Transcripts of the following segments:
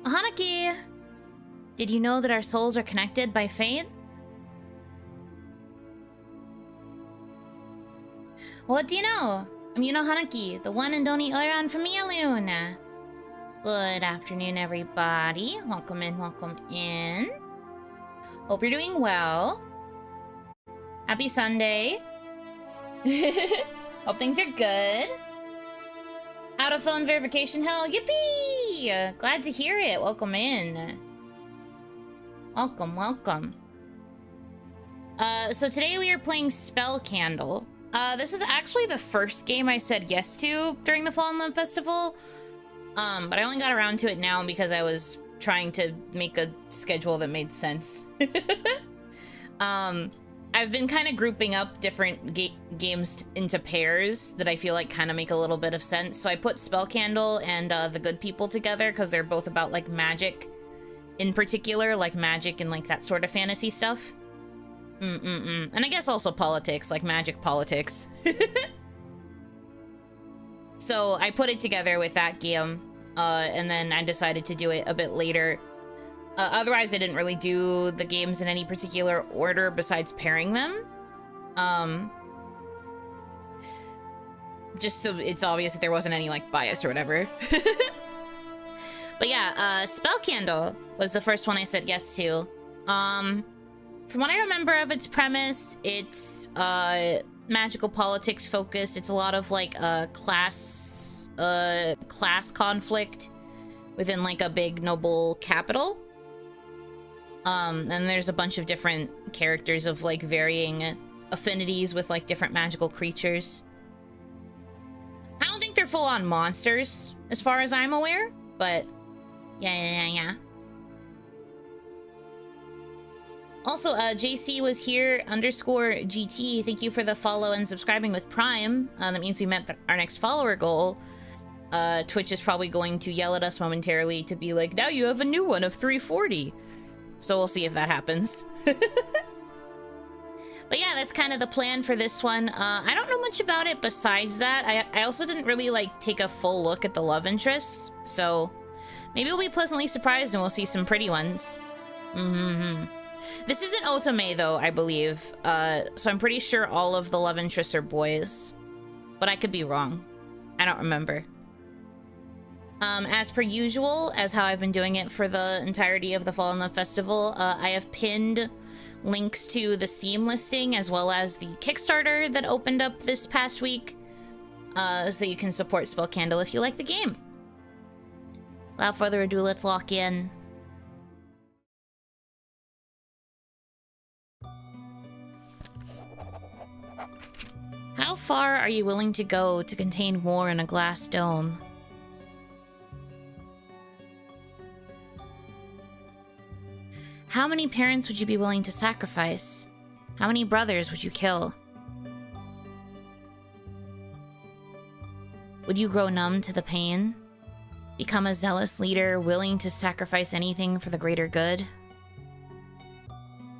Hanaki! Did you know that our souls are connected by fate? What do you know? I'm Yuno Hanaki, the one and only Oran from Luna. Good afternoon, everybody. Welcome in, welcome in. Hope you're doing well. Happy Sunday. Hope things are good. Out of phone verification, hell, yippee! Glad to hear it. Welcome in. Welcome, welcome. So today we are playing Spell Candle. This is actually the first game I said yes to during the Fall in Love Festival. But I only got around to it now because I was trying to make a schedule that made sense. I've been kind of grouping up different games into pairs that I feel like kind of make a little bit of sense. So I put Spell Candle and The Good People together because they're both about like magic in particular, like magic and like that sort of fantasy stuff. And I guess also politics, like magic politics. So I put it together with that game, and then I decided to do it a bit later. Otherwise, I didn't really do the games in any particular order besides pairing them. Just so it's obvious that there wasn't any, like, bias or whatever. But yeah, Spell Candle was the first one I said yes to. From what I remember of its premise, it's, magical politics focused. It's a lot of, like, class conflict within, like, a big noble capital. And there's a bunch of different characters of, like, varying affinities with, like, different magical creatures. I don't think they're full-on monsters, as far as I'm aware, but yeah. Also, JC was here, _GT. Thank you for the follow and subscribing with Prime. That means we met our next follower goal. Twitch is probably going to yell at us momentarily to be like, now you have a new one of 340. So we'll see if that happens. But yeah, that's kind of the plan for this one. I don't know much about it besides that. I also didn't really, like, take a full look at the love interests. So maybe we'll be pleasantly surprised and we'll see some pretty ones. This isn't otome, though, I believe. So I'm pretty sure all of the love interests are boys. But I could be wrong. I don't remember. As per usual, as how I've been doing it for the entirety of the Fall in Love Festival, I have pinned links to the Steam listing as well as the Kickstarter that opened up this past week, so that you can support Spell Candle if you like the game. Without further ado, let's lock in. How far are you willing to go to contain war in a glass dome? How many parents would you be willing to sacrifice? How many brothers would you kill? Would you grow numb to the pain? Become a zealous leader willing to sacrifice anything for the greater good?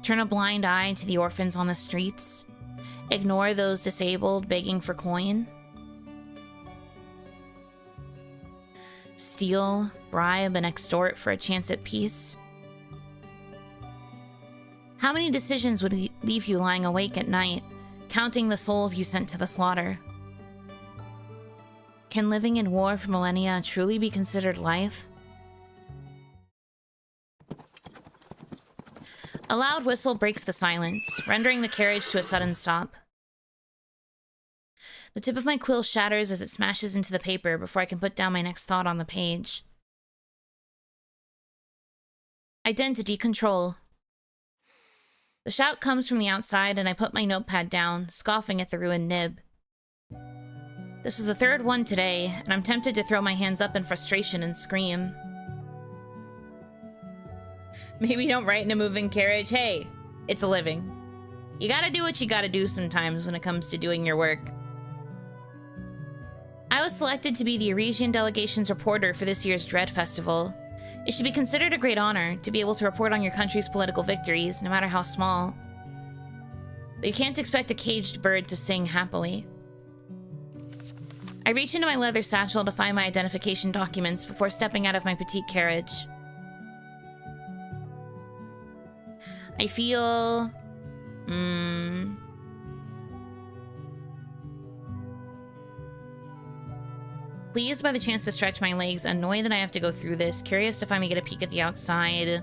Turn a blind eye to the orphans on the streets? Ignore those disabled begging for coin? Steal, bribe, and extort for a chance at peace? How many decisions would leave you lying awake at night, counting the souls you sent to the slaughter? Can living in war for millennia truly be considered life? A loud whistle breaks the silence, rendering the carriage to a sudden stop. The tip of my quill shatters as it smashes into the paper before I can put down my next thought on the page. Identity control. The shout comes from the outside, and I put my notepad down, scoffing at the ruined nib. This was the third one today, and I'm tempted to throw my hands up in frustration and scream. Maybe don't write in a moving carriage. Hey, it's a living. You gotta do what you gotta do sometimes when it comes to doing your work. I was selected to be the Eurasian delegation's reporter for this year's Dread Festival. It should be considered a great honor to be able to report on your country's political victories, no matter how small. But you can't expect a caged bird to sing happily. I reach into my leather satchel to find my identification documents before stepping out of my petite carriage. I feel... pleased by the chance to stretch my legs, annoyed that I have to go through this, curious to finally get a peek at the outside,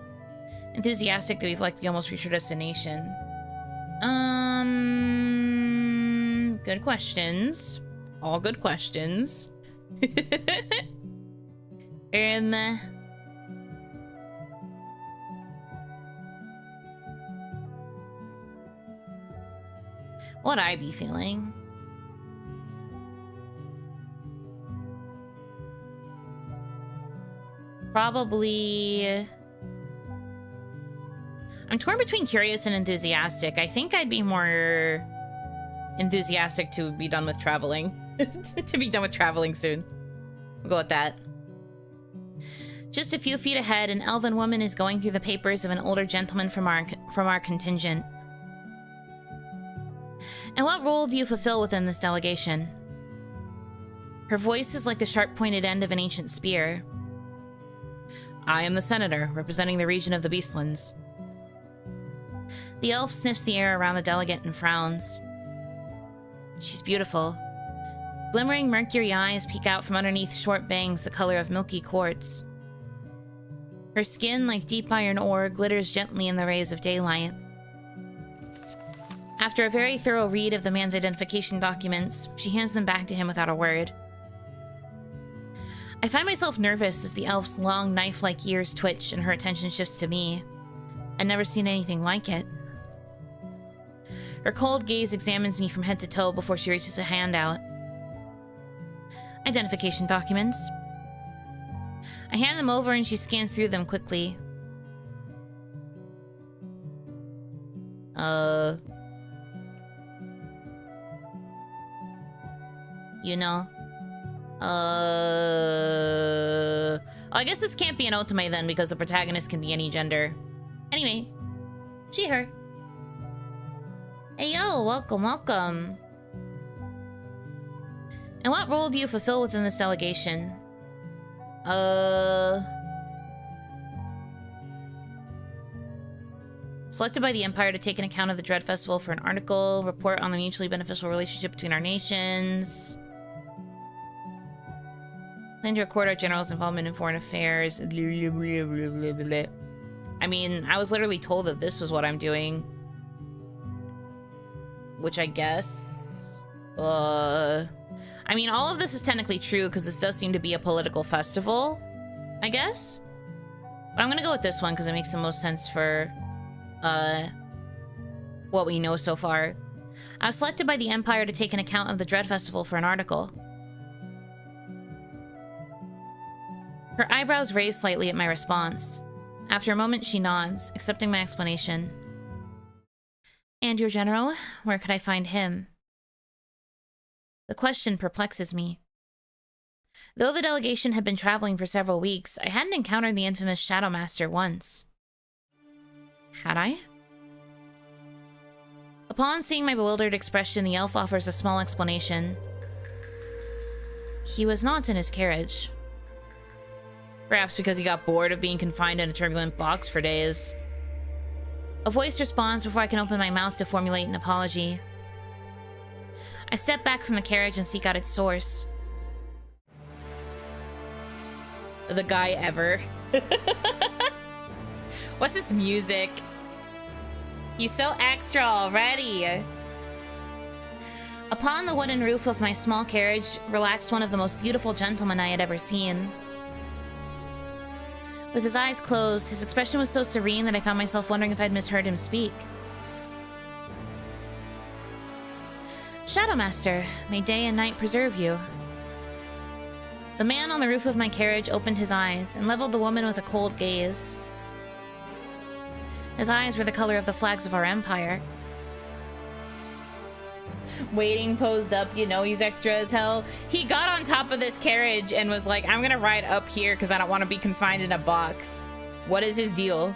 enthusiastic that we've likely almost reached our destination. Good questions. All good questions. What'd I be feeling? Probably... I'm torn between curious and enthusiastic. I think I'd be more enthusiastic to be done with traveling. To be done with traveling soon. We'll go with that. Just a few feet ahead, an elven woman is going through the papers of an older gentleman from our contingent. And what role do you fulfill within this delegation? Her voice is like the sharp-pointed end of an ancient spear. I am the senator, representing the region of the Beastlands. The elf sniffs the air around the delegate and frowns. She's beautiful. Glimmering mercury eyes peek out from underneath short bangs the color of milky quartz. Her skin, like deep iron ore, glitters gently in the rays of daylight. After a very thorough read of the man's identification documents, she hands them back to him without a word. I find myself nervous as the elf's long, knife-like ears twitch and her attention shifts to me. I've never seen anything like it. Her cold gaze examines me from head to toe before she reaches a hand out. Identification documents. I hand them over and she scans through them quickly. Yuno. I guess this can't be an otome then, because the protagonist can be any gender. Anyway, she, her. Hey yo, welcome, welcome. And what role do you fulfill within this delegation? Selected by the Empire to take an account of the Dread Festival for an article, report on the mutually beneficial relationship between our nations. Plan to record our general's involvement in foreign affairs. I mean, I was literally told that this was what I'm doing. Which I guess... I mean, all of this is technically true, because this does seem to be a political festival, I guess? But I'm gonna go with this one, because it makes the most sense for, what we know so far. I was selected by the Empire to take an account of the Dread Festival for an article. Her eyebrows raise slightly at my response. After a moment, she nods, accepting my explanation. And your general? Where could I find him? The question perplexes me. Though the delegation had been traveling for several weeks, I hadn't encountered the infamous Shadow Master once. Had I? Upon seeing my bewildered expression, the elf offers a small explanation. He was not in his carriage. Perhaps because he got bored of being confined in a turbulent box for days. A voice responds before I can open my mouth to formulate an apology. I step back from the carriage and seek out its source. The guy ever. What's this music? He's so extra already. Upon the wooden roof of my small carriage relaxed one of the most beautiful gentlemen I had ever seen. With his eyes closed, his expression was so serene that I found myself wondering if I'd misheard him speak. Shadow Master, may day and night preserve you. The man on the roof of my carriage opened his eyes and leveled the woman with a cold gaze. His eyes were the color of the flags of our empire. Waiting, posed up, you know he's extra as hell. He got on top of this carriage and was like, I'm gonna ride up here because I don't want to be confined in a box. What is his deal?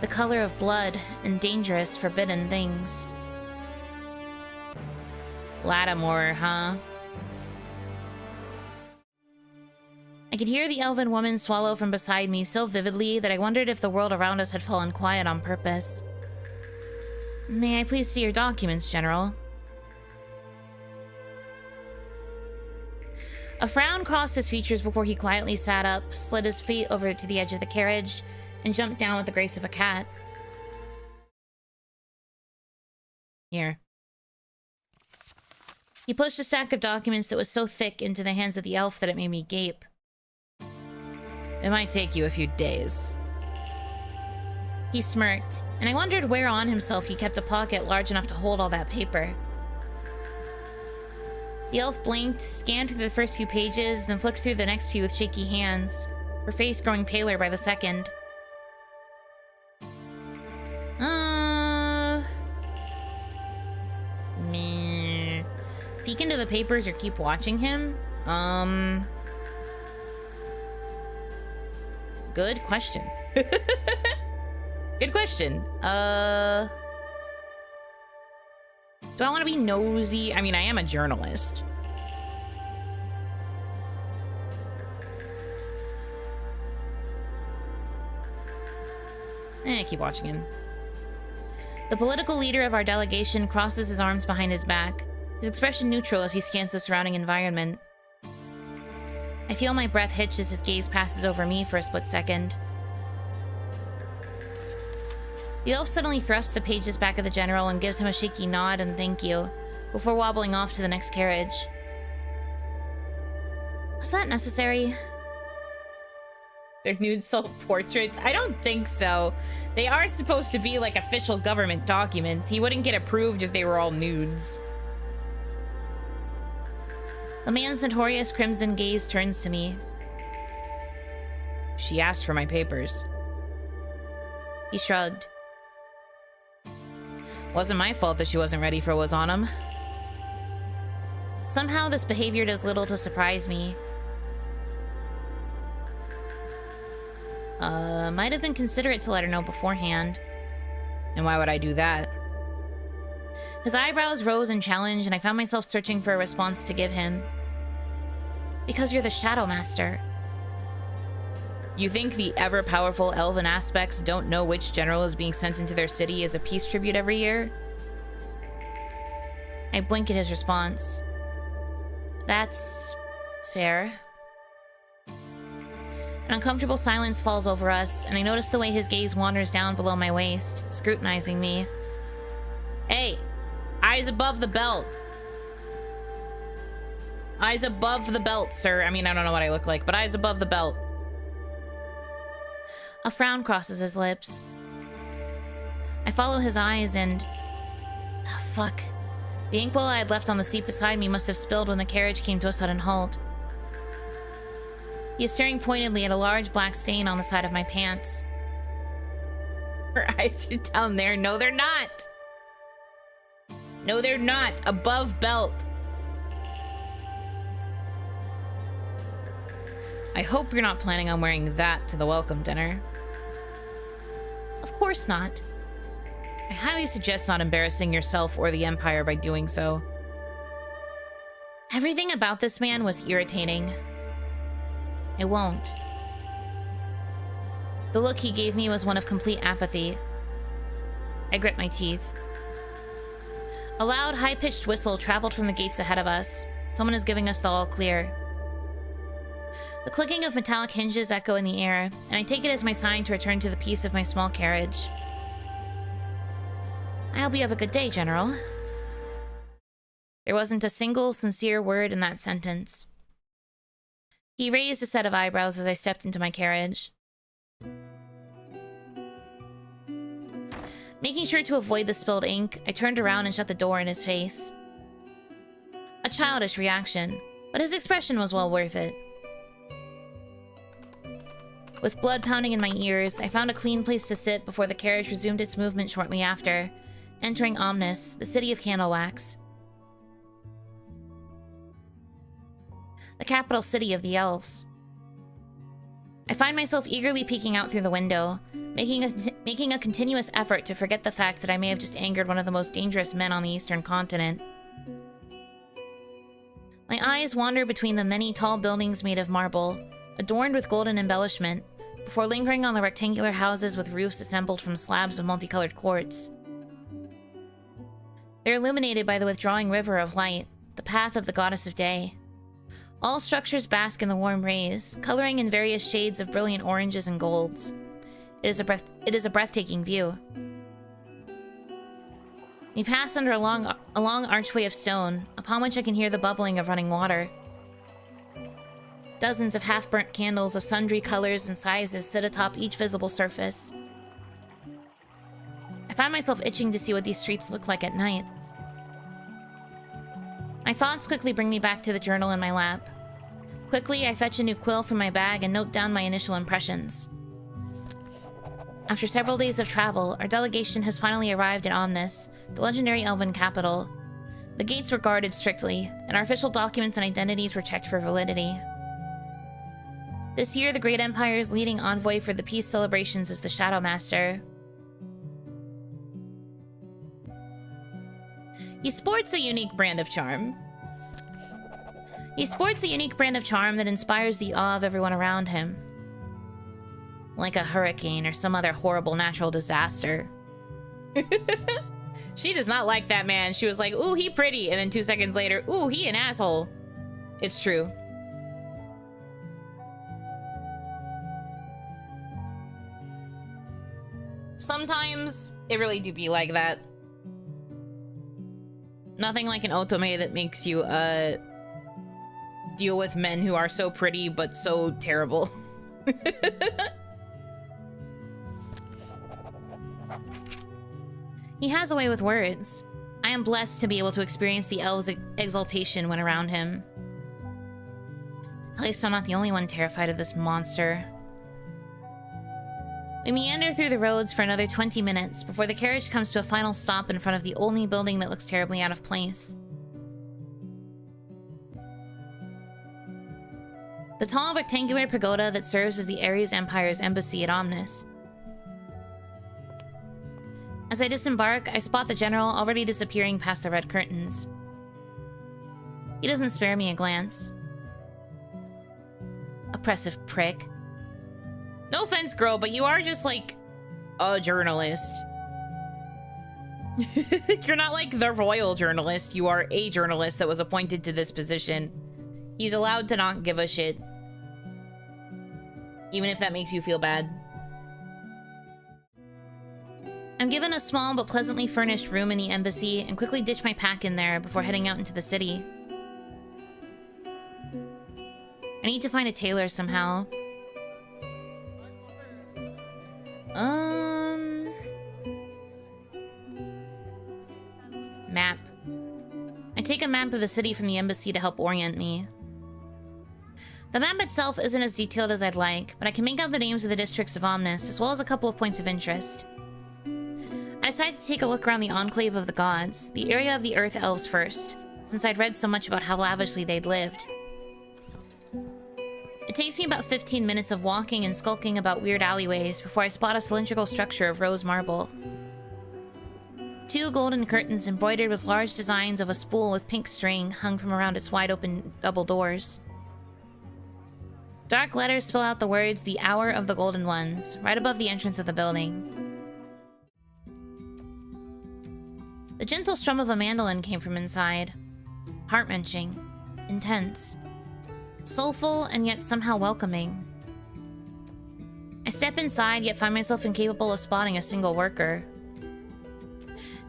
The color of blood and dangerous, forbidden things. Lattimore, huh? I could hear the elven woman swallow from beside me so vividly that I wondered if the world around us had fallen quiet on purpose. May I please see your documents, General? A frown crossed his features before he quietly sat up, slid his feet over to the edge of the carriage, and jumped down with the grace of a cat. Here. He pushed a stack of documents that was so thick into the hands of the elf that it made me gape. It might take you a few days. He smirked, and I wondered where on himself he kept a pocket large enough to hold all that paper. The elf blinked, scanned through the first few pages, then flipped through the next few with shaky hands, her face growing paler by the second. Meh. Peek into the papers or keep watching him? Good question. Good question. Do I want to be nosy? I mean, I am a journalist. Keep watching him. The political leader of our delegation crosses his arms behind his back, his expression neutral as he scans the surrounding environment. I feel my breath hitch as his gaze passes over me for a split second. The elf suddenly thrusts the pages back at the general and gives him a shaky nod and thank you, before wobbling off to the next carriage. Was that necessary? They're nude self-portraits? I don't think so. They are supposed to be like official government documents. He wouldn't get approved if they were all nudes. The man's notorious crimson gaze turns to me. She asked for my papers. He shrugged. Wasn't my fault that she wasn't ready for what was on him. Somehow this behavior does little to surprise me. Might have been considerate to let her know beforehand. And why would I do that? His eyebrows rose in challenge, and I found myself searching for a response to give him. Because you're the Shadow Master. You think the ever-powerful elven aspects don't know which general is being sent into their city as a peace tribute every year? I blink at his response. That's fair. An uncomfortable silence falls over us, and I notice the way his gaze wanders down below my waist, scrutinizing me. Hey! Eyes above the belt! Eyes above the belt, sir. I mean, I don't know what I look like, but eyes above the belt. A frown crosses his lips. I follow his eyes and... Oh, fuck. The inkwell I had left on the seat beside me must have spilled when the carriage came to a sudden halt. He is staring pointedly at a large black stain on the side of my pants. Her eyes are down there. No, they're not! No, they're not! Above belt! I hope you're not planning on wearing that to the welcome dinner. Of course not. I highly suggest not embarrassing yourself or the Empire by doing so. Everything about this man was irritating. I won't. The look he gave me was one of complete apathy. I grit my teeth. A loud, high-pitched whistle traveled from the gates ahead of us. Someone is giving us the all clear. The clicking of metallic hinges echo in the air, and I take it as my sign to return to the peace of my small carriage. I hope you have a good day, General. There wasn't a single sincere word in that sentence. He raised a set of eyebrows as I stepped into my carriage. Making sure to avoid the spilled ink, I turned around and shut the door in his face. A childish reaction, but his expression was well worth it. With blood pounding in my ears, I found a clean place to sit before the carriage resumed its movement shortly after, entering Omnis, the city of Candlewax. The capital city of the elves. I find myself eagerly peeking out through the window, making a continuous effort to forget the fact that I may have just angered one of the most dangerous men on the eastern continent. My eyes wander between the many tall buildings made of marble, adorned with golden embellishment, before lingering on the rectangular houses with roofs assembled from slabs of multicolored quartz. They're illuminated by the withdrawing river of light, the path of the goddess of day. All structures bask in the warm rays, coloring in various shades of brilliant oranges and golds. It is a breathtaking view. We pass under a long archway of stone, upon which I can hear the bubbling of running water. Dozens of half-burnt candles of sundry colors and sizes sit atop each visible surface. I find myself itching to see what these streets look like at night. My thoughts quickly bring me back to the journal in my lap. Quickly, I fetch a new quill from my bag and note down my initial impressions. After several days of travel, our delegation has finally arrived at Omnis, the legendary elven capital. The gates were guarded strictly, and our official documents and identities were checked for validity. This year, the Great Empire's leading envoy for the peace celebrations is the Shadow Master. He sports a unique brand of charm. He sports a unique brand of charm that inspires the awe of everyone around him. Like a hurricane or some other horrible natural disaster. She does not like that man. She was like, ooh, he pretty. And then 2 seconds later, ooh, he an asshole. It's true. Sometimes it really do be like that. Nothing like an otome that makes you, deal with men who are so pretty but so terrible. He has a way with words. I am blessed to be able to experience the elves' exaltation when around him. At least I'm not the only one terrified of this monster. We meander through the roads for another 20 minutes before the carriage comes to a final stop in front of the only building that looks terribly out of place. The tall rectangular pagoda that serves as the Ares Empire's embassy at Omnis. As I disembark, I spot the general already disappearing past the red curtains. He doesn't spare me a glance. Oppressive prick. No offense, girl, but you are just, like, a journalist. You're not, like, the royal journalist. You are a journalist that was appointed to this position. He's allowed to not give a shit. Even if that makes you feel bad. I'm given a small but pleasantly furnished room in the embassy and quickly ditch my pack in there before heading out into the city. I need to find a tailor somehow. Map. I take a map of the city from the embassy to help orient me. The map itself isn't as detailed as I'd like, but I can make out the names of the districts of Omnis, as well as a couple of points of interest. I decided to take a look around the Enclave of the Gods, the area of the Earth Elves first, since I'd read so much about how lavishly they'd lived. It takes me about 15 minutes of walking and skulking about weird alleyways before I spot a cylindrical structure of rose marble. 2 golden curtains embroidered with large designs of a spool with pink string hung from around its wide-open double doors. Dark letters spell out the words, "The Hour of the Golden Ones," right above the entrance of the building. The gentle strum of a mandolin came from inside. Heart-wrenching. Intense. Soulful, and yet somehow welcoming. I step inside, yet find myself incapable of spotting a single worker.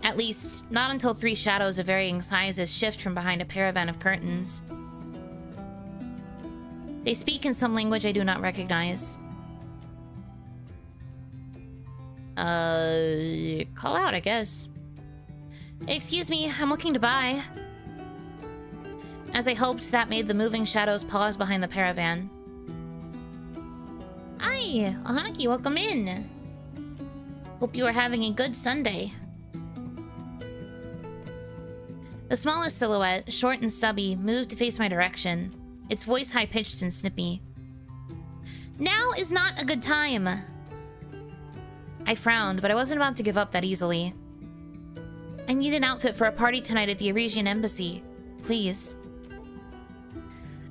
At least, not until 3 shadows of varying sizes shift from behind a caravan of curtains. They speak in some language I do not recognize. Call out, I guess. Excuse me, I'm looking to buy. As I hoped, that made the moving shadows pause behind the caravan. Hi, Hanaki, welcome in. Hope you are having a good Sunday. The smallest silhouette, short and stubby, moved to face my direction, its voice high-pitched and snippy. Now is not a good time. I frowned, but I wasn't about to give up that easily. I need an outfit for a party tonight at the Arisian embassy. Please.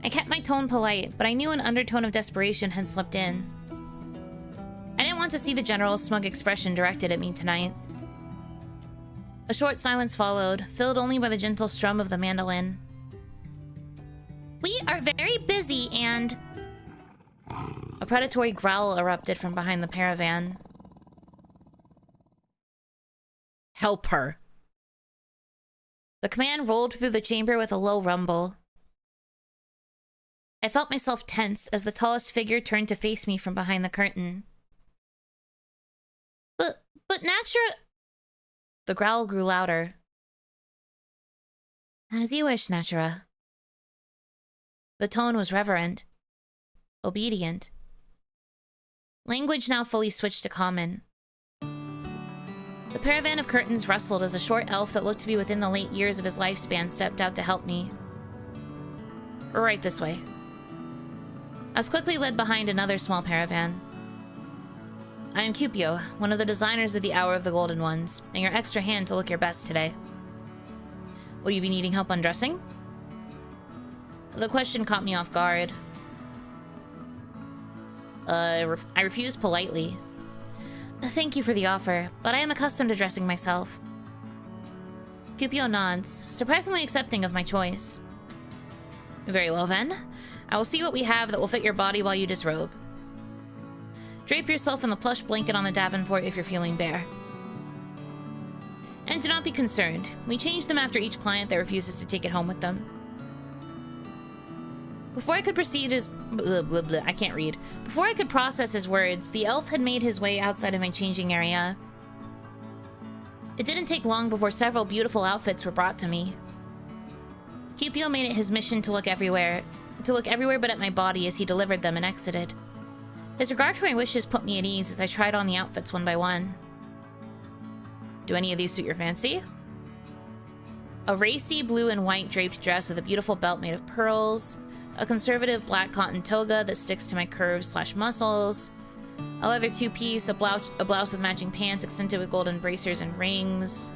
I kept my tone polite, but I knew an undertone of desperation had slipped in. I didn't want to see the General's smug expression directed at me tonight. A short silence followed, filled only by the gentle strum of the mandolin. We are very busy and... A predatory growl erupted from behind the caravan. Help her. The command rolled through the chamber with a low rumble. I felt myself tense as the tallest figure turned to face me from behind the curtain. But Natura... The growl grew louder. As you wish, Natura. The tone was reverent. Obedient. Language now fully switched to common. The caravan of curtains rustled as a short elf that looked to be within the late years of his lifespan stepped out to help me. Right this way. I was quickly led behind another small caravan. I am Cupio, one of the designers of the Hour of the Golden Ones, and your extra hand to look your best today. Will you be needing help undressing? The question caught me off guard. I refused politely. Thank you for the offer, but I am accustomed to dressing myself. Cupio nods, surprisingly accepting of my choice. Very well then. I will see what we have that will fit your body while you disrobe. Drape yourself in the plush blanket on the davenport if you're feeling bare. And do not be concerned. We change them after each client that refuses to take it home with them. Before I could proceed his... Blah, blah, blah, I can't read. Before I could process his words, the elf had made his way outside of my changing area. It didn't take long before several beautiful outfits were brought to me. Cupio made it his mission to look everywhere but at my body as he delivered them and exited. His regard for my wishes put me at ease as I tried on the outfits one by one. Do any of these suit your fancy? A racy blue and white draped dress with a beautiful belt made of pearls, a conservative black cotton toga that sticks to my curves/muscles, a leather two-piece, a blouse with matching pants accented with golden bracers and rings,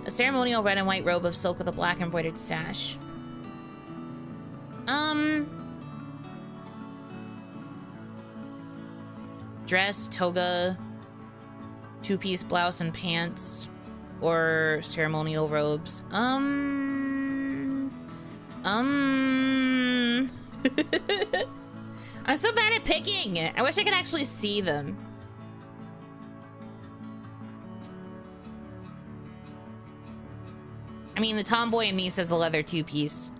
a ceremonial red and white robe of silk with a black embroidered sash. Dress, toga, two-piece blouse and pants, or ceremonial robes. I'm so bad at picking. I wish I could actually see them. I mean, the tomboy in me says the leather two-piece.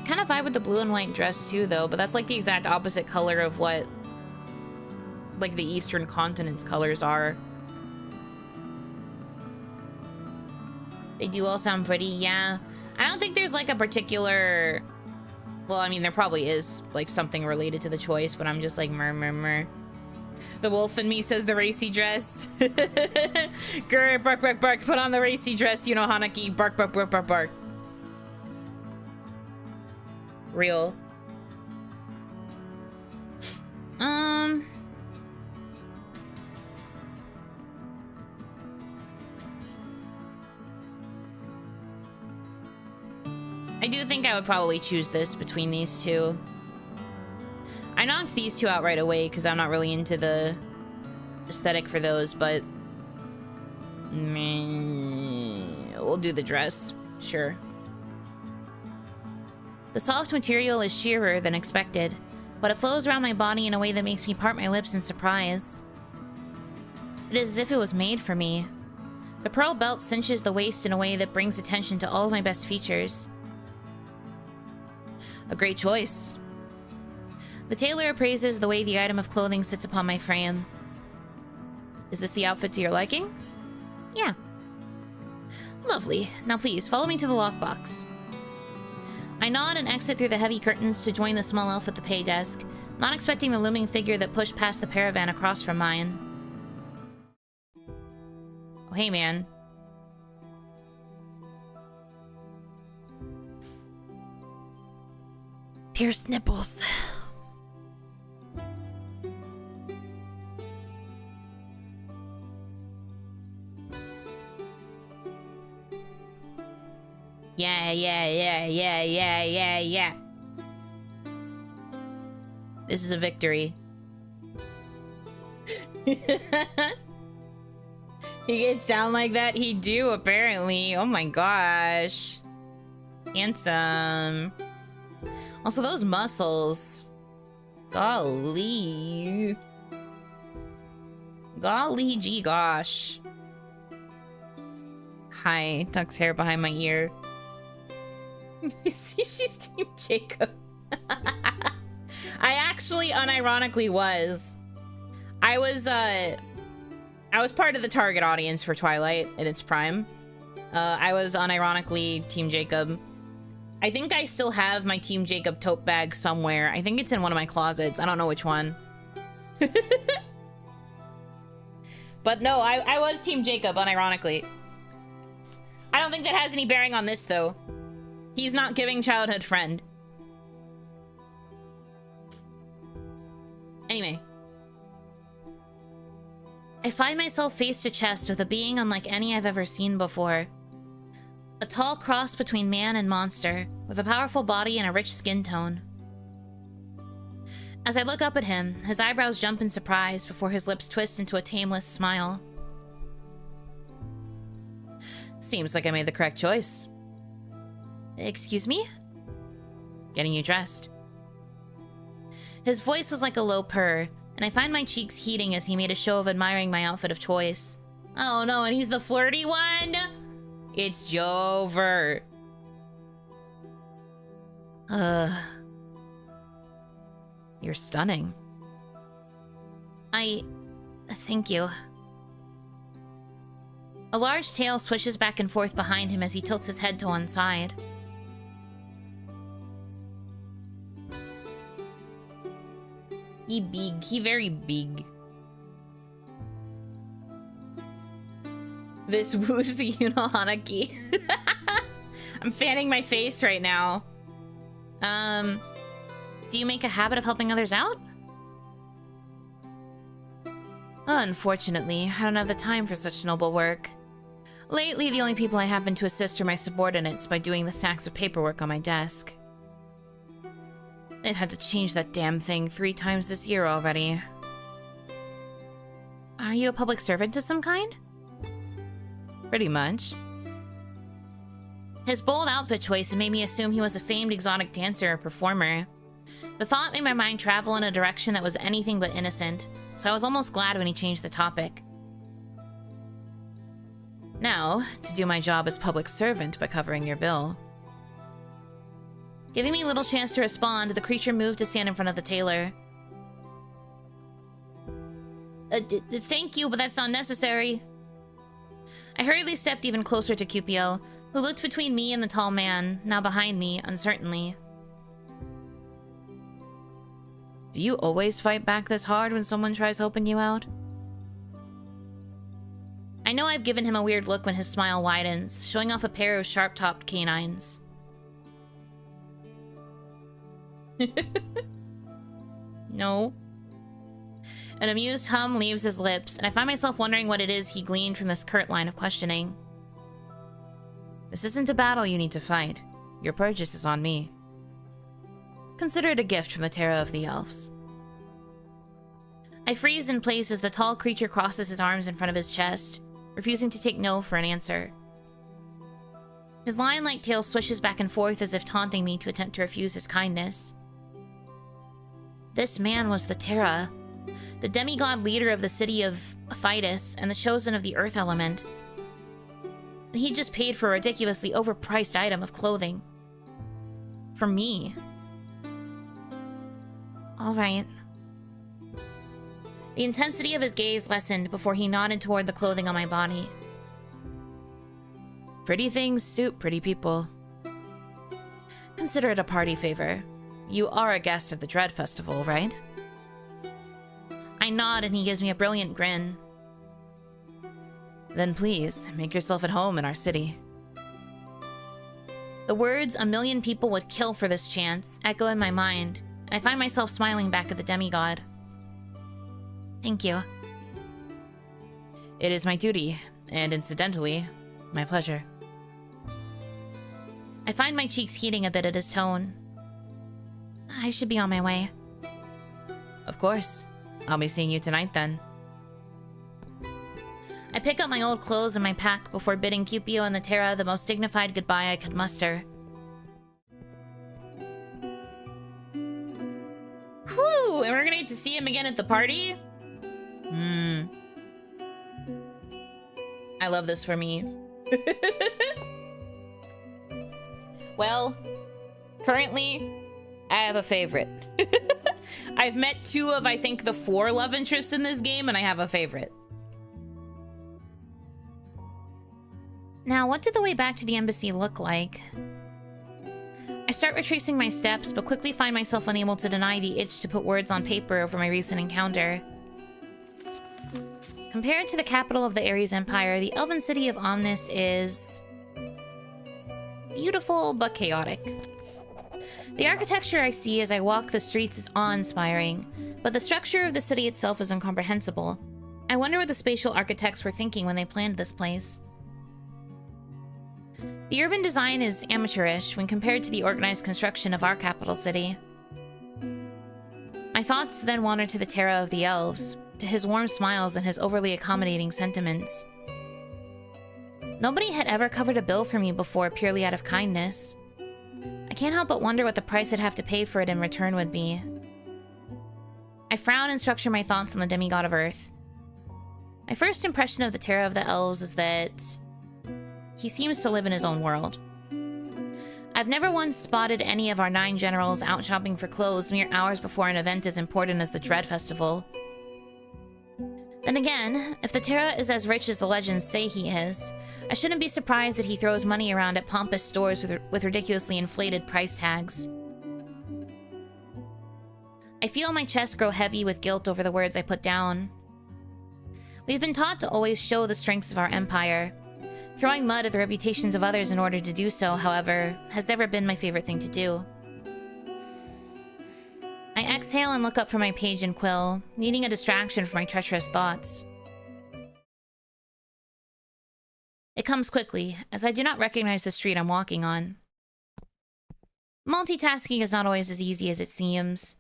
Kind of vibe with the blue and white dress too, though, but that's like the exact opposite color of what like the Eastern continent's colors are. They do all sound pretty, yeah. I don't think there's like a particular... Well, I mean, there probably is like something related to the choice, but I'm just like murmur. The wolf in me says the racy dress. Grr, bark, bark, bark. Put on the racy dress, you know, Hanaki. Bark, bark, bark, bark, bark. Real. I do think I would probably choose this between these two. I knocked these two out right away because I'm not really into the aesthetic for those, but we'll do the dress. Sure. The soft material is sheerer than expected, but it flows around my body in a way that makes me part my lips in surprise. It is as if it was made for me. The pearl belt cinches the waist in a way that brings attention to all of my best features. A great choice. The tailor appraises the way the item of clothing sits upon my frame. Is this the outfit to your liking? Yeah. Lovely. Now please, follow me to the lockbox. I nod and exit through the heavy curtains to join the small elf at the pay desk, not expecting the looming figure that pushed past the caravan across from mine. Oh, hey, man. Pierced nipples. Yeah, yeah, yeah, yeah, yeah, yeah, yeah. This is a victory. He gets down like that? He do, apparently. Oh my gosh. Handsome. Also, those muscles. Golly. Golly gee gosh. Hi, tucks hair behind my ear. You see, she's Team Jacob. I actually unironically was. I was part of the target audience for Twilight in its prime. I was unironically Team Jacob. I think I still have my Team Jacob tote bag somewhere. I think it's in one of my closets. I don't know which one. But no, I was Team Jacob, unironically. I don't think that has any bearing on this, though. He's not giving childhood friend. Anyway. I find myself face to chest with a being unlike any I've ever seen before. A tall cross between man and monster, with a powerful body and a rich skin tone. As I look up at him, his eyebrows jump in surprise before his lips twist into a tameless smile. Seems like I made the correct choice. Excuse me? Getting you dressed. His voice was like a low purr, and I find my cheeks heating as he made a show of admiring my outfit of choice. Oh no, and he's the flirty one? It's Jover. You're stunning. Thank you. A large tail swishes back and forth behind him as he tilts his head to one side. He big. He very big. This woos the Yuno Hanaki. I'm fanning my face right now. Do you make a habit of helping others out? Unfortunately, I don't have the time for such noble work. Lately, the only people I happen to assist are my subordinates by doing the stacks of paperwork on my desk. I've had to change that damn thing 3 times this year already. Are you a public servant of some kind? Pretty much. His bold outfit choice made me assume he was a famed exotic dancer or performer. The thought made my mind travel in a direction that was anything but innocent, so I was almost glad when he changed the topic. Now, to do my job as public servant by covering your bill. Giving me little chance to respond, the creature moved to stand in front of the tailor. Thank you, but that's not necessary. I hurriedly stepped even closer to Cupio, who looked between me and the tall man, now behind me, uncertainly. Do you always fight back this hard when someone tries helping you out? I know I've given him a weird look when his smile widens, showing off a pair of sharp-topped canines. No. An amused hum leaves his lips, and I find myself wondering what it is he gleaned from this curt line of questioning. This isn't a battle you need to fight. Your purchase is on me. Consider it a gift from the Terra of the Elves. I freeze in place as the tall creature crosses his arms in front of his chest, refusing to take no for an answer. His lion-like tail swishes back and forth as if taunting me to attempt to refuse his kindness. This man was the Terra, the demigod leader of the city of Aphytus and the chosen of the earth element. And he just paid for a ridiculously overpriced item of clothing. For me. All right. The intensity of his gaze lessened before he nodded toward the clothing on my body. Pretty things suit pretty people. Consider it a party favor. You are a guest of the Dread Festival, right? I nod and he gives me a brilliant grin. Then please, make yourself at home in our city. The words "a million people would kill for this chance" echo in my mind, and I find myself smiling back at the demigod. Thank you. It is my duty, and incidentally, my pleasure. I find my cheeks heating a bit at his tone. I should be on my way. Of course. I'll be seeing you tonight then. I pick up my old clothes and my pack before bidding Cupio and the Terra the most dignified goodbye I could muster. Whew! And we're gonna get to see him again at the party? I love this for me. Well, currently, I have a favorite. I've met 2 of, I think, the 4 love interests in this game, and I have a favorite. Now, what did the way back to the embassy look like? I start retracing my steps, but quickly find myself unable to deny the itch to put words on paper over my recent encounter. Compared to the capital of the Ares Empire, the elven city of Omnis is beautiful but chaotic. The architecture I see as I walk the streets is awe-inspiring, but the structure of the city itself is incomprehensible. I wonder what the spatial architects were thinking when they planned this place. The urban design is amateurish when compared to the organized construction of our capital city. My thoughts then wander to the Terra of the Elves, to his warm smiles and his overly accommodating sentiments. Nobody had ever covered a bill for me before purely out of kindness. I can't help but wonder what the price I'd have to pay for it in return would be. I frown and structure my thoughts on the demigod of Earth. My first impression of the Terra of the Elves is that he seems to live in his own world. I've never once spotted any of our 9 generals out shopping for clothes mere hours before an event as important as the Dread Festival. Then again, if the Terra is as rich as the legends say he is, I shouldn't be surprised that he throws money around at pompous stores with ridiculously inflated price tags. I feel my chest grow heavy with guilt over the words I put down. We've been taught to always show the strengths of our empire. Throwing mud at the reputations of others in order to do so, however, has never been my favorite thing to do. I exhale and look up from my page and quill, needing a distraction from my treacherous thoughts. It comes quickly, as I do not recognize the street I'm walking on. Multitasking is not always as easy as it seems.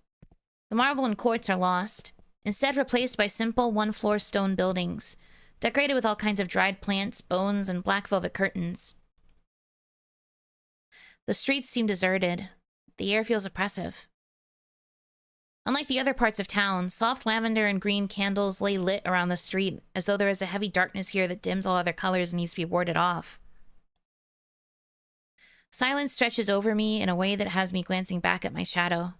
The marble and quartz are lost, instead replaced by simple one-floor stone buildings, decorated with all kinds of dried plants, bones, and black velvet curtains. The streets seem deserted. The air feels oppressive. Unlike the other parts of town, soft lavender and green candles lay lit around the street, as though there is a heavy darkness here that dims all other colors and needs to be warded off. Silence stretches over me in a way that has me glancing back at my shadow.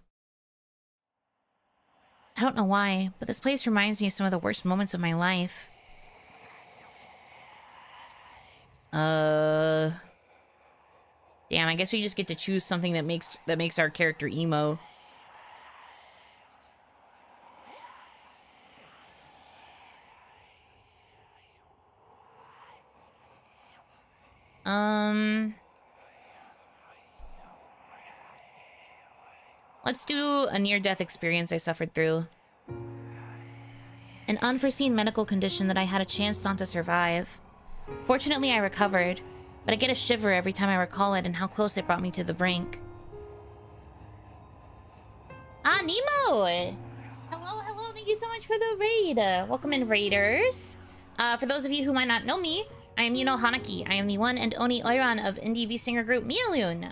I don't know why, but this place reminds me of some of the worst moments of my life. Damn, I guess we just get to choose something that makes our character emo. Let's do a near-death experience I suffered through. An unforeseen medical condition that I had a chance not to survive. Fortunately, I recovered, but I get a shiver every time I recall it and how close it brought me to the brink. Ah, Nemo! Hello, hello, thank you so much for the raid. Welcome in, raiders. For those of you who might not know me, I am Yuno Hanaki. I am the one and only Oiran of indie V-singer group Mialun.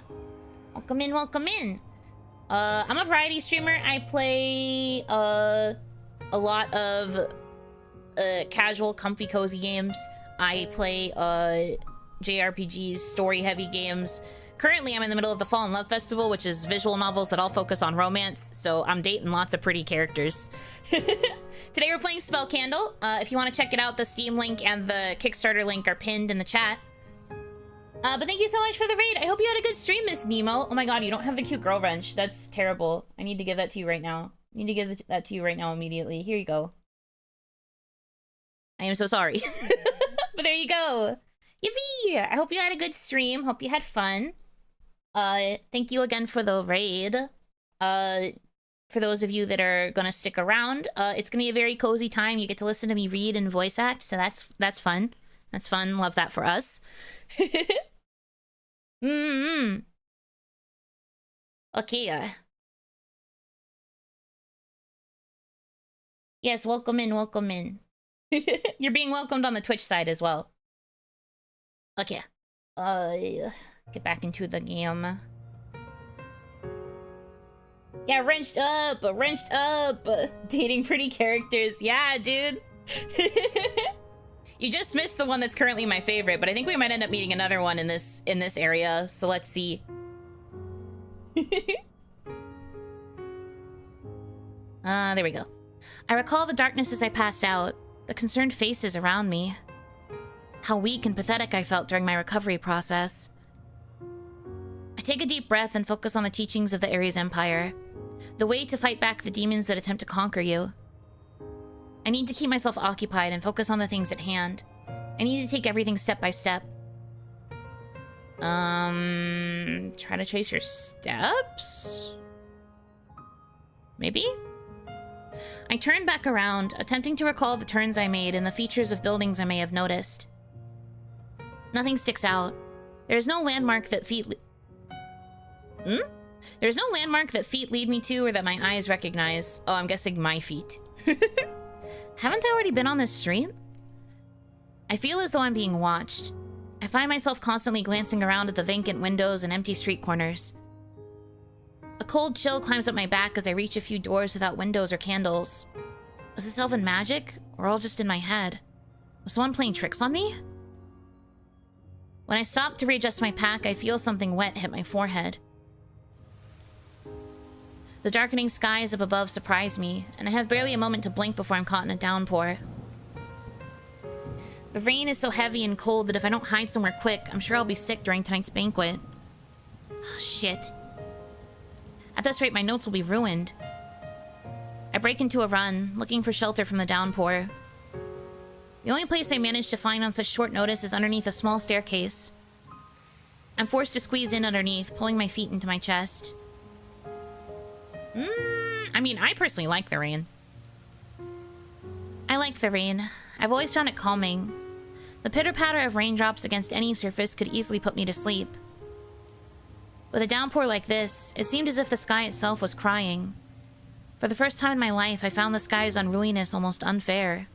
Welcome in, welcome in. I'm a variety streamer. I play, a lot of, casual, comfy, cozy games. I play, JRPGs, story-heavy games. Currently, I'm in the middle of the Fall in Love Festival, which is visual novels that all focus on romance, so I'm dating lots of pretty characters. Today we're playing Spell Candle. If you want to check it out, the Steam link and the Kickstarter link are pinned in the chat. But thank you so much for the raid. I hope you had a good stream, Miss Nemo. Oh my god, you don't have the cute girl wrench. That's terrible. I need to give that to you right now. I need to give that to you right now immediately. Here you go. I am so sorry. But there you go. Yippee! I hope you had a good stream. Hope you had fun. Thank you again for the raid. For those of you that are gonna stick around, it's gonna be a very cozy time. You get to listen to me read and voice act, so that's fun. That's fun. Love that for us. Mm-hmm. Okay. Yes, welcome in, welcome in. You're being welcomed on the Twitch side as well. Okay. Get back into the game. Yeah, wrenched up. Dating pretty characters. Yeah, dude. You just missed the one that's currently my favorite, but I think we might end up meeting another one in this area, so let's see. There we go. I recall the darkness as I passed out, the concerned faces around me. How weak and pathetic I felt during my recovery process. I take a deep breath and focus on the teachings of the Ares Empire. The way to fight back the demons that attempt to conquer you. I need to keep myself occupied and focus on the things at hand. I need to take everything step by step. Try to trace your steps? Maybe? I turn back around, attempting to recall the turns I made and the features of buildings I may have noticed. Nothing sticks out. There is no landmark that feet There's no landmark that feet lead me to or that my eyes recognize. Oh, I'm guessing my feet. Haven't I already been on this street? I feel as though I'm being watched. I find myself constantly glancing around at the vacant windows and empty street corners. A cold chill climbs up my back as I reach a few doors without windows or candles. Was this elven magic, or all just in my head? Was someone playing tricks on me? When I stop to readjust my pack, I feel something wet hit my forehead. The darkening skies up above surprise me, and I have barely a moment to blink before I'm caught in a downpour. The rain is so heavy and cold that if I don't hide somewhere quick, I'm sure I'll be sick during tonight's banquet. Oh, shit. At this rate, my notes will be ruined. I break into a run, looking for shelter from the downpour. The only place I manage to find on such short notice is underneath a small staircase. I'm forced to squeeze in underneath, pulling my feet into my chest. I mean, I personally like the rain. I like the rain. I've always found it calming. The pitter-patter of raindrops against any surface could easily put me to sleep. With a downpour like this, it seemed as if the sky itself was crying. For the first time in my life, I found the sky's unruliness almost unfair.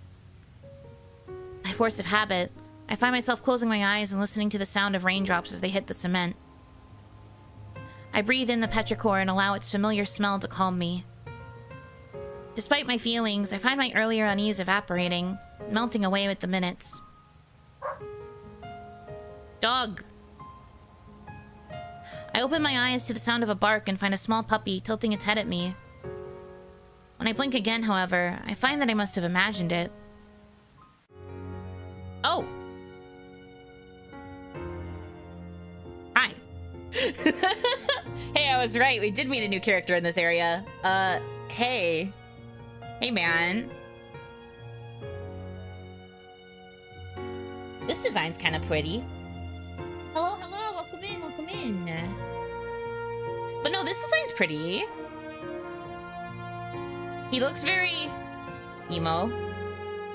By force of habit, I find myself closing my eyes and listening to the sound of raindrops as they hit the cement. I breathe in the petrichor and allow its familiar smell to calm me. Despite my feelings, I find my earlier unease evaporating, melting away with the minutes. Dog! I open my eyes to the sound of a bark and find a small puppy tilting its head at me. When I blink again, however, I find that I must have imagined it. Oh! Hi. Hey, I was right. We did meet a new character in this area. Hey. Hey, man. This design's kind of pretty. Hello, hello. Welcome in, welcome in. But no, this design's pretty. He looks very emo.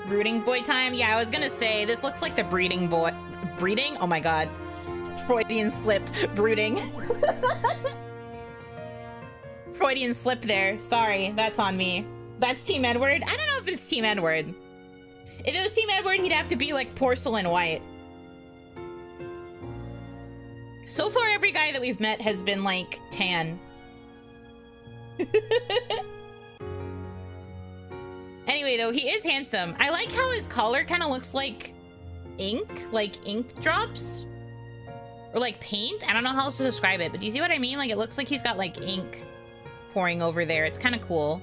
Brooding boy time? Yeah, I was gonna say, this looks like the breeding boy. Breeding? Oh my god. Freudian slip. Brooding. Freudian slip there. Sorry, that's on me. That's Team Edward? I don't know if it's Team Edward. If it was Team Edward, he'd have to be like porcelain white. So far, every guy that we've met has been like tan. Anyway, though, he is handsome. I like how his collar kind of looks like ink drops. Or like paint. I don't know how else to describe it, but do you see what I mean? Like, it looks like he's got like ink pouring over there. It's kind of cool.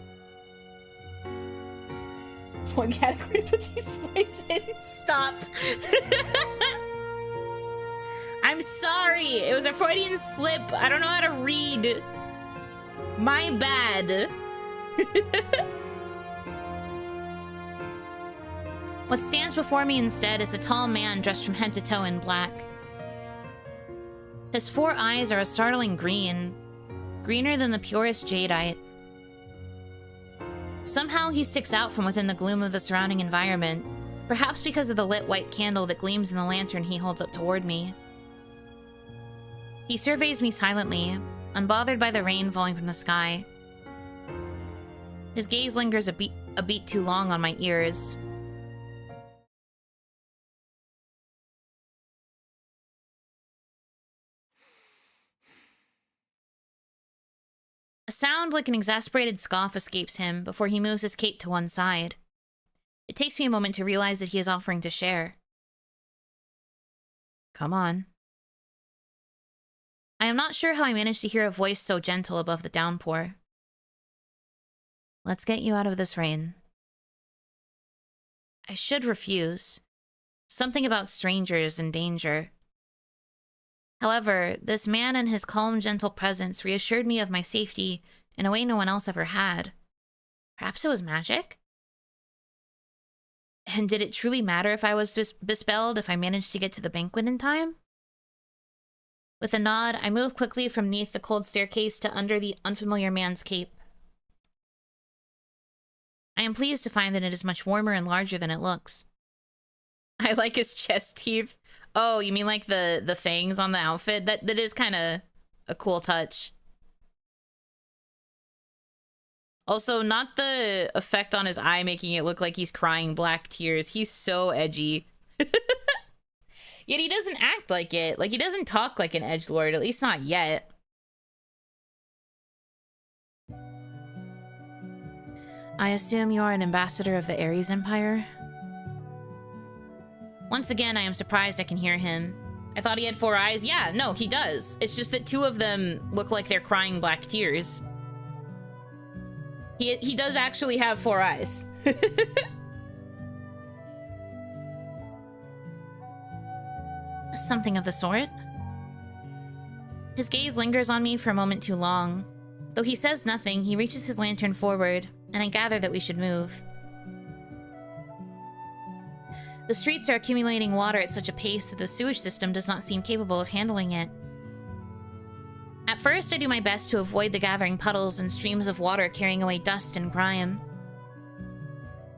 It's one category to put these boys in. Stop. I'm sorry. It was a Freudian slip. I don't know how to read. My bad. What stands before me instead is a tall man dressed from head to toe in black. His 4 eyes are a startling green, greener than the purest jadeite. Somehow he sticks out from within the gloom of the surrounding environment, perhaps because of the lit white candle that gleams in the lantern he holds up toward me. He surveys me silently, unbothered by the rain falling from the sky. His gaze lingers a beat too long on my ears. A sound like an exasperated scoff escapes him before he moves his cape to one side. It takes me a moment to realize that he is offering to share. Come on. I am not sure how I managed to hear a voice so gentle above the downpour. Let's get you out of this rain. I should refuse. Something about strangers and danger. However, this man and his calm, gentle presence reassured me of my safety in a way no one else ever had. Perhaps it was magic? And did it truly matter if I was bespelled if I managed to get to the banquet in time? With a nod, I move quickly from beneath the cold staircase to under the unfamiliar man's cape. I am pleased to find that it is much warmer and larger than it looks. I like his chest teeth. Oh, you mean like the fangs on the outfit? That is kind of a cool touch. Also, not the effect on his eye making it look like he's crying black tears. He's so edgy. Yet he doesn't act like it. Like, he doesn't talk like an edgelord, at least not yet. I assume you are an ambassador of the Ares Empire? Once again, I am surprised I can hear him. I thought he had 4 eyes. Yeah, no, he does. It's just that 2 of them look like they're crying black tears. He does actually have 4 eyes. Something of the sort. His gaze lingers on me for a moment too long. Though he says nothing, he reaches his lantern forward, and I gather that we should move. The streets are accumulating water at such a pace that the sewage system does not seem capable of handling it. At first, I do my best to avoid the gathering puddles and streams of water carrying away dust and grime.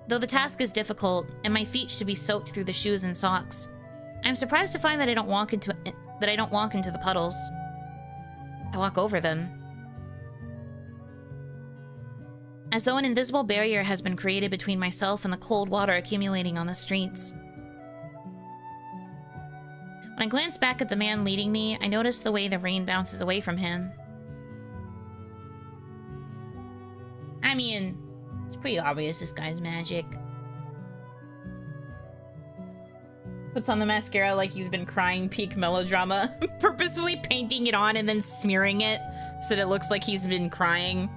Though the task is difficult, and my feet should be soaked through the shoes and socks, I'm surprised to find that I don't walk into the puddles. I walk over them. As though an invisible barrier has been created between myself and the cold water accumulating on the streets. When I glance back at the man leading me, I notice the way the rain bounces away from him. I mean, it's pretty obvious this guy's magic. Puts on the mascara like he's been crying peak melodrama, purposefully painting it on and then smearing it so that it looks like he's been crying.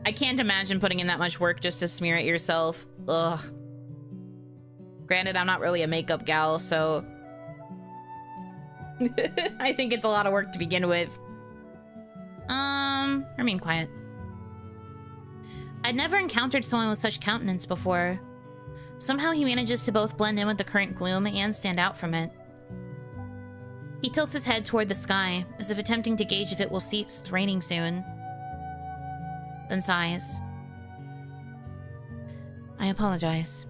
I can't imagine putting in that much work just to smear it yourself. Ugh. Granted, I'm not really a makeup gal, so... I think it's a lot of work to begin with. Remain quiet. I'd never encountered someone with such countenance before. Somehow he manages to both blend in with the current gloom and stand out from it. He tilts his head toward the sky, as if attempting to gauge if it will cease raining soon. Then sighs. I apologize.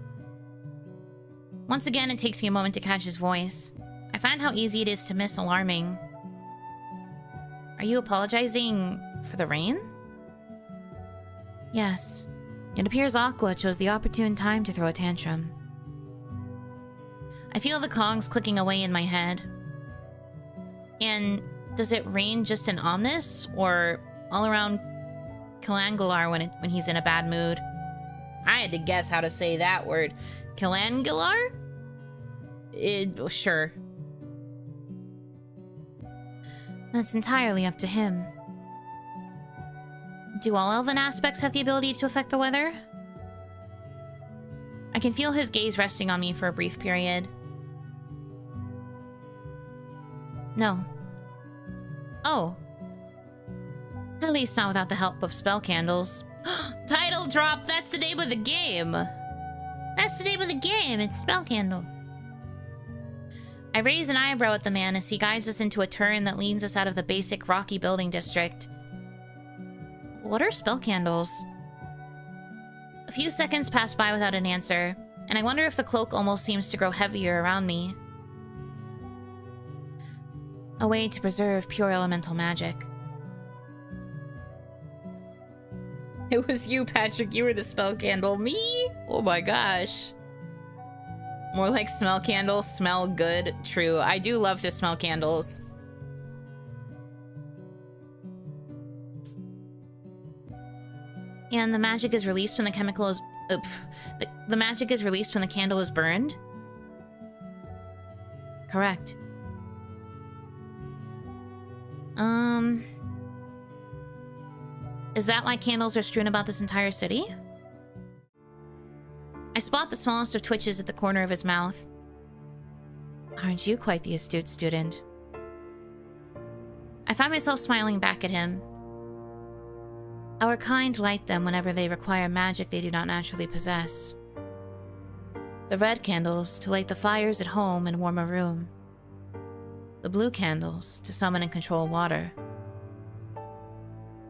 Once again, it takes me a moment to catch his voice. I find how easy it is to miss alarming. Are you apologizing for the rain? Yes. It appears Aqua chose the opportune time to throw a tantrum. I feel the congs clicking away in my head. And does it rain just in Omnis, or all around Kilangular when he's in a bad mood? I had to guess how to say that word. Kilangular? Sure. That's entirely up to him. Do all elven aspects have the ability to affect the weather? I can feel his gaze resting on me for a brief period. No. Oh. At least not without the help of spell candles. Title drop! That's the name of the game! That's the name of the game! It's Spell Candle. I raise an eyebrow at the man as he guides us into a turn that leads us out of the basic rocky building district. What are spell candles? A few seconds pass by without an answer, and I wonder if the cloak almost seems to grow heavier around me. A way to preserve pure elemental magic. It was you, Patrick. You were the spell candle. Me? Oh my gosh. More like smell candle, smell good. True. I do love to smell candles. And the magic is released when the chemical is... The magic is released when the candle is burned? Correct. Is that why candles are strewn about this entire city? I spot the smallest of twitches at the corner of his mouth. Aren't you quite the astute student? I find myself smiling back at him. Our kind light them whenever they require magic they do not naturally possess. The red candles to light the fires at home and warm a room. The blue candles to summon and control water.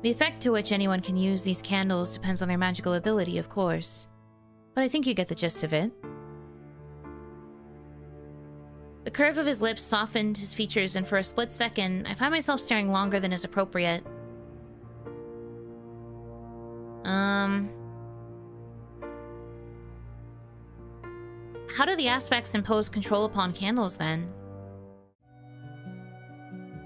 The effect to which anyone can use these candles depends on their magical ability, of course. But I think you get the gist of it. The curve of his lips softened his features, and for a split second, I find myself staring longer than is appropriate. How do the aspects impose control upon candles, then?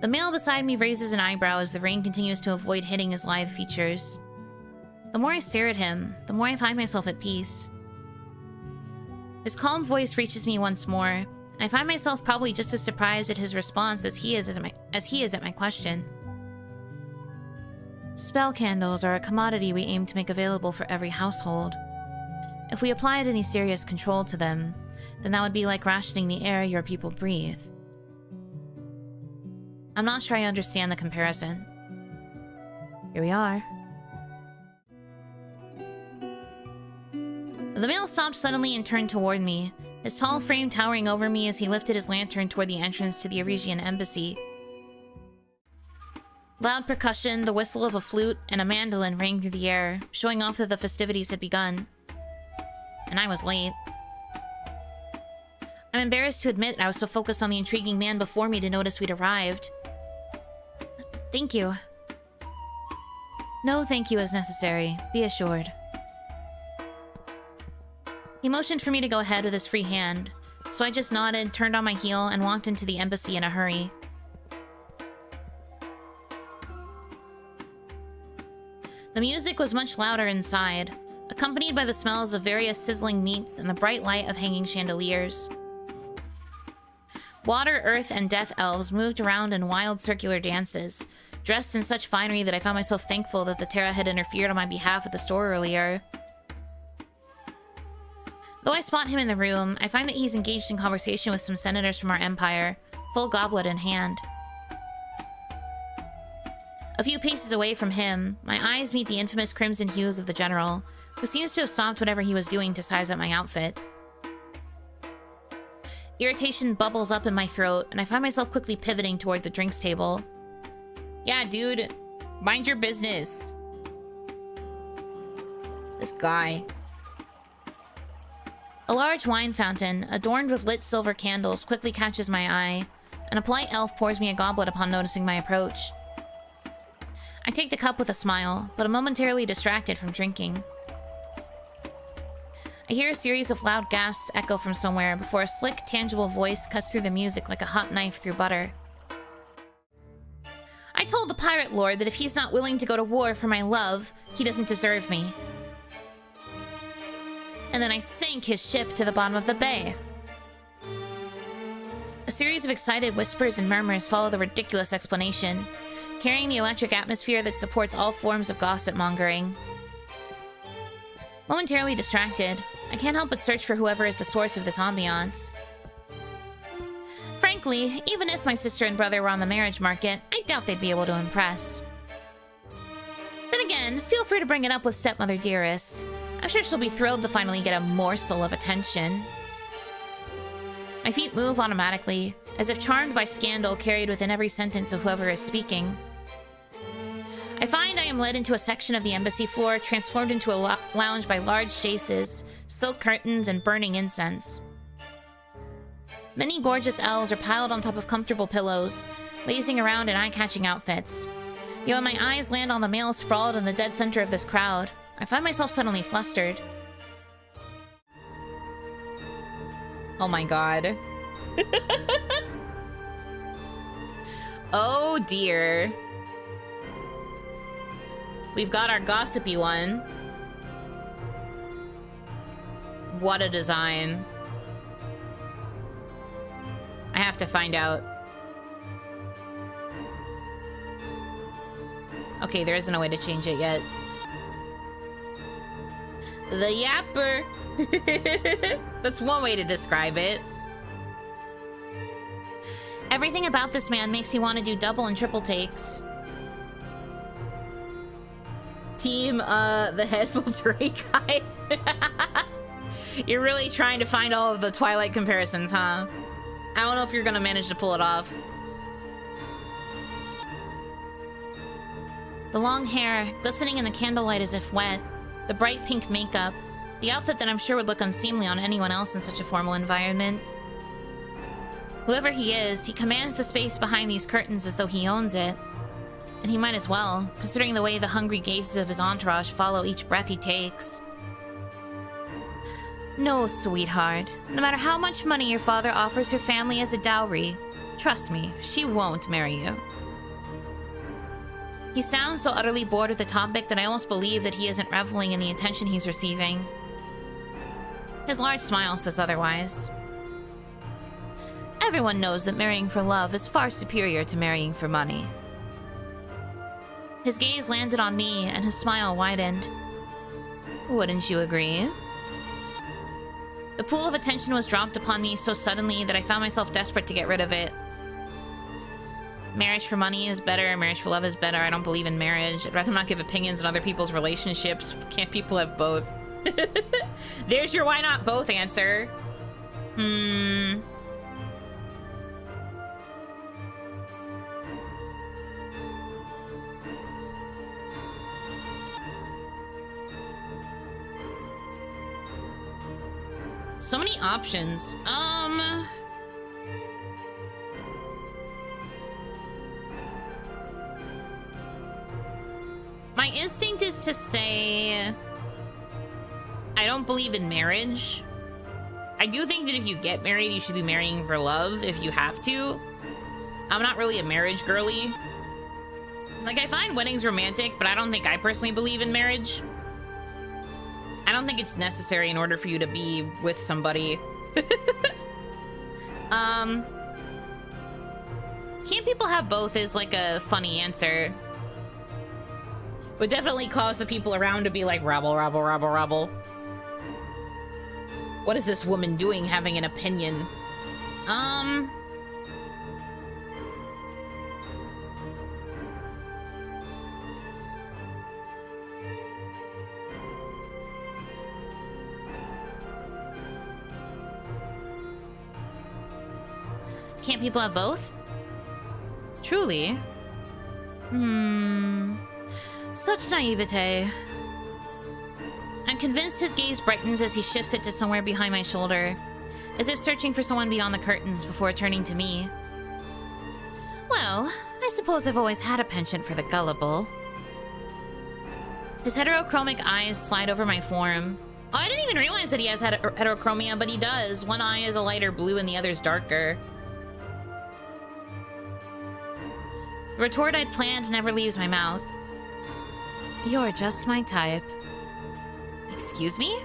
The male beside me raises an eyebrow as the rain continues to avoid hitting his lithe features. The more I stare at him, the more I find myself at peace. His calm voice reaches me once more, and I find myself probably just as surprised at his response as he is at my question. Spell candles are a commodity we aim to make available for every household. If we applied any serious control to them, then that would be like rationing the air your people breathe. I'm not sure I understand the comparison. Here we are. The male stopped suddenly and turned toward me, his tall frame towering over me as he lifted his lantern toward the entrance to the Erisian embassy. Loud percussion, the whistle of a flute, and a mandolin rang through the air, showing off that the festivities had begun. And I was late. I'm embarrassed to admit I was so focused on the intriguing man before me to notice we'd arrived. Thank you. No thank you is necessary, be assured. He motioned for me to go ahead with his free hand, so I just nodded, turned on my heel, and walked into the embassy in a hurry. The music was much louder inside, accompanied by the smells of various sizzling meats and the bright light of hanging chandeliers. Water, earth, and death elves moved around in wild circular dances, dressed in such finery that I found myself thankful that the Terra had interfered on my behalf at the store earlier. Though I spot him in the room, I find that he's engaged in conversation with some senators from our empire, full goblet in hand. A few paces away from him, my eyes meet the infamous crimson hues of the general, who seems to have stopped whatever he was doing to size up my outfit. Irritation bubbles up in my throat, and I find myself quickly pivoting toward the drinks table. Yeah, dude. Mind your business. This guy. A large wine fountain, adorned with lit silver candles, quickly catches my eye, and a polite elf pours me a goblet upon noticing my approach. I take the cup with a smile, but am momentarily distracted from drinking. I hear a series of loud gasps echo from somewhere before a slick, tangible voice cuts through the music like a hot knife through butter. I told the pirate lord that if he's not willing to go to war for my love, he doesn't deserve me. And then I sank his ship to the bottom of the bay. A series of excited whispers and murmurs follow the ridiculous explanation, carrying the electric atmosphere that supports all forms of gossip-mongering. Momentarily distracted, I can't help but search for whoever is the source of this ambiance. Frankly, even if my sister and brother were on the marriage market, I doubt they'd be able to impress. Then again, feel free to bring it up with stepmother dearest. I'm sure she'll be thrilled to finally get a morsel of attention. My feet move automatically, as if charmed by scandal carried within every sentence of whoever is speaking. I find I am led into a section of the embassy floor, transformed into a lounge by large chaises, silk curtains, and burning incense. Many gorgeous elves are piled on top of comfortable pillows, lazing around in eye-catching outfits. Yet when my eyes land on the male sprawled in the dead center of this crowd, I find myself suddenly flustered. Oh my god. Oh dear. We've got our gossipy one. What a design. I have to find out. Okay, there isn't a way to change it yet. The yapper. That's one way to describe it. Everything about this man makes me want to do double and triple takes. Team, the headful Drake guy. You're really trying to find all of the Twilight comparisons, huh? I don't know if you're gonna manage to pull it off. The long hair, glistening in the candlelight as if wet. The bright pink makeup. The outfit that I'm sure would look unseemly on anyone else in such a formal environment. Whoever he is, he commands the space behind these curtains as though he owns it. And he might as well, considering the way the hungry gazes of his entourage follow each breath he takes. No, sweetheart. No matter how much money your father offers her family as a dowry, trust me, she won't marry you. He sounds so utterly bored with the topic that I almost believe that he isn't reveling in the attention he's receiving. His large smile says otherwise. Everyone knows that marrying for love is far superior to marrying for money. His gaze landed on me, and his smile widened. Wouldn't you agree? The pool of attention was dropped upon me so suddenly that I found myself desperate to get rid of it. Marriage for money is better, marriage for love is better. I don't believe in marriage. I'd rather not give opinions on other people's relationships. Can't people have both? There's your why not both answer. So many options. My instinct is to say I don't believe in marriage. I do think that if you get married, you should be marrying for love if you have to. I'm not really a marriage girly. Like, I find weddings romantic, but I don't think I personally believe in marriage. I don't think it's necessary in order for you to be with somebody. Can't people have both is like a funny answer. Would definitely cause the people around to be like, rabble, rabble, rabble, rabble. What is this woman doing having an opinion? Can't people have both? Truly? Such naivete. I'm convinced his gaze brightens as he shifts it to somewhere behind my shoulder, as if searching for someone beyond the curtains before turning to me. Well, I suppose I've always had a penchant for the gullible. His heterochromic eyes slide over my form. Oh, I didn't even realize that he has heterochromia, but he does. One eye is a lighter blue and the other's darker. The retort I'd planned never leaves my mouth. You're just my type. Excuse me?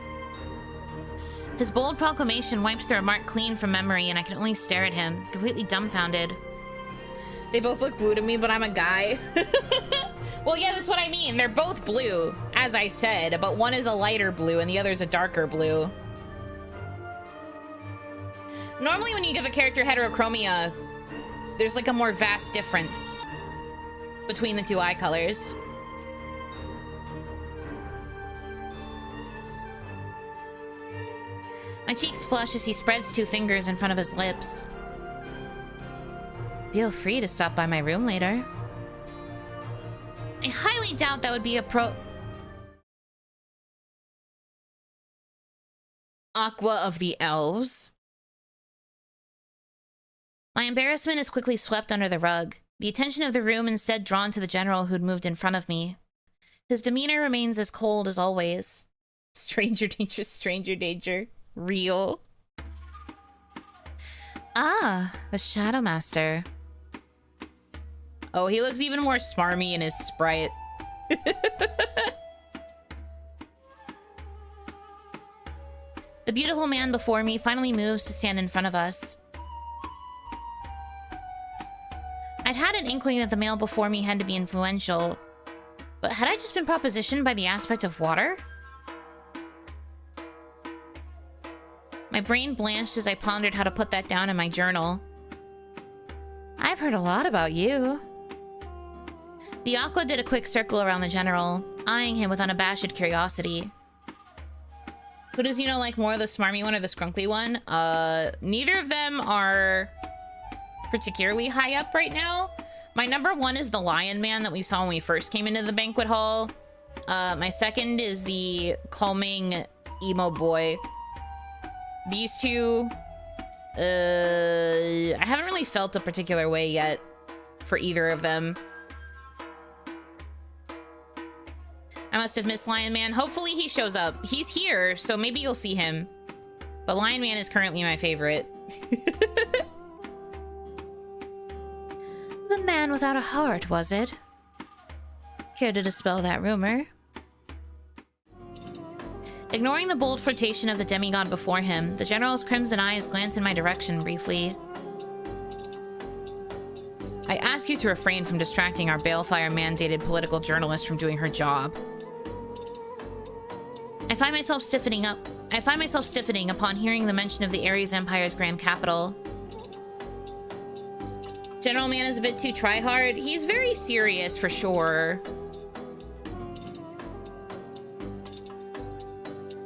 His bold proclamation wipes the remark clean from memory, and I can only stare at him, completely dumbfounded. They both look blue to me, but I'm a guy. Well, yeah, that's what I mean. They're both blue, as I said, but one is a lighter blue and the other's a darker blue. Normally when you give a character heterochromia, there's like a more vast difference between the two eye colors. My cheeks flush as he spreads two fingers in front of his lips. Feel free to stop by my room later. I highly doubt that would be Aqua of the Elves. My embarrassment is quickly swept under the rug. the attention of the room instead drawn to the general who'd moved in front of me. His demeanor remains as cold as always. Stranger danger, stranger danger. Real. Ah, the Shadow Master. Oh, he looks even more smarmy in his sprite. The beautiful man before me finally moves to stand in front of us. I'd had an inkling that the male before me had to be influential, but had I just been propositioned by the aspect of water? My brain blanched as I pondered how to put that down in my journal. I've heard a lot about you. The Aqua did a quick circle around the general, eyeing him with unabashed curiosity. Who does Yuno like more, the smarmy one or the scrunkly one? Neither of them are particularly high up right now. My number one is the lion man that we saw when we first came into the banquet hall. My second is the calming emo boy. These two, I haven't really felt a particular way yet for either of them. I must have missed Lion Man. Hopefully he shows up. He's here, so maybe you'll see him. But Lion Man is currently my favorite. The man without a heart, was it? Care to dispel that rumor? Ignoring the bold flirtation of the demigod before him, the general's crimson eyes glance in my direction briefly. I ask you to refrain from distracting our Balefire-mandated political journalist from doing her job. I find myself stiffening upon hearing the mention of the Ares Empire's grand capital. General Man is a bit too try-hard. He's very serious, for sure.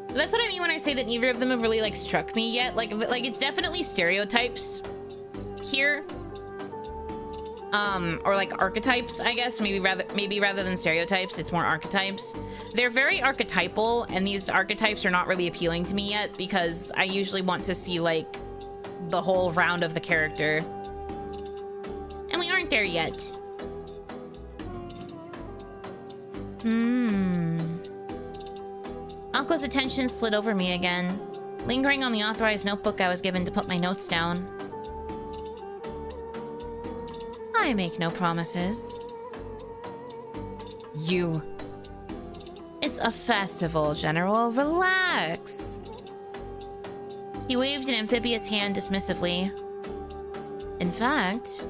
That's what I mean when I say that neither of them have really, like, struck me yet. Like it's definitely stereotypes here. Or like archetypes, I guess. Maybe rather than stereotypes, it's more archetypes. They're very archetypal, and these archetypes are not really appealing to me yet because I usually want to see, like, the whole round of the character. And we aren't there yet. Aqua's attention slid over me again, lingering on the authorized notebook I was given to put my notes down. I make no promises. You. It's a festival, General. Relax. He waved an amphibious hand dismissively. In fact,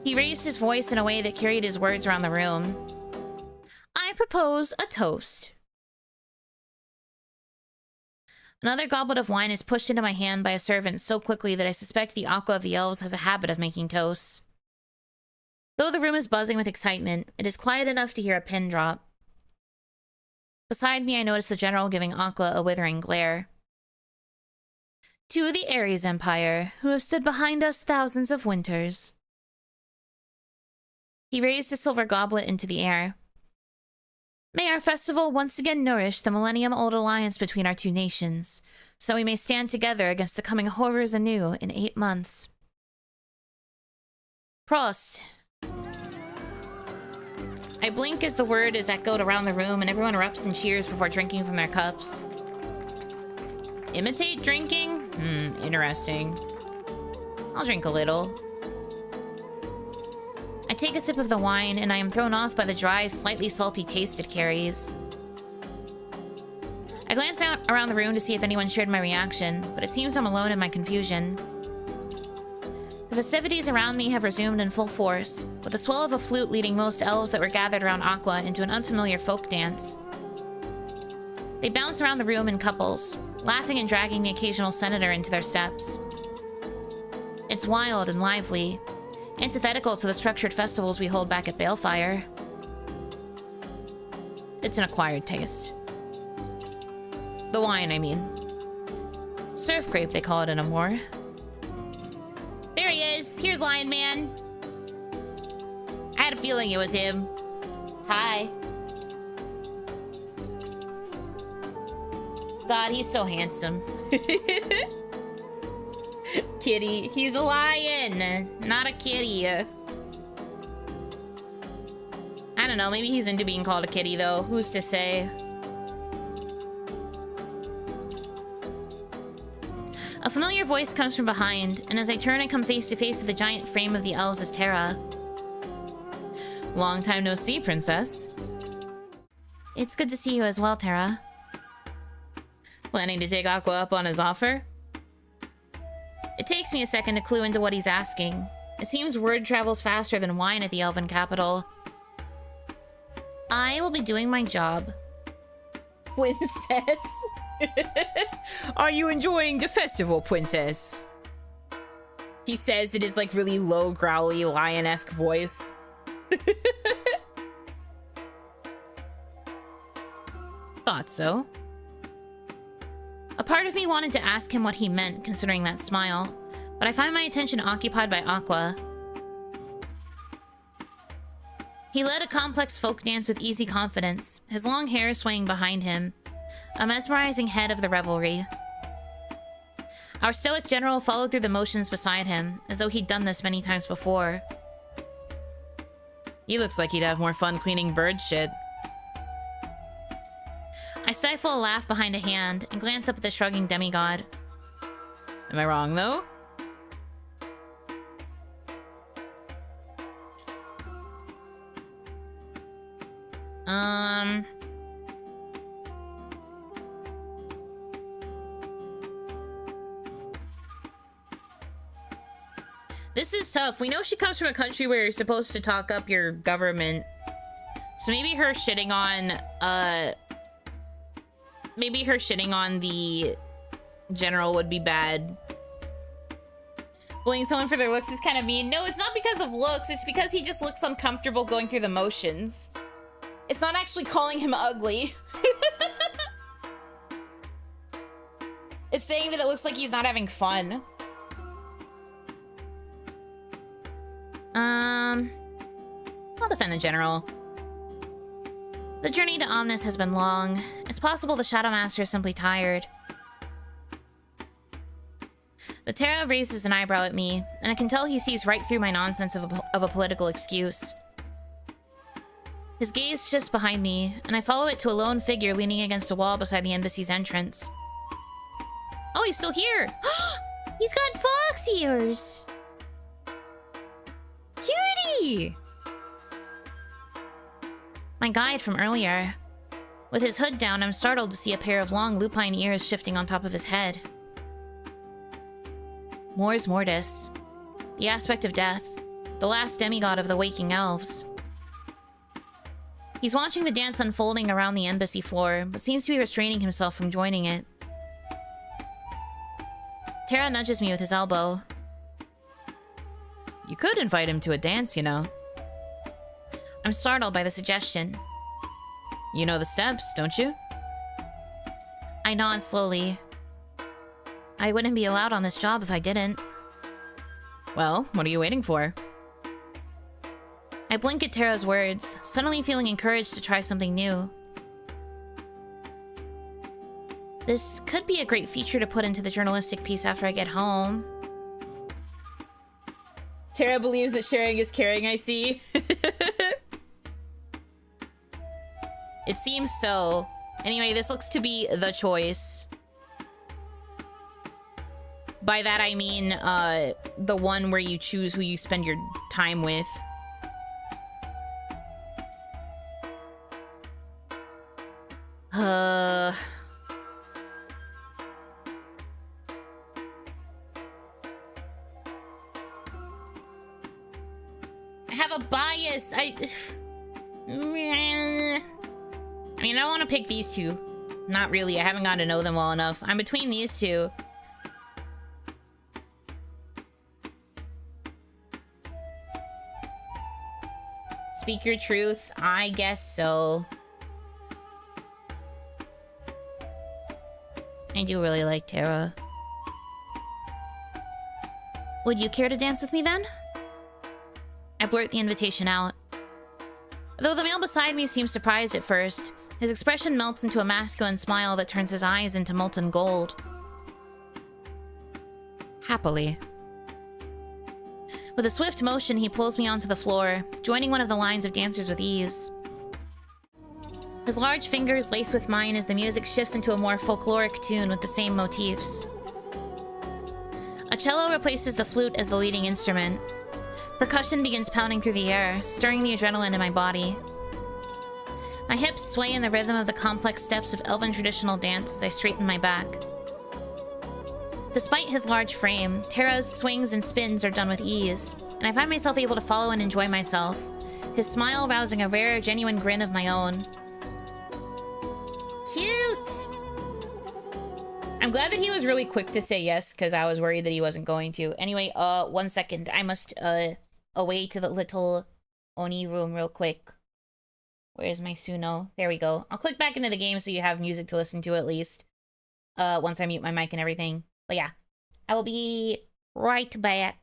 he raised his voice in a way that carried his words around the room. I propose a toast. Another goblet of wine is pushed into my hand by a servant so quickly that I suspect the Aqua of the Elves has a habit of making toasts. Though the room is buzzing with excitement, it is quiet enough to hear a pin drop. Beside me, I notice the general giving Aqua a withering glare. To the Ares Empire, who have stood behind us thousands of winters. He raised a silver goblet into the air. May our festival once again nourish the millennium-old alliance between our two nations, so we may stand together against the coming horrors anew in 8 months. Prost. I blink as the word is echoed around the room and everyone erupts in cheers before drinking from their cups. Imitate drinking? Interesting. I'll drink a little. I take a sip of the wine, and I am thrown off by the dry, slightly salty taste it carries. I glance out around the room to see if anyone shared my reaction, but it seems I'm alone in my confusion. The festivities around me have resumed in full force, with the swell of a flute leading most elves that were gathered around Aqua into an unfamiliar folk dance. They bounce around the room in couples, laughing and dragging the occasional senator into their steps. It's wild and lively, antithetical to the structured festivals we hold back at Balefire. It's an acquired taste. The wine, I mean. Surf grape, they call it in Amor. There he is! Here's Lion Man! I had a feeling it was him. Hi. God, he's so handsome. Kitty. He's a lion, not a kitty. I don't know, maybe he's into being called a kitty, though. Who's to say? A familiar voice comes from behind, and as I turn, I come face to face with the giant frame of the elves as Terra. Long time no see, princess. It's good to see you as well, Terra. Planning to take Aqua up on his offer? It takes me a second to clue into what he's asking. It seems word travels faster than wine at the elven capital. I will be doing my job. Princess? Are you enjoying the festival, princess? He says it is like really low, growly, lion-esque voice. Thought so. A part of me wanted to ask him what he meant, considering that smile, but I find my attention occupied by Aqua. He led a complex folk dance with easy confidence, his long hair swaying behind him, a mesmerizing head of the revelry. Our stoic general followed through the motions beside him, as though he'd done this many times before. He looks like he'd have more fun cleaning bird shit. I stifle a laugh behind a hand and glance up at the shrugging demigod. Am I wrong, though? This is tough. We know she comes from a country where you're supposed to talk up your government. So maybe her shitting on, maybe her shitting on the general would be bad. Bullying someone for their looks is kind of mean. No, it's not because of looks. It's because he just looks uncomfortable going through the motions. It's not actually calling him ugly. It's saying that it looks like he's not having fun. I'll defend the general. The journey to Omnis has been long. It's possible the Shadow Master is simply tired. The Terra raises an eyebrow at me, and I can tell he sees right through my nonsense of a political excuse. His gaze shifts behind me, and I follow it to a lone figure leaning against a wall beside the embassy's entrance. Oh, he's still here! He's got fox ears! Cutie! My guide from earlier. With his hood down, I'm startled to see a pair of long lupine ears shifting on top of his head. Mors Mortis. The aspect of death. The last demigod of the waking elves. He's watching the dance unfolding around the embassy floor, but seems to be restraining himself from joining it. Terra nudges me with his elbow. You could invite him to a dance, you know. I'm startled by the suggestion. You know the steps, don't you? I nod slowly. I wouldn't be allowed on this job if I didn't. Well, what are you waiting for? I blink at Terra's words, suddenly feeling encouraged to try something new. This could be a great feature to put into the journalistic piece after I get home. Terra believes that sharing is caring, I see. It seems so. Anyway, this looks to be the choice. By that I mean, the one where you choose who you spend your time with. I have a bias. I mean, I want to pick these two. Not really. I haven't gotten to know them well enough. I'm between these two. Speak your truth. I guess so. I do really like Terra. Would you care to dance with me then? I blurt the invitation out. Though the male beside me seems surprised at first, his expression melts into a masculine smile that turns his eyes into molten gold. happily. With a swift motion, he pulls me onto the floor, joining one of the lines of dancers with ease. His large fingers lace with mine as the music shifts into a more folkloric tune with the same motifs. A cello replaces the flute as the leading instrument. Percussion begins pounding through the air, stirring the adrenaline in my body. My hips sway in the rhythm of the complex steps of elven traditional dance as I straighten my back. Despite his large frame, Terra's swings and spins are done with ease, and I find myself able to follow and enjoy myself, his smile rousing a rare, genuine grin of my own. Cute! I'm glad that he was really quick to say yes, because I was worried that he wasn't going to. Anyway, 1 second. I must, away to the little Oni room real quick. Where's my Suno? There we go. I'll click back into the game so you have music to listen to at least. Once I mute my mic and everything. But yeah, I will be right back.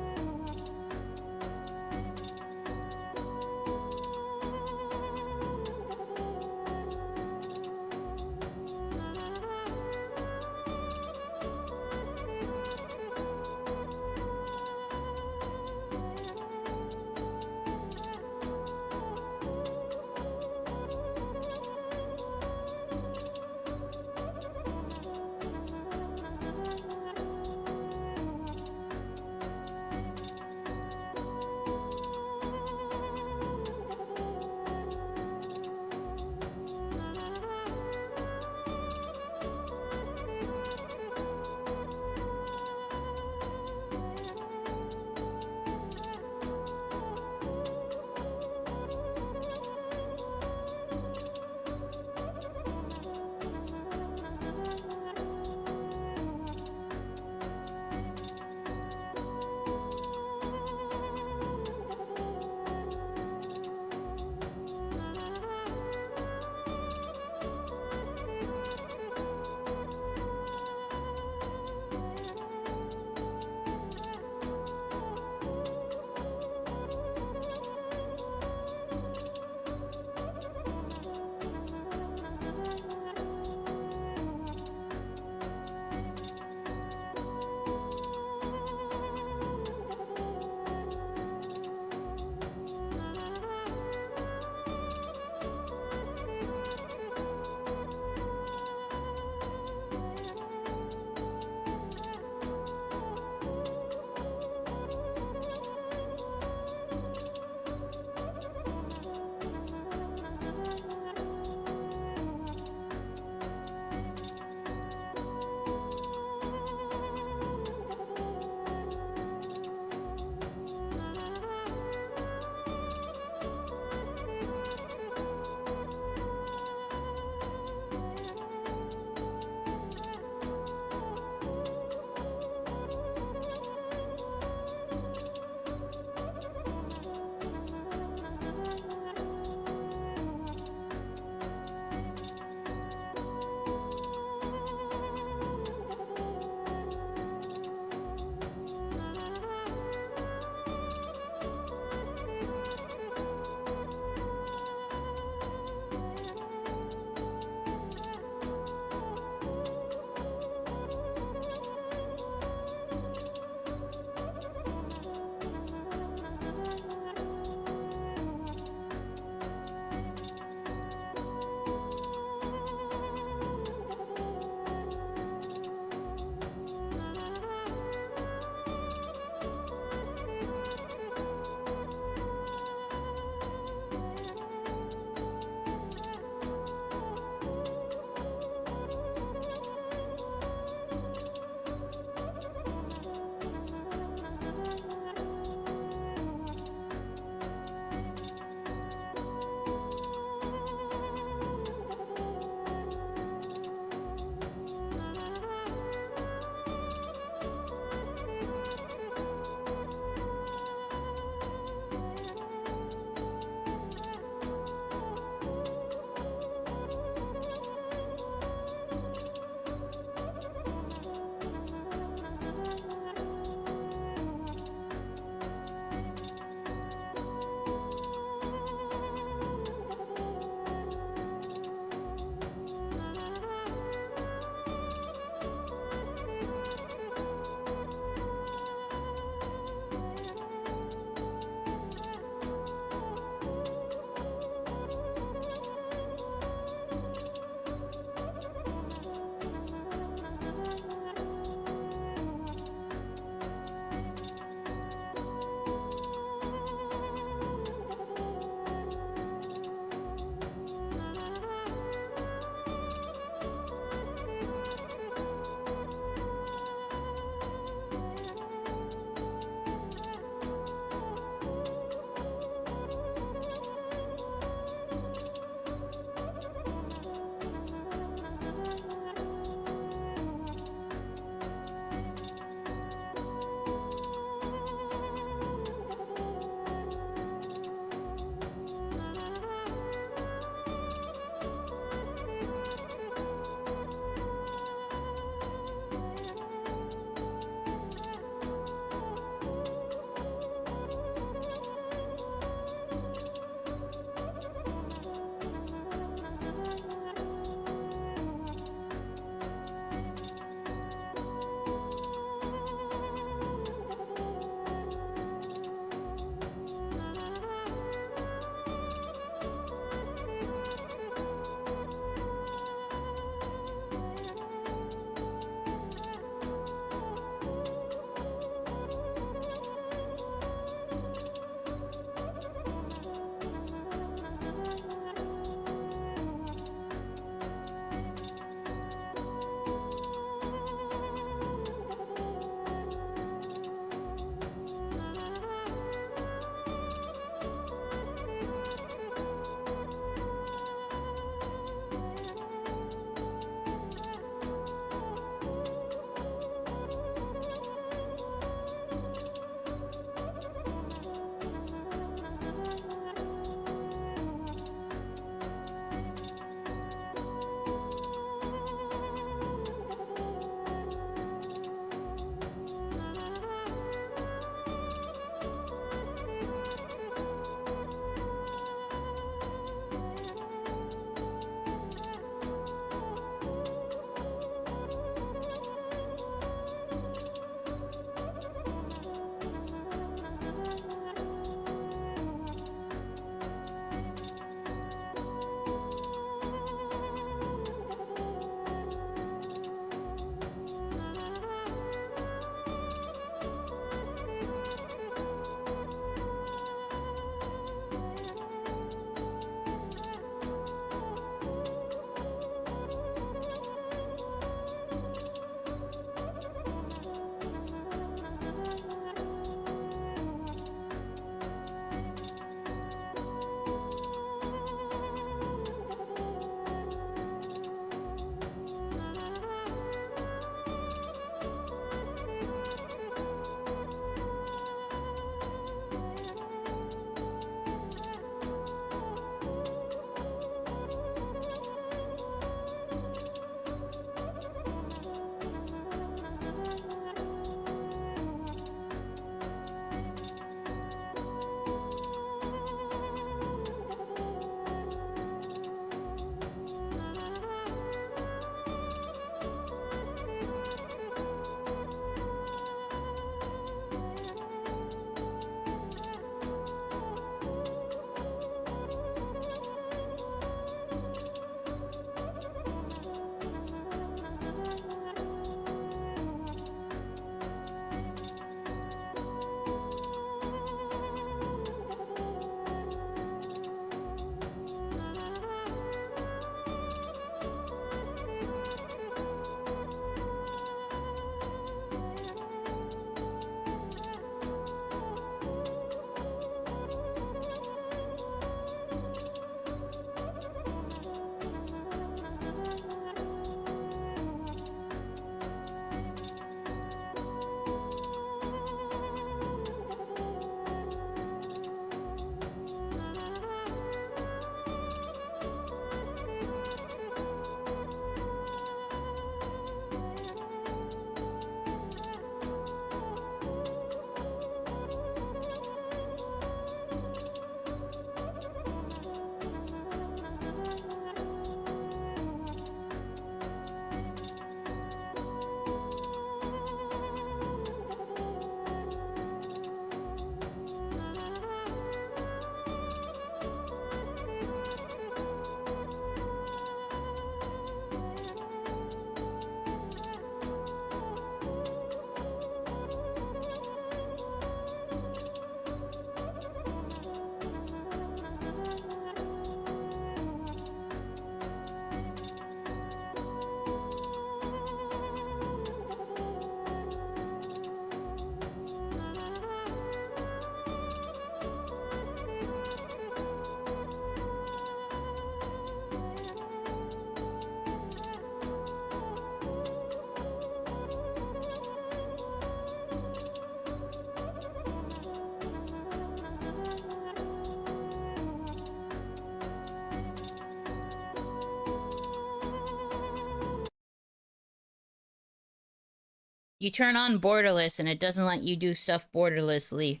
You turn on borderless and it doesn't let you do stuff borderlessly.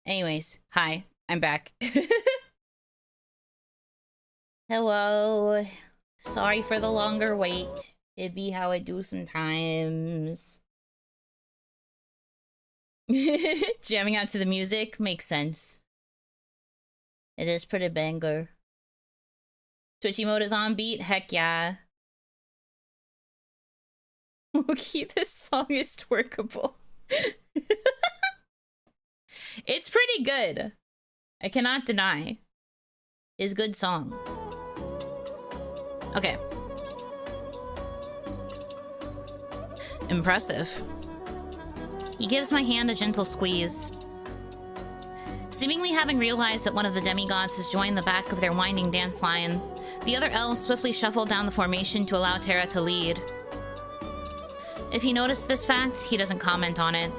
Anyways, hi, I'm back. Hello. Sorry for the longer wait. It be how I do sometimes. Jamming out to the music makes sense. It is pretty banger. Twitchy mode is on beat? Heck yeah. Okay, this song is twerkable. It's pretty good. I cannot deny. It's a good song. Okay. Impressive. He gives my hand a gentle squeeze. Seemingly having realized that one of the demigods has joined the back of their winding dance line, the other elves swiftly shuffle down the formation to allow Terra to lead. If he noticed this fact, he doesn't comment on it.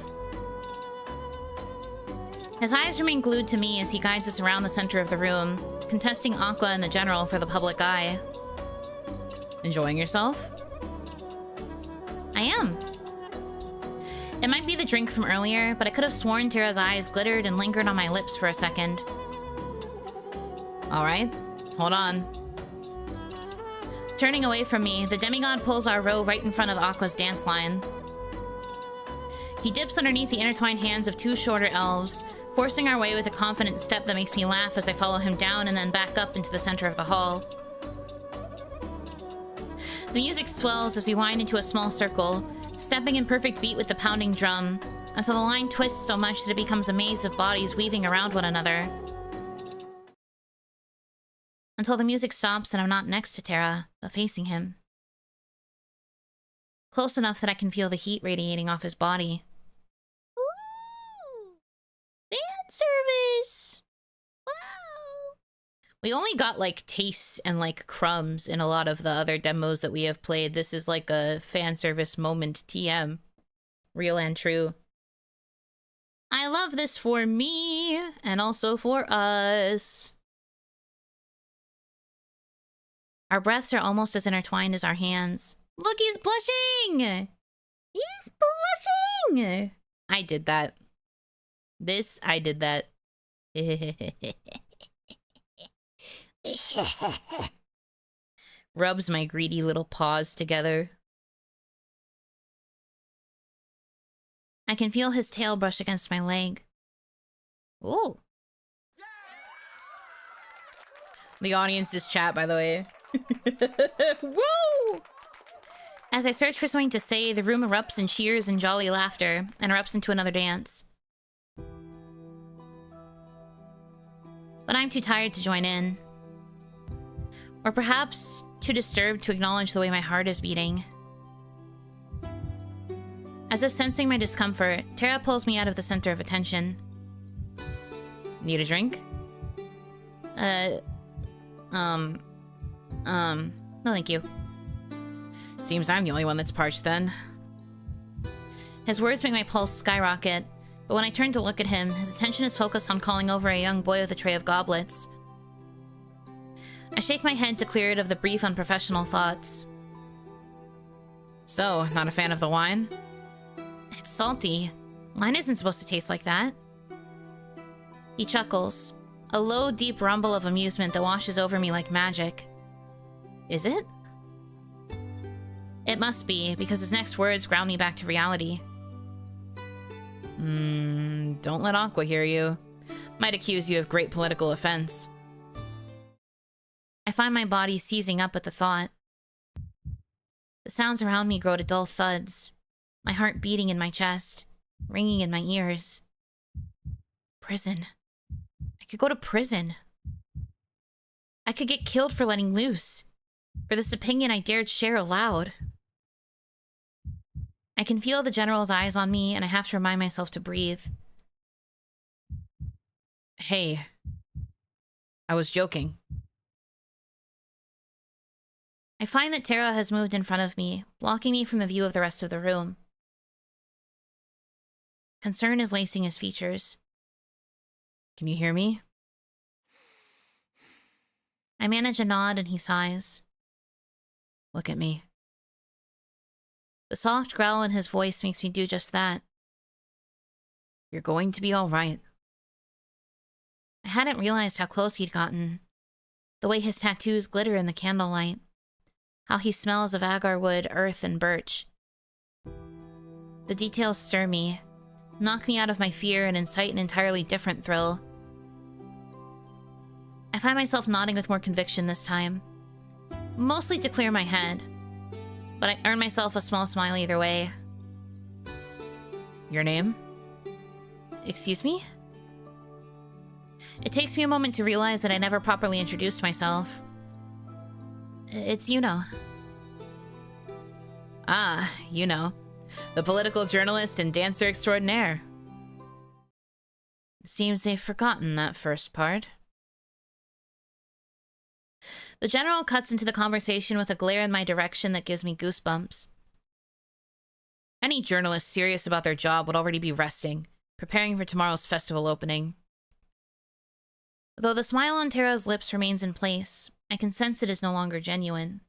His eyes remain glued to me as he guides us around the center of the room, contesting Aqua and the General for the public eye. Enjoying yourself? I am. It might be the drink from earlier, but I could have sworn Terra's eyes glittered and lingered on my lips for a second. Alright, hold on. Turning away from me, the demigod pulls our row right in front of Aqua's dance line. He dips underneath the intertwined hands of two shorter elves, forcing our way with a confident step that makes me laugh as I follow him down and then back up into the center of the hall. The music swells as we wind into a small circle, stepping in perfect beat with the pounding drum, until the line twists so much that it becomes a maze of bodies weaving around one another. Until the music stops and I'm not next to Terra, but facing him. Close enough that I can feel the heat radiating off his body. Ooh! Fan service! Wow! We only got, like, tastes and, like, crumbs in a lot of the other demos that we have played. This is, like, a fan service moment TM. Real and true. I love this for me, and also for us. Our breaths are almost as intertwined as our hands. Look, he's blushing! He's blushing! I did that. I did that. Rubs my greedy little paws together. I can feel his tail brush against my leg. Ooh. The audience's chat, by the way. Woo! As I search for something to say, the room erupts in cheers and jolly laughter, and erupts into another dance. But I'm too tired to join in. Or perhaps too disturbed to acknowledge the way my heart is beating. As if sensing my discomfort, Terra pulls me out of the center of attention. Need a drink? No thank you. Seems I'm the only one that's parched then. His words make my pulse skyrocket, but when I turn to look at him, his attention is focused on calling over a young boy with a tray of goblets. I shake my head to clear it of the brief, unprofessional thoughts. So, not a fan of the wine? It's salty. Wine isn't supposed to taste like that. He chuckles, a low, deep rumble of amusement that washes over me like magic. Is it? It must be, because his next words ground me back to reality. Don't let Aqua hear you. Might accuse you of great political offense. I find my body seizing up at the thought. The sounds around me grow to dull thuds, my heart beating in my chest, ringing in my ears. Prison. I could go to prison. I could get killed for letting loose, for this opinion I dared share aloud. I can feel the General's eyes on me, and I have to remind myself to breathe. Hey. I was joking. I find that Terra has moved in front of me, blocking me from the view of the rest of the room. Concern is lacing his features. Can you hear me? I manage a nod and he sighs. Look at me. The soft growl in his voice makes me do just that. You're going to be all right. I hadn't realized how close he'd gotten. The way his tattoos glitter in the candlelight. How he smells of agar wood, earth, and birch. The details stir me, knock me out of my fear, and incite an entirely different thrill. I find myself nodding with more conviction this time. Mostly to clear my head. But I earn myself a small smile either way. Your name? Excuse me? It takes me a moment to realize that I never properly introduced myself. It's Yuno. Ah, Yuno. The political journalist and dancer extraordinaire. Seems they've forgotten that first part. The general cuts into the conversation with a glare in my direction that gives me goosebumps. Any journalist serious about their job would already be resting, preparing for tomorrow's festival opening. Though the smile on Terra's lips remains in place, I can sense it is no longer genuine.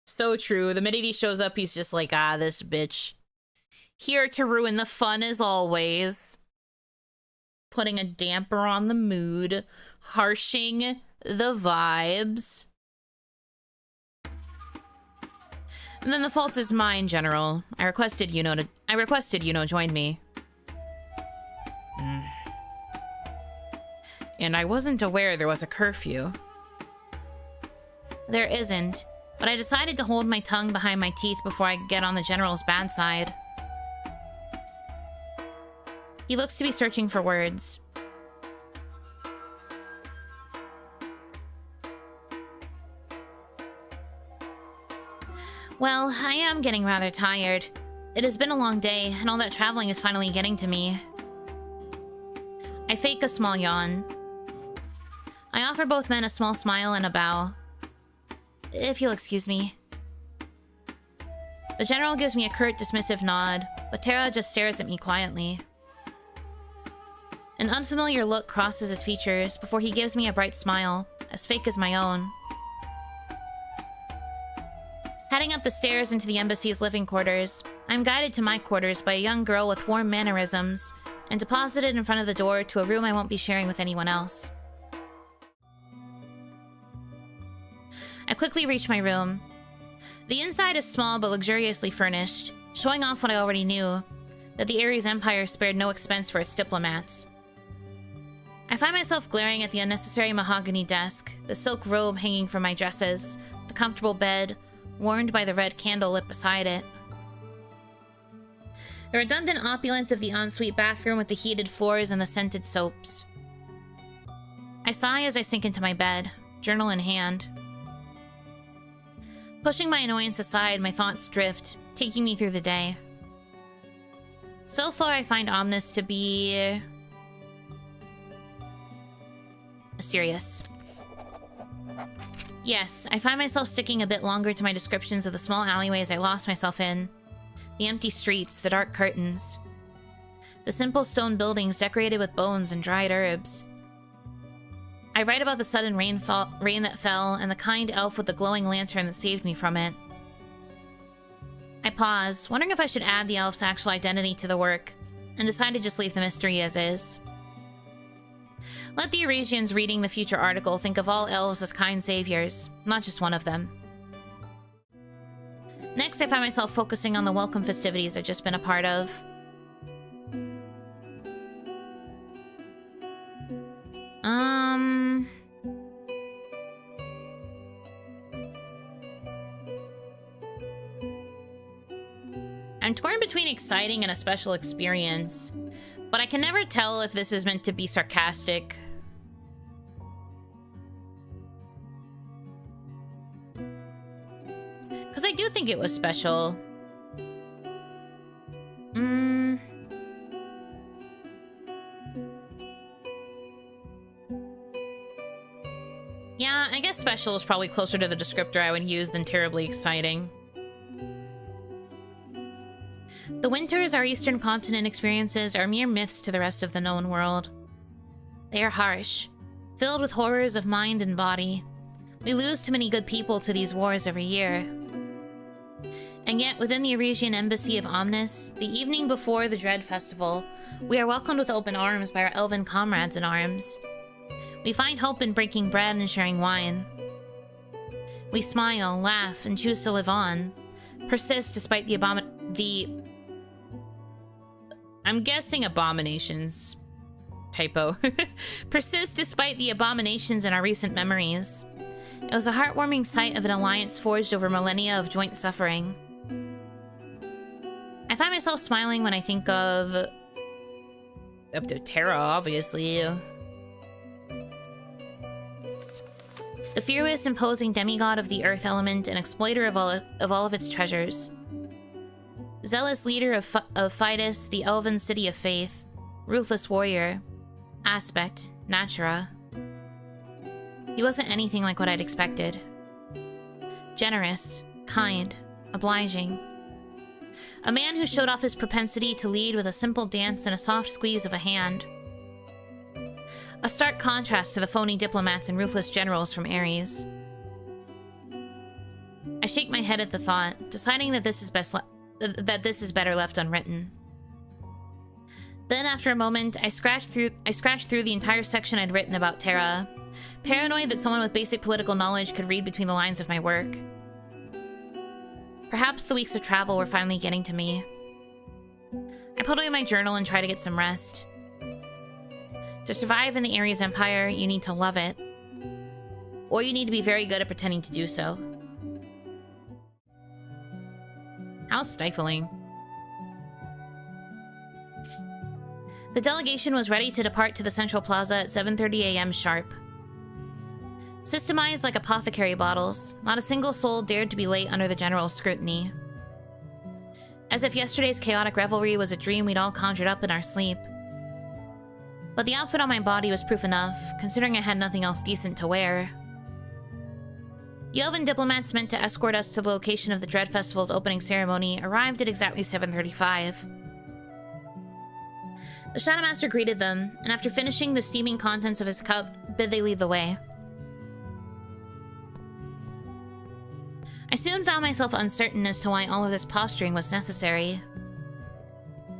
So true. The minute he shows up, he's just like, ah, this bitch. Here to ruin the fun as always. Putting a damper on the mood. Harshing the vibes. And then the fault is mine, General. I requested Yuno join me. And I wasn't aware there was a curfew. There isn't, but I decided to hold my tongue behind my teeth before I get on the General's bad side. He looks to be searching for words. Well, I am getting rather tired. It has been a long day, and all that traveling is finally getting to me. I fake a small yawn. I offer both men a small smile and a bow. If you'll excuse me. The General gives me a curt, dismissive nod, but Terra just stares at me quietly. An unfamiliar look crosses his features before he gives me a bright smile, as fake as my own. Heading up the stairs into the embassy's living quarters, I'm guided to my quarters by a young girl with warm mannerisms and deposited in front of the door to a room I won't be sharing with anyone else. I quickly reach my room. The inside is small but luxuriously furnished, showing off what I already knew, that the Ares Empire spared no expense for its diplomats. I find myself glaring at the unnecessary mahogany desk, the silk robe hanging from my dresses, the comfortable bed, warmed by the red candle lit beside it. The redundant opulence of the ensuite bathroom with the heated floors and the scented soaps. I sigh as I sink into my bed, journal in hand. Pushing my annoyance aside, my thoughts drift, taking me through the day. So far, I find ominous to be serious. Yes, I find myself sticking a bit longer to my descriptions of the small alleyways I lost myself in. The empty streets, the dark curtains. The simple stone buildings decorated with bones and dried herbs. I write about the sudden rain that fell, and the kind elf with the glowing lantern that saved me from it. I pause, wondering if I should add the elf's actual identity to the work, and decide to just leave the mystery as is. Let the Eurasians reading the future article think of all elves as kind saviors, not just one of them. Next, I find myself focusing on the welcome festivities I've just been a part of. I'm torn between exciting and a special experience, but I can never tell if this is meant to be sarcastic. Because I do think it was special. Yeah, I guess special is probably closer to the descriptor I would use than terribly exciting. The winters our Eastern continent experiences are mere myths to the rest of the known world. They are harsh, filled with horrors of mind and body. We lose too many good people to these wars every year. And yet, within the Eurasian Embassy of Omnis, the evening before the Dread Festival, we are welcomed with open arms by our elven comrades in arms. We find hope in breaking bread and sharing wine. We smile, laugh, and choose to live on. Persist despite I'm guessing abominations. Typo. Persist despite the abominations in our recent memories. It was a heartwarming sight of an alliance forged over millennia of joint suffering. I find myself smiling when I think of... up to Terra, obviously. The fearless, imposing demigod of the earth element and exploiter of all of its treasures. Zealous leader of Fidus, the elven city of faith. Ruthless warrior. Aspect. Natura. He wasn't anything like what I'd expected. Generous. Kind. Obliging. A man who showed off his propensity to lead with a simple dance and a soft squeeze of a hand. A stark contrast to the phony diplomats and ruthless generals from Ares. I shake my head at the thought, deciding that this is better left unwritten. Then, after a moment, I scratched through the entire section I'd written about Terra, paranoid that someone with basic political knowledge could read between the lines of my work. Perhaps the weeks of travel were finally getting to me. I put away my journal and try to get some rest. To survive in the Ares Empire, you need to love it. Or you need to be very good at pretending to do so. How stifling. The delegation was ready to depart to the Central Plaza at 7:30 a.m. sharp. Systemized like apothecary bottles, not a single soul dared to be late under the general's scrutiny. As if yesterday's chaotic revelry was a dream we'd all conjured up in our sleep. But the outfit on my body was proof enough, considering I had nothing else decent to wear. The elven diplomats meant to escort us to the location of the Dread Festival's opening ceremony arrived at exactly 7:35. The Shadowmaster greeted them, and after finishing the steaming contents of his cup, bid they lead the way. I soon found myself uncertain as to why all of this posturing was necessary.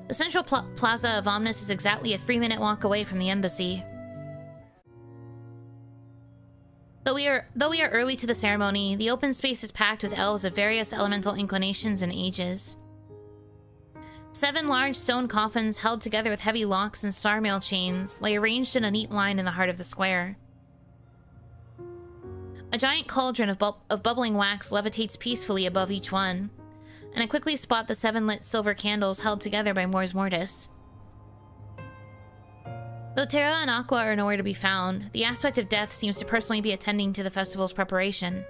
The Central Plaza of Omnis is exactly a 3-minute walk away from the embassy. Though we are early to the ceremony, the open space is packed with elves of various elemental inclinations and ages. 7 large stone coffins held together with heavy locks and star mail chains lay arranged in a neat line in the heart of the square. A giant cauldron of bubbling wax levitates peacefully above each one, and I quickly spot the 7 lit silver candles held together by Mors Mortis. Though Terra and Aqua are nowhere to be found, the aspect of death seems to personally be attending to the festival's preparation.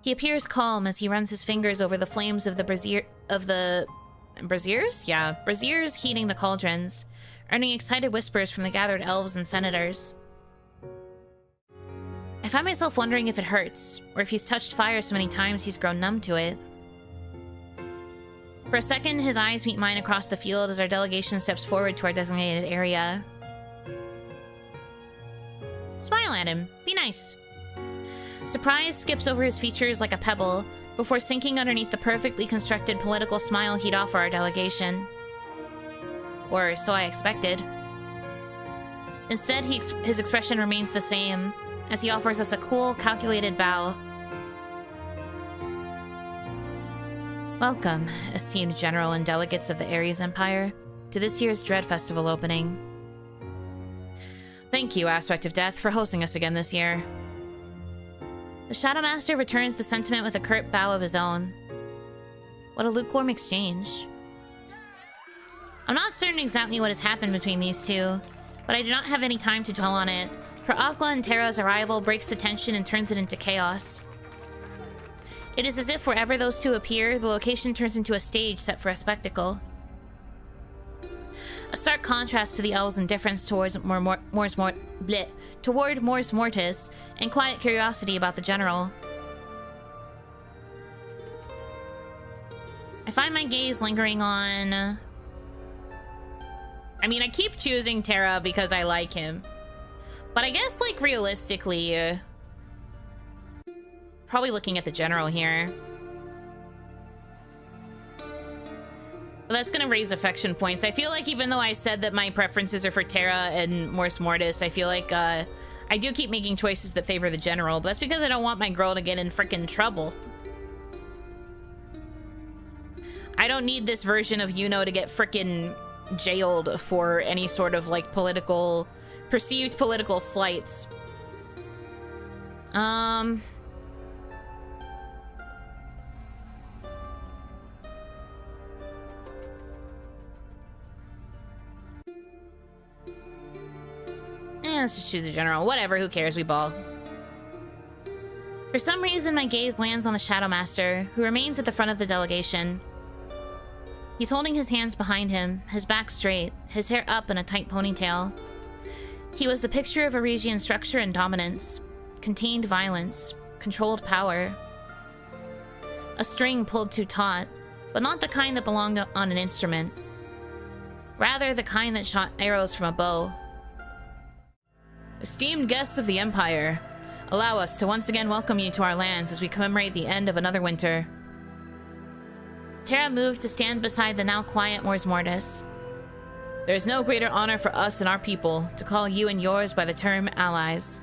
He appears calm as he runs his fingers over the flames of the braziers? Yeah, braziers heating the cauldrons, earning excited whispers from the gathered elves and senators. I find myself wondering if it hurts, or if he's touched fire so many times he's grown numb to it. For a second, his eyes meet mine across the field as our delegation steps forward to our designated area. Smile at him. Be nice. Surprise skips over his features like a pebble, before sinking underneath the perfectly constructed political smile he'd offer our delegation. Or so I expected. Instead, his expression remains the same, as he offers us a cool, calculated bow. Welcome, esteemed General and delegates of the Ares Empire, to this year's Dread Festival opening. Thank you, Aspect of Death, for hosting us again this year. The Shadowmaster returns the sentiment with a curt bow of his own. What a lukewarm exchange. I'm not certain exactly what has happened between these two, but I do not have any time to dwell on it, for Aqua and Terra's arrival breaks the tension and turns it into chaos. It is as if wherever those two appear, the location turns into a stage set for a spectacle. A stark contrast to the elves' indifference towards Mors Mortis and quiet curiosity about the general. I find my gaze lingering on... I mean, I keep choosing Terra because I like him. But I guess, like, realistically... probably looking at the general here. Well, that's gonna raise affection points. I feel like even though I said that my preferences are for Terra and Mors Mortis, I feel like I do keep making choices that favor the general, but that's because I don't want my girl to get in frickin' trouble. I don't need this version of Yuno to get frickin' jailed for any sort of, like, perceived political slights. Let's just choose a general. Whatever, who cares? We ball. For some reason, my gaze lands on the Shadow Master, who remains at the front of the delegation. He's holding his hands behind him, his back straight, his hair up in a tight ponytail. He was the picture of Arisian structure and dominance, contained violence, controlled power. A string pulled too taut, but not the kind that belonged on an instrument. Rather, the kind that shot arrows from a bow. Esteemed guests of the Empire, allow us to once again welcome you to our lands as we commemorate the end of another winter. Terra moved to stand beside the now quiet Mors Mortis. There is no greater honor for us and our people to call you and yours by the term allies.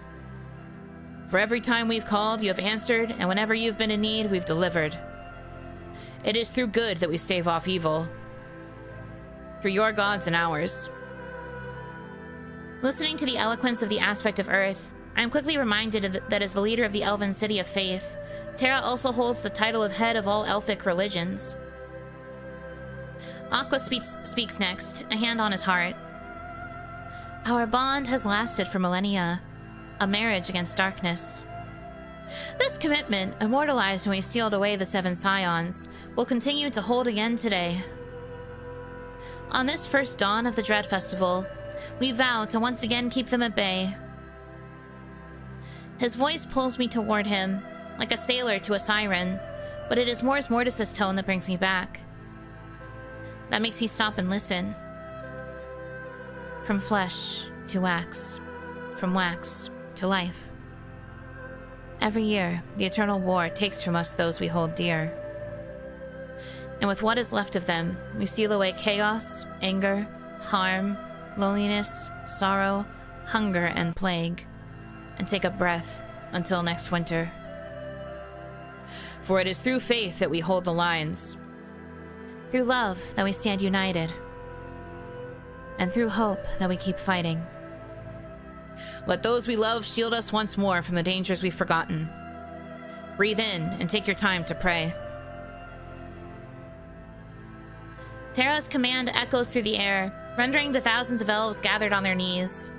For every time we've called, you have answered, and whenever you've been in need, we've delivered. It is through good that we stave off evil. Through your gods and ours. Listening to the eloquence of the aspect of Earth, I am quickly reminded that as the leader of the Elven City of Faith, Terra also holds the title of head of all Elfic religions. Aqua speaks next, a hand on his heart. Our bond has lasted for millennia, a marriage against darkness. This commitment, immortalized when we sealed away the Seven Scions, will continue to hold again today. On this first dawn of the Dread Festival, we vow to once again keep them at bay. His voice pulls me toward him, like a sailor to a siren, but it is Mors Mortis' tone that brings me back. That makes me stop and listen. From flesh to wax, from wax to life. Every year, the eternal war takes from us those we hold dear. And with what is left of them, we seal away chaos, anger, harm, loneliness, sorrow, hunger, and plague, and take a breath until next winter. For it is through faith that we hold the lines, through love that we stand united, and through hope that we keep fighting. Let those we love shield us once more from the dangers we've forgotten. Breathe in and take your time to pray. Terra's command echoes through the air, rendering the thousands of elves gathered on their knees.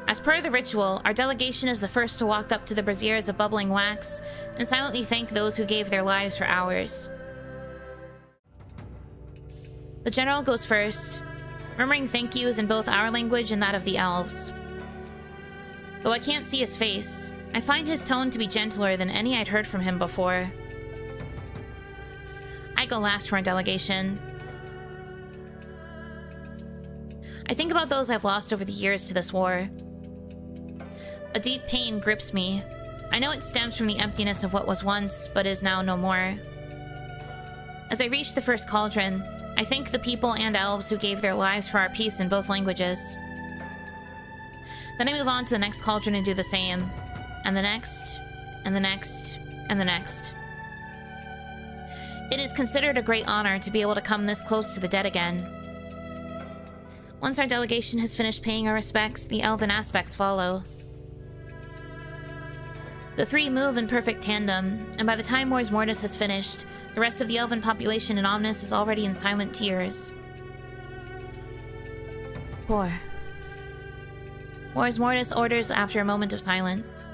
As per the ritual, our delegation is the first to walk up to the braziers of bubbling wax and silently thank those who gave their lives for ours. The general goes first, murmuring thank yous in both our language and that of the elves. Though I can't see his face, I find his tone to be gentler than any I'd heard from him before. I go last for our delegation. I think about those I've lost over the years to this war. A deep pain grips me. I know it stems from the emptiness of what was once, but is now no more. As I reach the first cauldron, I thank the people and elves who gave their lives for our peace in both languages. Then I move on to the next cauldron and do the same. And the next, and the next, and the next. It is considered a great honor to be able to come this close to the dead again. Once our delegation has finished paying our respects, the elven aspects follow. The three move in perfect tandem, and by the time Mors Mortis has finished, the rest of the elven population in Omnis is already in silent tears. Poor. Mors Mortis orders after a moment of silence.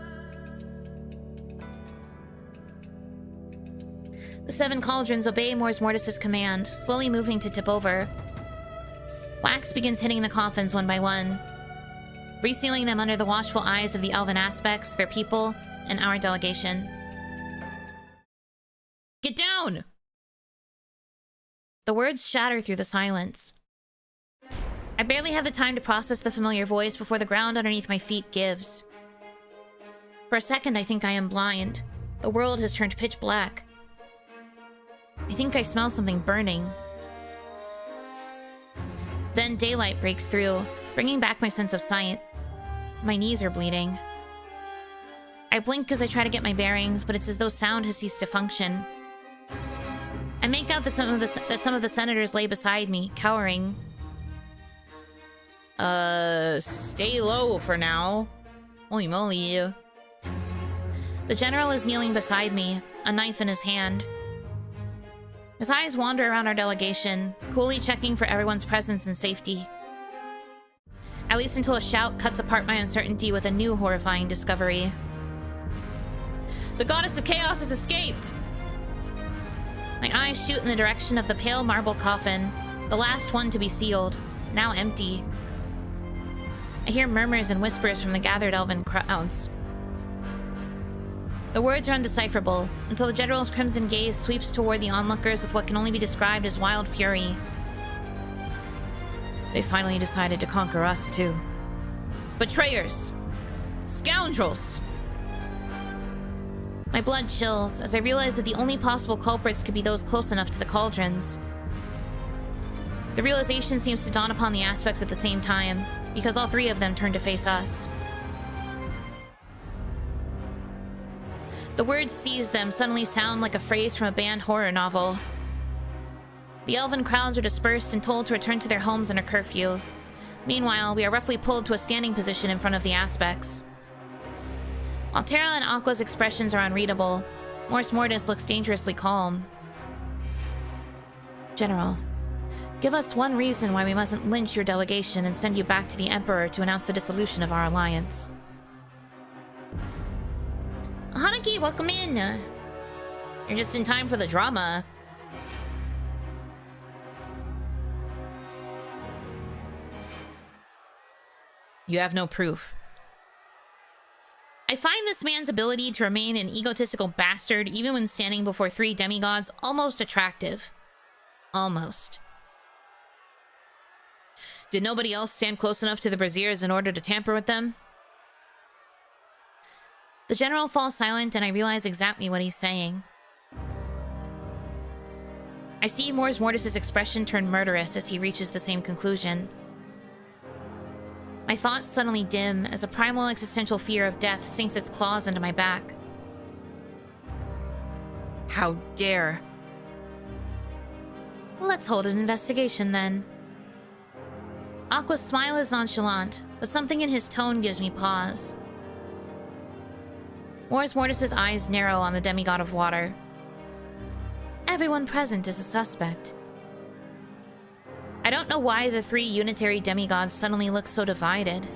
The 7 cauldrons obey Mors Mortis' command, slowly moving to tip over. Wax begins hitting the coffins one by one, resealing them under the watchful eyes of the elven aspects, their people, and our delegation. Get down! The words shatter through the silence. I barely have the time to process the familiar voice before the ground underneath my feet gives. For a second, I think I am blind. The world has turned pitch black. I think I smell something burning, Then daylight breaks through, bringing back my sense of sight. My knees are bleeding. I blink as I try to get my bearings, but it's as though sound has ceased to function. I make out that some of the senators lay beside me, cowering. Stay low for now. Holy moly. The general is kneeling beside me, a knife in his hand. His eyes wander around our delegation, coolly checking for everyone's presence and safety. At least until a shout cuts apart my uncertainty with a new horrifying discovery. The goddess of chaos has escaped! My eyes shoot in the direction of the pale marble coffin, the last one to be sealed, now empty. I hear murmurs and whispers from the gathered elven crowds. The words are undecipherable, until the general's crimson gaze sweeps toward the onlookers with what can only be described as wild fury. They finally decided to conquer us, too. Betrayers! Scoundrels! My blood chills as I realize that the only possible culprits could be those close enough to the cauldrons. The realization seems to dawn upon the aspects at the same time, because all three of them turn to face us. The words "seize them" suddenly sound like a phrase from a banned horror novel. The elven crowds are dispersed and told to return to their homes under curfew. Meanwhile, we are roughly pulled to a standing position in front of the aspects. While Terra and Aqua's expressions are unreadable, Mors Mortis looks dangerously calm. General, give us one reason why we mustn't lynch your delegation and send you back to the Emperor to announce the dissolution of our alliance. Hanaki, welcome in! You're just in time for the drama. You have no proof. I find this man's ability to remain an egotistical bastard even when standing before three demigods almost attractive. Almost. Did nobody else stand close enough to the Braziers in order to tamper with them? The general falls silent and I realize exactly what he's saying. I see Mors Mortis' expression turn murderous as he reaches the same conclusion. My thoughts suddenly dim as a primal existential fear of death sinks its claws into my back. How dare! Let's hold an investigation then. Aqua's smile is nonchalant, but something in his tone gives me pause. Mors Mortis' eyes narrow on the demigod of water. Everyone present is a suspect. I don't know why the three unitary demigods suddenly look so divided.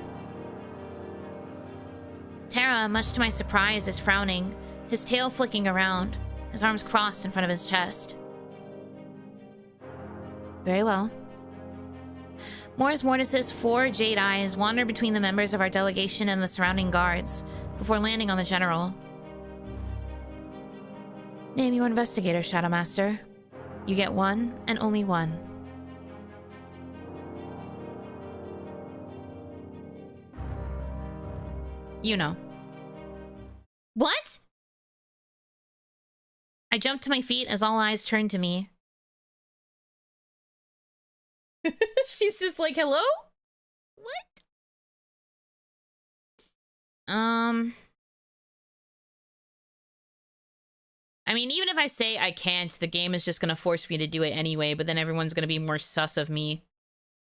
Terra, much to my surprise, is frowning, his tail flicking around, his arms crossed in front of his chest. Very well. Mors Mortis' 4 jade eyes wander between the members of our delegation and the surrounding guards, before landing on the general. Name your investigator, Shadow Master. You get one, and only one. Yuno. What? I jump to my feet as all eyes turn to me. She's just like, hello? What? I mean, even if I say I can't, the game is just gonna force me to do it anyway, but then everyone's gonna be more sus of me.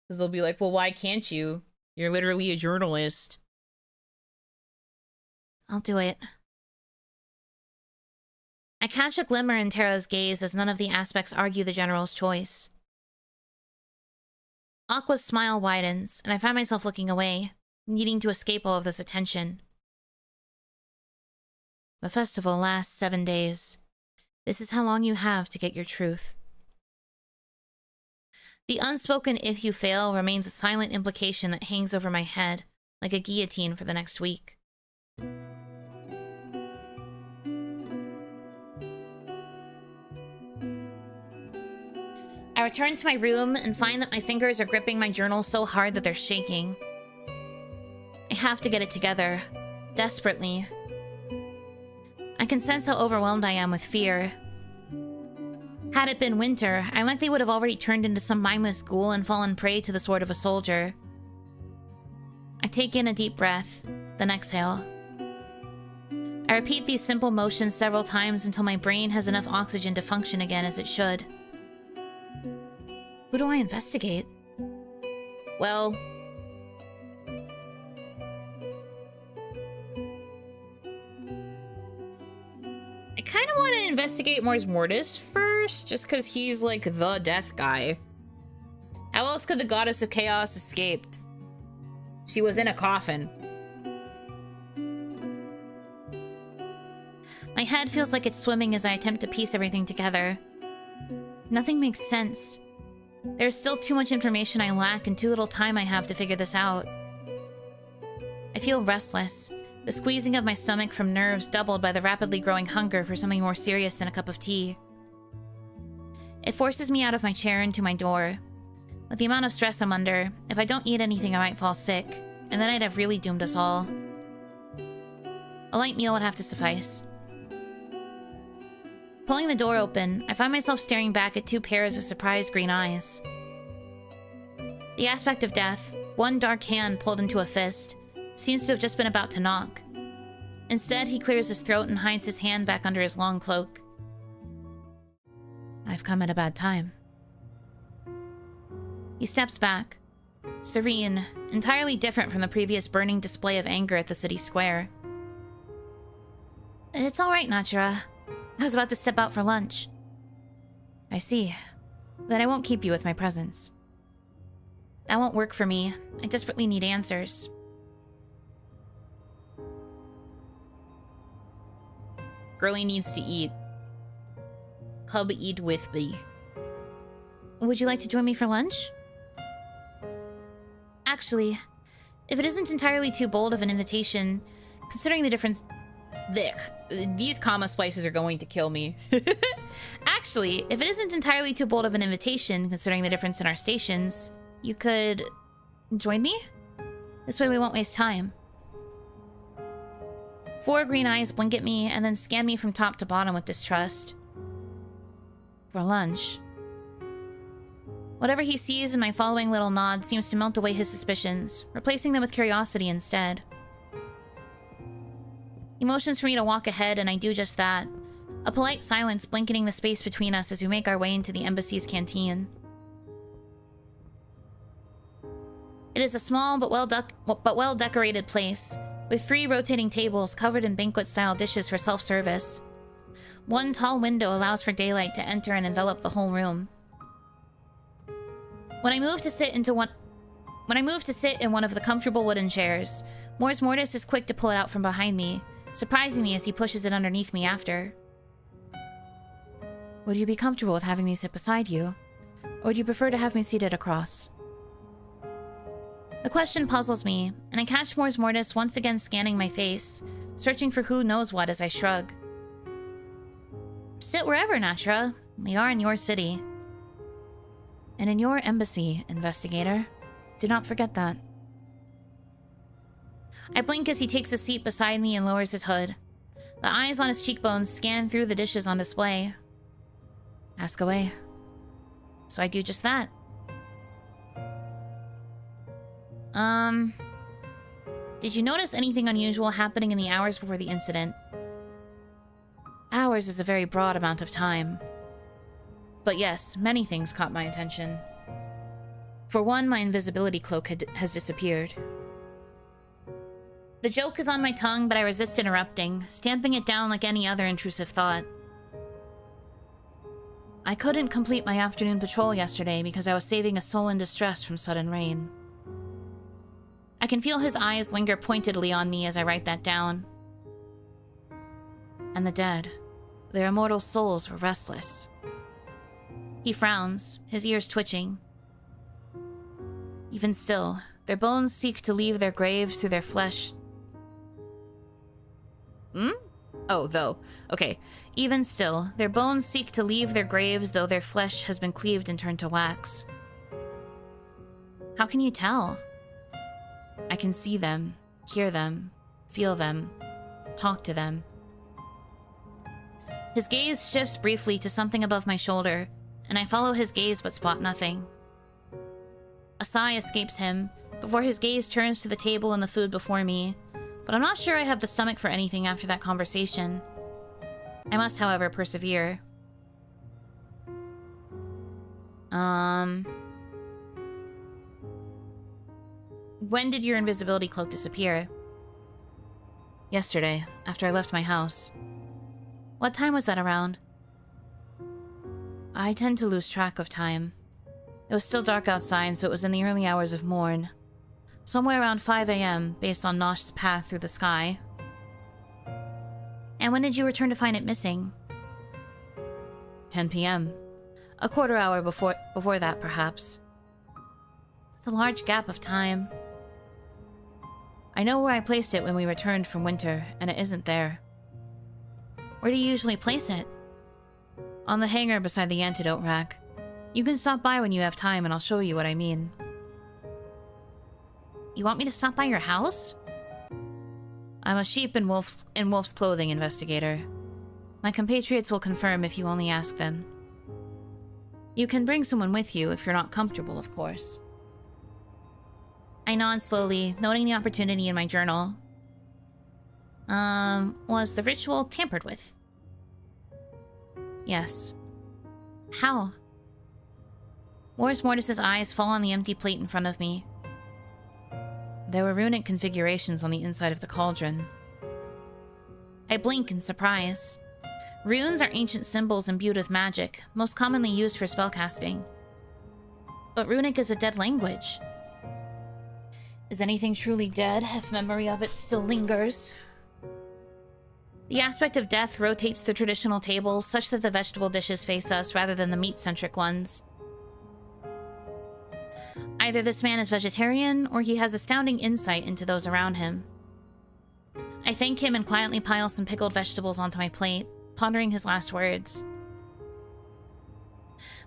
Because they'll be like, well, why can't you? You're literally a journalist. I'll do it. I catch a glimmer in Terra's gaze as none of the aspects argue the general's choice. Aqua's smile widens, and I find myself looking away, needing to escape all of this attention. The festival lasts 7 days. This is how long you have to get your truth. The unspoken "if you fail" remains a silent implication that hangs over my head, like a guillotine for the next week. I return to my room and find that my fingers are gripping my journal so hard that they're shaking. I have to get it together, desperately. I can sense how overwhelmed I am with fear. Had it been winter, I likely would have already turned into some mindless ghoul and fallen prey to the sword of a soldier. I take in a deep breath, then exhale. I repeat these simple motions several times until my brain has enough oxygen to function again as it should. Who do I investigate? Well... I kind of want to investigate Mors Mortis first, just because he's, like, the death guy. How else could the Goddess of Chaos escaped? She was in a coffin. My head feels like it's swimming as I attempt to piece everything together. Nothing makes sense. There's still too much information I lack and too little time I have to figure this out. I feel restless, the squeezing of my stomach from nerves doubled by the rapidly growing hunger for something more serious than a cup of tea. It forces me out of my chair and to my door. With the amount of stress I'm under, if I don't eat anything I might fall sick, and then I'd have really doomed us all. A light meal would have to suffice. Pulling the door open, I find myself staring back at two pairs of surprised green eyes. The aspect of death, one dark hand pulled into a fist, seems to have just been about to knock. Instead, he clears his throat and hides his hand back under his long cloak. I've come at a bad time. He steps back, serene, entirely different from the previous burning display of anger at the city square. It's all right, Natura. I was about to step out for lunch. I see. Then I won't keep you with my presence. That won't work for me. I desperately need answers. Girlie needs to eat. Come eat with me. Would you like to join me for lunch? Actually, if it isn't entirely too bold of an invitation, considering the difference... These comma splices are going to kill me. Actually, if it isn't entirely too bold of an invitation, considering the difference in our stations, you could... join me? This way we won't waste time. 4 green eyes blink at me and then scan me from top to bottom with distrust. For lunch. Whatever he sees in my following little nod seems to melt away his suspicions, replacing them with curiosity instead. He motions for me to walk ahead, and I do just that. A polite silence blanketing the space between us as we make our way into the embassy's canteen. It is a small but well-decorated place, with 3 rotating tables covered in banquet-style dishes for self-service. One tall window allows for daylight to enter and envelop the whole room. When I move to sit in one of the comfortable wooden chairs, Mors Mortis is quick to pull it out from behind me, surprising me as he pushes it underneath me after. Would you be comfortable with having me sit beside you? Or would you prefer to have me seated across? The question puzzles me, and I catch Mors Mortis once again scanning my face, searching for who knows what as I shrug. Sit wherever, Natura. We are in your city. And in your embassy, investigator. Do not forget that. I blink as he takes a seat beside me and lowers his hood. The eyes on his cheekbones scan through the dishes on display. Ask away. So I do just that. Did you notice anything unusual happening in the hours before the incident? Hours is a very broad amount of time. But yes, many things caught my attention. For one, my invisibility cloak has disappeared. The joke is on my tongue, but I resist interrupting, stamping it down like any other intrusive thought. I couldn't complete my afternoon patrol yesterday because I was saving a soul in distress from sudden rain. I can feel his eyes linger pointedly on me as I write that down. And the dead, their immortal souls were restless. He frowns, his ears twitching. Even still, their bones seek to leave their graves through their flesh. Oh, though. Okay. Even still, their bones seek to leave their graves though their flesh has been cleaved and turned to wax. How can you tell? I can see them, hear them, feel them, talk to them. His gaze shifts briefly to something above my shoulder, and I follow his gaze but spot nothing. A sigh escapes him before his gaze turns to the table and the food before me, but I'm not sure I have the stomach for anything after that conversation. I must, however, persevere. When did your invisibility cloak disappear? Yesterday, after I left my house. What time was that around? I tend to lose track of time. It was still dark outside, so it was in the early hours of morn. Somewhere around 5 a.m., based on Nosh's path through the sky. And when did you return to find it missing? 10 p.m. A quarter hour before that, perhaps. It's a large gap of time. I know where I placed it when we returned from winter, and it isn't there. Where do you usually place it? On the hanger beside the antidote rack. You can stop by when you have time, and I'll show you what I mean. You want me to stop by your house? I'm a sheep in wolf's clothing investigator. My compatriots will confirm if you only ask them. You can bring someone with you if you're not comfortable, of course. I nod slowly, noting the opportunity in my journal. Was the ritual tampered with? Yes. How? Mortis's eyes fall on the empty plate in front of me. There were runic configurations on the inside of the cauldron. I blink in surprise. Runes are ancient symbols imbued with magic, most commonly used for spellcasting. But runic is a dead language. Is anything truly dead if memory of it still lingers? The aspect of death rotates the traditional tables such that the vegetable dishes face us rather than the meat-centric ones. Either this man is vegetarian, or he has astounding insight into those around him. I thank him and quietly pile some pickled vegetables onto my plate, pondering his last words.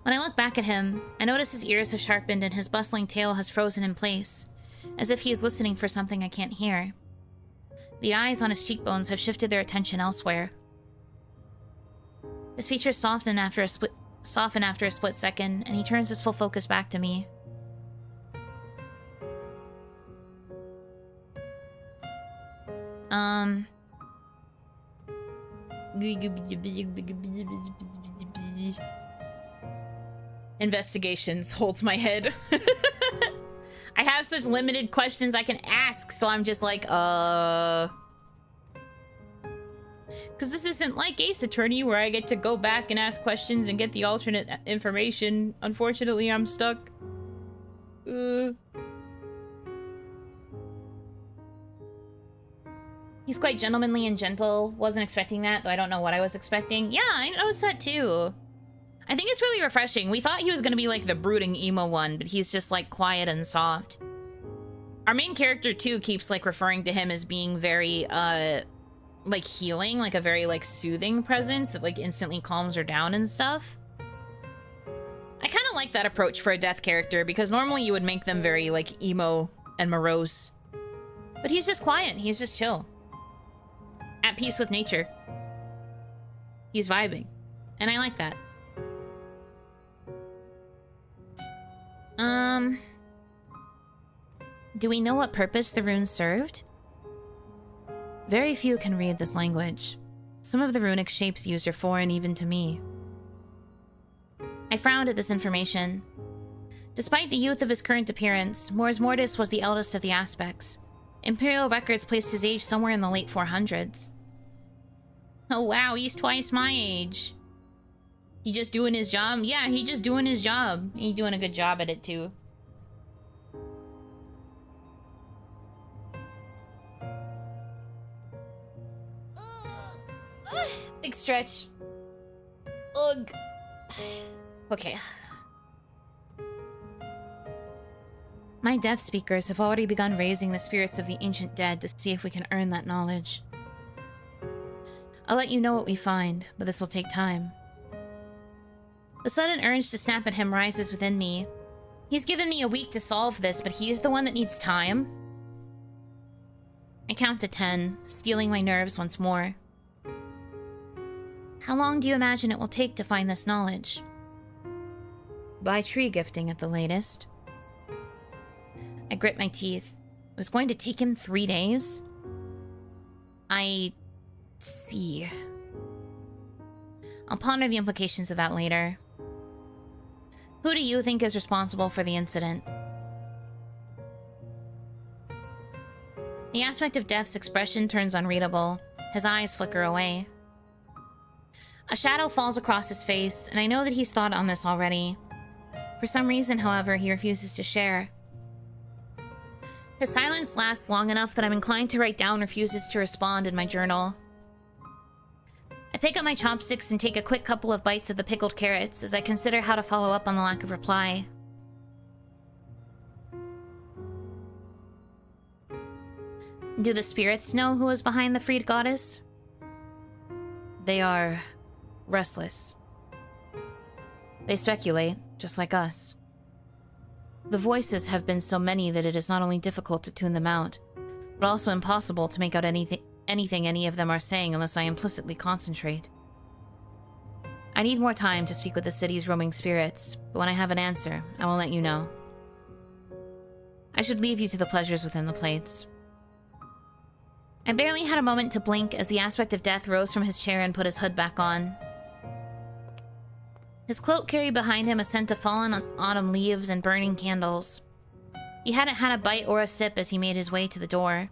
When I look back at him, I notice his ears have sharpened and his bustling tail has frozen in place, as if he is listening for something I can't hear. The eyes on his cheekbones have shifted their attention elsewhere. His features soften after a split second, and he turns his full focus back to me. Investigations holds my head. I have such limited questions I can ask, so I'm just like, because this isn't like Ace Attorney where I get to go back and ask questions and get the alternate information. Unfortunately, I'm stuck. He's quite gentlemanly and gentle. Wasn't expecting that, though I don't know what I was expecting. Yeah, I noticed that too. I think it's really refreshing. We thought he was gonna be like the brooding emo one, but he's just like quiet and soft. Our main character too keeps like referring to him as being very like healing, like a very like soothing presence that like instantly calms her down and stuff. I kind of like that approach for a death character because normally you would make them very like emo and morose. But he's just quiet, he's just chill. At peace with nature. He's vibing. And I like that. Do we know what purpose the runes served? Very few can read this language. Some of the runic shapes used are foreign even to me. I frowned at this information. Despite the youth of his current appearance, Mortis was the eldest of the aspects. Imperial records placed his age somewhere in the late 400s. Oh wow, he's twice my age. He just doing his job? Yeah, he just doing his job. He doing a good job at it too. Big stretch. Ugh. Okay. My death speakers have already begun raising the spirits of the ancient dead to see if we can earn that knowledge. I'll let you know what we find, but this will take time. The sudden urge to snap at him rises within me. He's given me a week to solve this, but he's the one that needs time. I count to 10, steeling my nerves once more. How long do you imagine it will take to find this knowledge? By tree gifting at the latest. I grit my teeth. It was going to take him 3 days? I see. I'll ponder the implications of that later. Who do you think is responsible for the incident? The aspect of Death's expression turns unreadable. His eyes flicker away. A shadow falls across his face, and I know that he's thought on this already. For some reason, however, he refuses to share. His silence lasts long enough that I'm inclined to write down refuses to respond in my journal. I pick up my chopsticks and take a quick couple of bites of the pickled carrots as I consider how to follow up on the lack of reply. Do the spirits know who is behind the freed goddess? They are restless. They speculate, just like us. The voices have been so many that it is not only difficult to tune them out, but also impossible to make out anything any of them are saying unless I implicitly concentrate. I need more time to speak with the city's roaming spirits, but when I have an answer, I will let you know. I should leave you to the pleasures within the plates. I barely had a moment to blink as the aspect of Death rose from his chair and put his hood back on. His cloak carried behind him a scent of fallen autumn leaves and burning candles. He hadn't had a bite or a sip as he made his way to the door.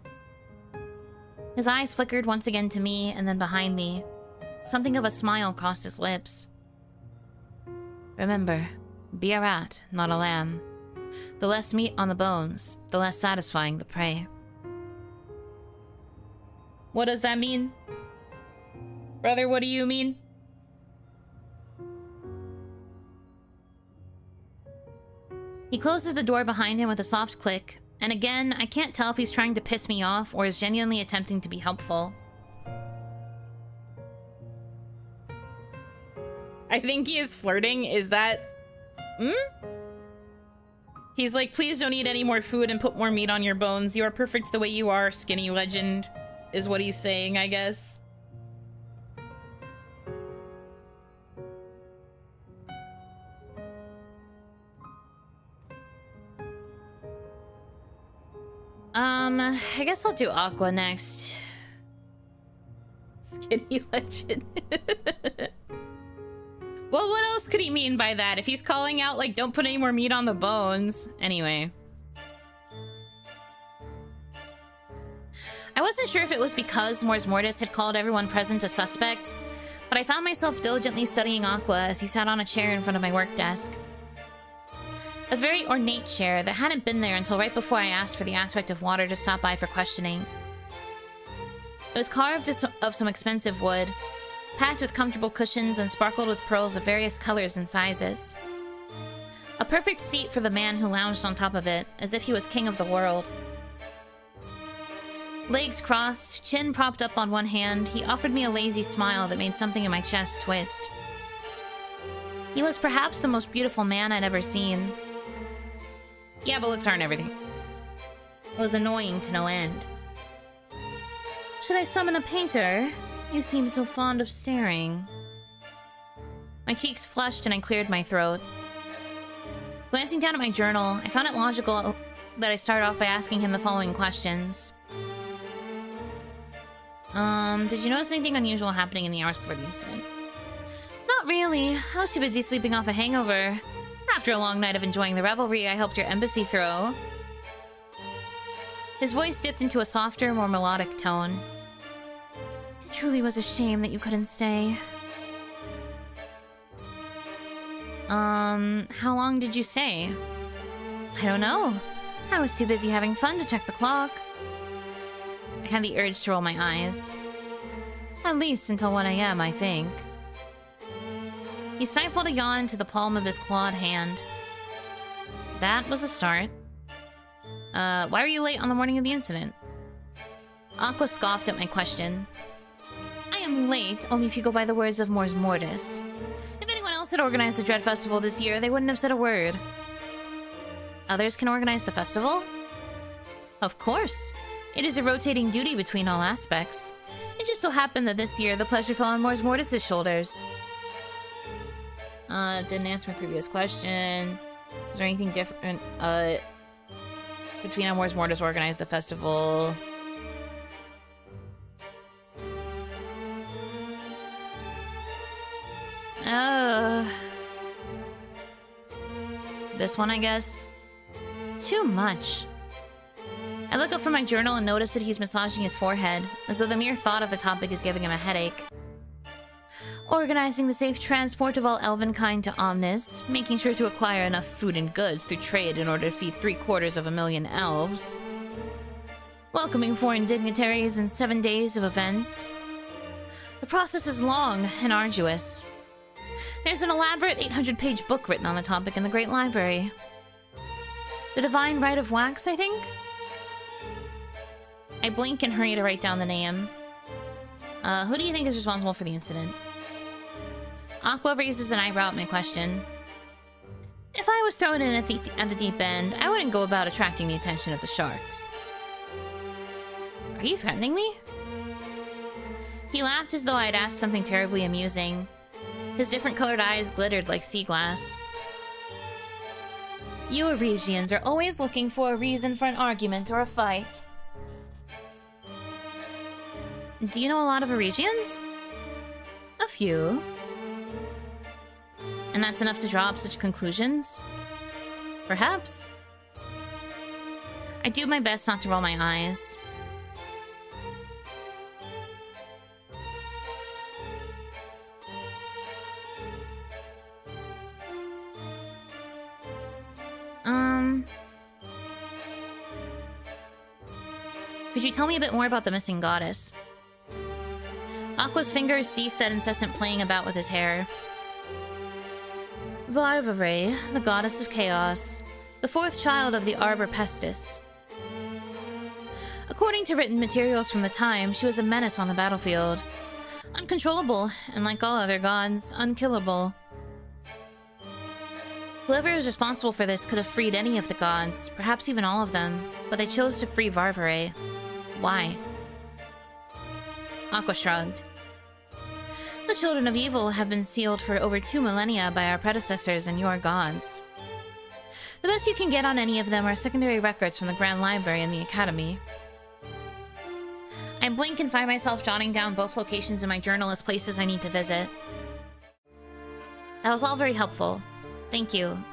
His eyes flickered once again to me and then behind me. Something of a smile crossed his lips. Remember, be a rat, not a lamb. The less meat on the bones, the less satisfying the prey. What does that mean? Brother, what do you mean? He closes the door behind him with a soft click, and again, I can't tell if he's trying to piss me off or is genuinely attempting to be helpful. I think he is flirting. Is that... He's like, please don't eat any more food and put more meat on your bones. You are perfect the way you are, skinny legend. Is what he's saying, I guess. I guess I'll do Aqua next. Skinny legend. Well, what else could he mean by that? If he's calling out, like, don't put any more meat on the bones. Anyway. I wasn't sure if it was because Mors Mortis had called everyone present a suspect, but I found myself diligently studying Aqua as he sat on a chair in front of my work desk. A very ornate chair that hadn't been there until right before I asked for the aspect of water to stop by for questioning. It was carved of some expensive wood, packed with comfortable cushions and sparkled with pearls of various colors and sizes. A perfect seat for the man who lounged on top of it, as if he was king of the world. Legs crossed, chin propped up on one hand, he offered me a lazy smile that made something in my chest twist. He was perhaps the most beautiful man I'd ever seen. Yeah, but looks aren't everything. It was annoying to no end. Should I summon a painter? You seem so fond of staring. My cheeks flushed and I cleared my throat. Glancing down at my journal, I found it logical that I start off by asking him the following questions. Did you notice anything unusual happening in the hours before the incident? Not really. I was too busy sleeping off a hangover. After a long night of enjoying the revelry I helped your embassy throw. His voice dipped into a softer, more melodic tone. It truly was a shame that you couldn't stay. How long did you stay? I don't know. I was too busy having fun to check the clock. I had the urge to roll my eyes. At least until 1 AM, I think. He stifled a yawn into the palm of his clawed hand. That was a start. Why were you late on the morning of the incident? Aqua scoffed at my question. I am late, only if you go by the words of Mors Mortis. If anyone else had organized the Dread Festival this year, they wouldn't have said a word. Others can organize the festival? Of course. It is a rotating duty between all aspects. It just so happened that this year the pleasure fell on Mors Mortis' shoulders. Didn't answer my previous question. Is there anything different, between how Mors Mortis organized the festival? This one, I guess. Too much. I look up from my journal and notice that he's massaging his forehead, as though the mere thought of the topic is giving him a headache. Organizing the safe transport of all elvenkind to Omnis, making sure to acquire enough food and goods through trade in order to feed 750,000 elves. Welcoming foreign dignitaries in 7 days of events. The process is long and arduous. There's an elaborate 800-page book written on the topic in the Great Library. The Divine Rite of Wax, I think? I blink and hurry to write down the name. Who do you think is responsible for the incident? Aqua raises an eyebrow at my question. If I was thrown in at the deep end, I wouldn't go about attracting the attention of the sharks. Are you threatening me? He laughed as though I'd asked something terribly amusing. His different colored eyes glittered like sea glass. You Oresians are always looking for a reason for an argument or a fight. Do you know a lot of Oresians? A few. And that's enough to draw up such conclusions? Perhaps. I do my best not to roll my eyes. Could you tell me a bit more about the missing goddess? Aqua's fingers ceased that incessant playing about with his hair. Varvare, the goddess of chaos, the fourth child of the Arbor Pestis. According to written materials from the time, she was a menace on the battlefield. Uncontrollable, and like all other gods, unkillable. Whoever is responsible for this could have freed any of the gods, perhaps even all of them, but they chose to free Varvare. Why? Aqua shrugged. The children of evil have been sealed for over 2 millennia by our predecessors and your gods. The best you can get on any of them are secondary records from the Grand Library and the Academy. I blink and find myself jotting down both locations in my journal as places I need to visit. That was all very helpful. Thank you.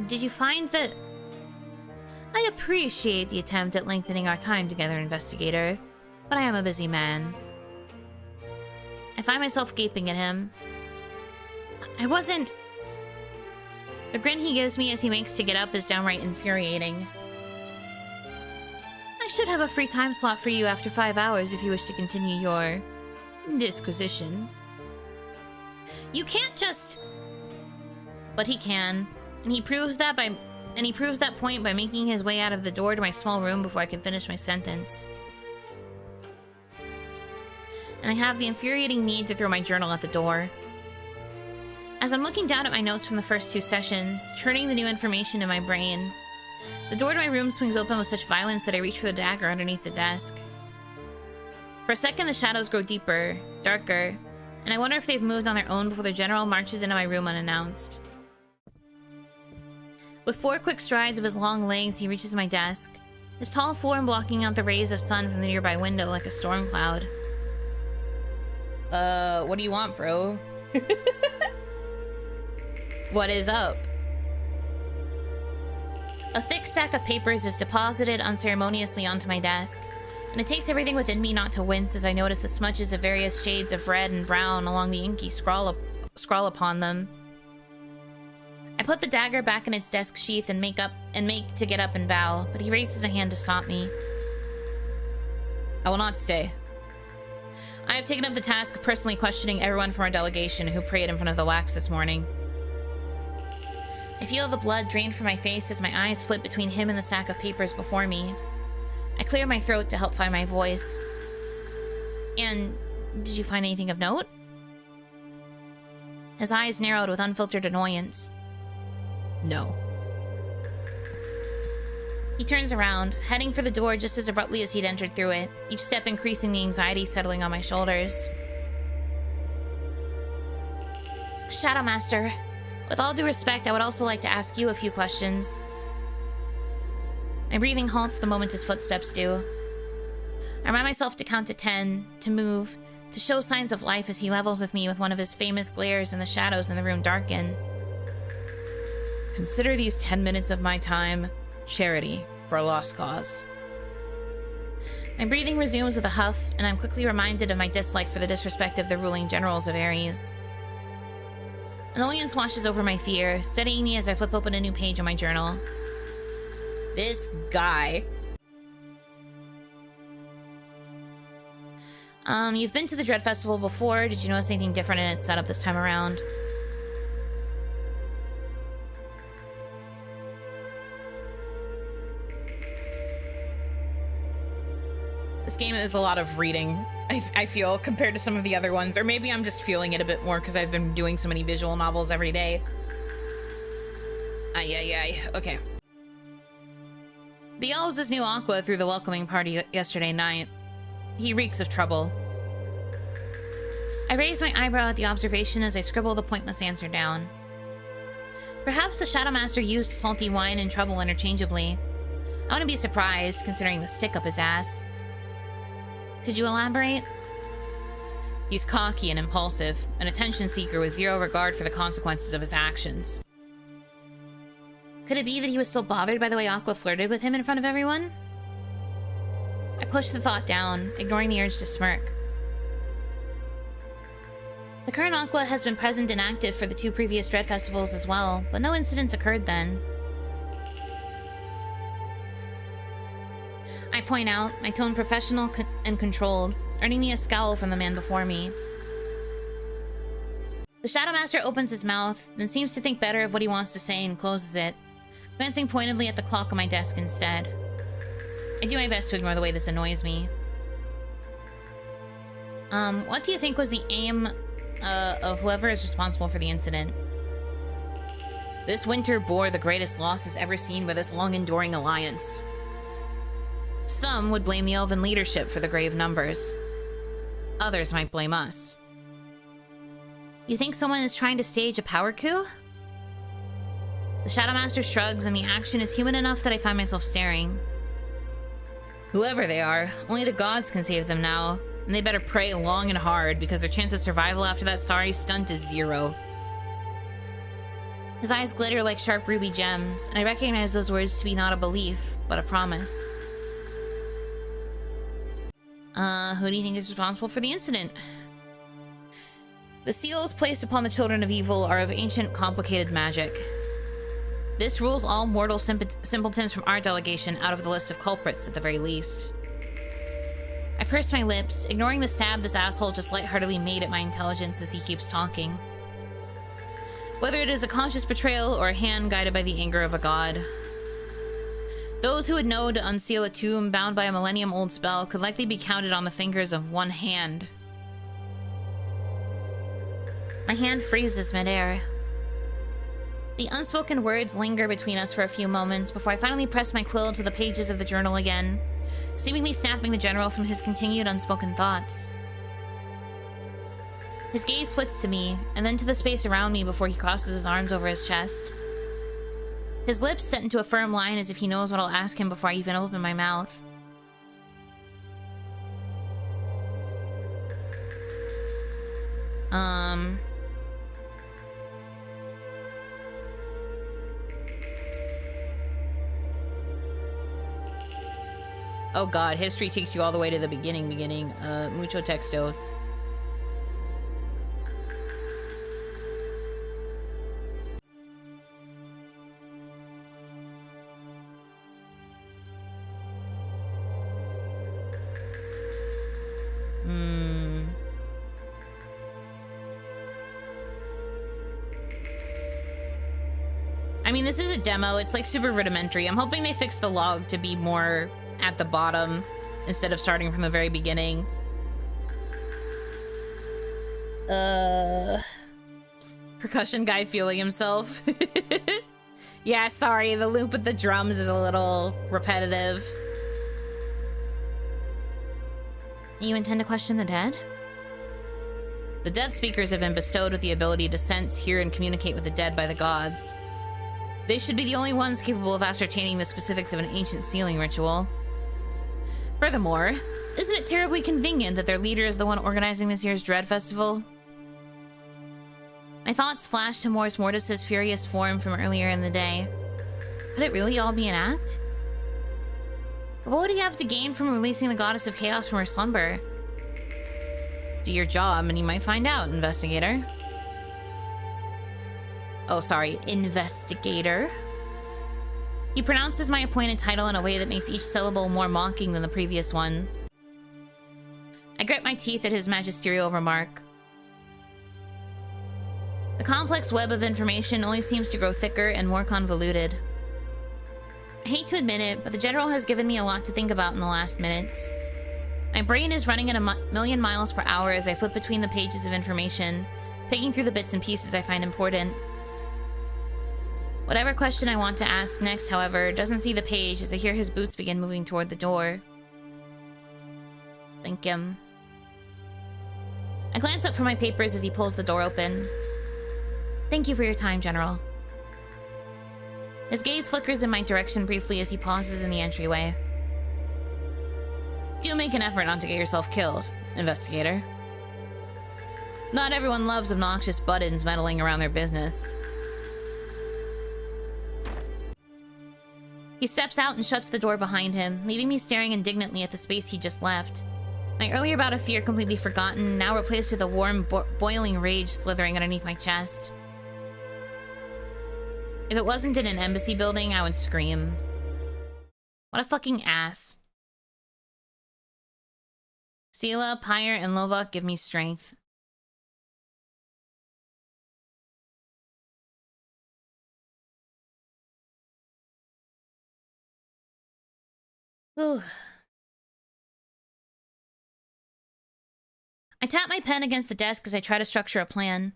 Did you find that... I appreciate the attempt at lengthening our time together, investigator, but I am a busy man. I find myself gaping at him. I wasn't... The grin he gives me as he makes to get up is downright infuriating. I should have a free time slot for you after 5 hours if you wish to continue your... disquisition. You can't just... But he can, and he proves that point by making his way out of the door to my small room before I can finish my sentence. And I have the infuriating need to throw my journal at the door. As I'm looking down at my notes from the first 2 sessions, churning the new information in my brain, the door to my room swings open with such violence that I reach for the dagger underneath the desk. For a second, the shadows grow deeper, darker, and I wonder if they've moved on their own before the general marches into my room unannounced. With 4 quick strides of his long legs, he reaches my desk, his tall form blocking out the rays of sun from the nearby window like a storm cloud. What do you want, bro? What is up? A thick stack of papers is deposited unceremoniously onto my desk, and it takes everything within me not to wince as I notice the smudges of various shades of red and brown along the inky scrawl upon them. I put the dagger back in its desk sheath and make to get up and bow, but he raises a hand to stop me. I will not stay. I have taken up the task of personally questioning everyone from our delegation who prayed in front of the wax this morning. I feel the blood drain from my face as my eyes flit between him and the stack of papers before me. I clear my throat to help find my voice. And did you find anything of note? His eyes narrowed with unfiltered annoyance. No. He turns around, heading for the door just as abruptly as he'd entered through it, each step increasing the anxiety settling on my shoulders. Shadow Master, with all due respect, I would also like to ask you a few questions. My breathing halts the moment his footsteps do. I remind myself to count to 10, to move, to show signs of life as he levels with me with one of his famous glares and the shadows in the room darken. Consider these 10 minutes of my time charity for a lost cause. My breathing resumes with a huff, and I'm quickly reminded of my dislike for the disrespect of the ruling generals of Ares. Annoyance washes over my fear, steadying me as I flip open a new page on my journal. This guy. You've been to the Dread Festival before. Did you notice anything different in its setup this time around? This game is a lot of reading, I feel, compared to some of the other ones. Or maybe I'm just feeling it a bit more because I've been doing so many visual novels every day. Okay. The elves is new Aqua through the welcoming party yesterday night. He reeks of trouble. I raise my eyebrow at the observation as I scribble the pointless answer down. Perhaps the Shadow Master used salty wine and trouble interchangeably. I wouldn't be surprised, considering the stick up his ass. Could you elaborate? He's cocky and impulsive, an attention seeker with zero regard for the consequences of his actions. Could it be that he was still bothered by the way Aqua flirted with him in front of everyone? I push the thought down, ignoring the urge to smirk. The current Aqua has been present and active for the 2 previous Dread Festivals as well, but no incidents occurred then. I point out, my tone professional and controlled, earning me a scowl from the man before me. The Shadow Master opens his mouth, then seems to think better of what he wants to say and closes it, glancing pointedly at the clock on my desk instead. I do my best to ignore the way this annoys me. What do you think was the aim of whoever is responsible for the incident? This winter bore the greatest losses ever seen by this long-enduring alliance. Some would blame the elven leadership for the grave numbers. Others might blame us. You think someone is trying to stage a power coup? The Shadow Master shrugs, and the action is human enough that I find myself staring. Whoever they are, only the gods can save them now, and they better pray long and hard because their chance of survival after that sorry stunt is 0. His eyes glitter like sharp ruby gems, and I recognize those words to be not a belief, but a promise. Who do you think is responsible for the incident? The seals placed upon the children of evil are of ancient, complicated magic. This rules all mortal simpletons from our delegation out of the list of culprits, at the very least. I purse my lips, ignoring the stab this asshole just lightheartedly made at my intelligence as he keeps talking. Whether it is a conscious betrayal or a hand guided by the anger of a god. Those who would know to unseal a tomb bound by a millennium-old spell could likely be counted on the fingers of one hand. My hand freezes midair. The unspoken words linger between us for a few moments before I finally press my quill to the pages of the journal again, seemingly snapping the general from his continued unspoken thoughts. His gaze flits to me, and then to the space around me before he crosses his arms over his chest. His lips set into a firm line as if he knows what I'll ask him before I even open my mouth. Oh god, history takes you all the way to the beginning. Mucho texto. I mean, this is a demo. It's like super rudimentary. I'm hoping they fix the log to be more at the bottom instead of starting from the very beginning. Percussion guy feeling himself. Yeah, sorry, the loop with the drums is a little repetitive. You intend to question the dead? The Death Speakers have been bestowed with the ability to sense, hear, and communicate with the dead by the gods. They should be the only ones capable of ascertaining the specifics of an ancient sealing ritual. Furthermore, isn't it terribly convenient that their leader is the one organizing this year's Dread Festival? My thoughts flashed to Mors Mortis's furious form from earlier in the day. Could it really all be an act? But what would he have to gain from releasing the Goddess of Chaos from her slumber? Do your job and you might find out, investigator. Oh, sorry, investigator. He pronounces my appointed title in a way that makes each syllable more mocking than the previous one. I grit my teeth at his magisterial remark. The complex web of information only seems to grow thicker and more convoluted. I hate to admit it, but the General has given me a lot to think about in the last minutes. My brain is running at a million miles per hour as I flip between the pages of information, picking through the bits and pieces I find important. Whatever question I want to ask next, however, doesn't see the page as I hear his boots begin moving toward the door. Thank him. I glance up from my papers as he pulls the door open. Thank you for your time, General. His gaze flickers in my direction briefly as he pauses in the entryway. Do make an effort not to get yourself killed, investigator. Not everyone loves obnoxious buttons meddling around their business. He steps out and shuts the door behind him, leaving me staring indignantly at the space he just left. My earlier bout of fear completely forgotten, now replaced with a warm, boiling rage slithering underneath my chest. If it wasn't in an embassy building, I would scream. What a fucking ass. Isla, Pyre, and Lovok give me strength. Whew. I tap my pen against the desk as I try to structure a plan.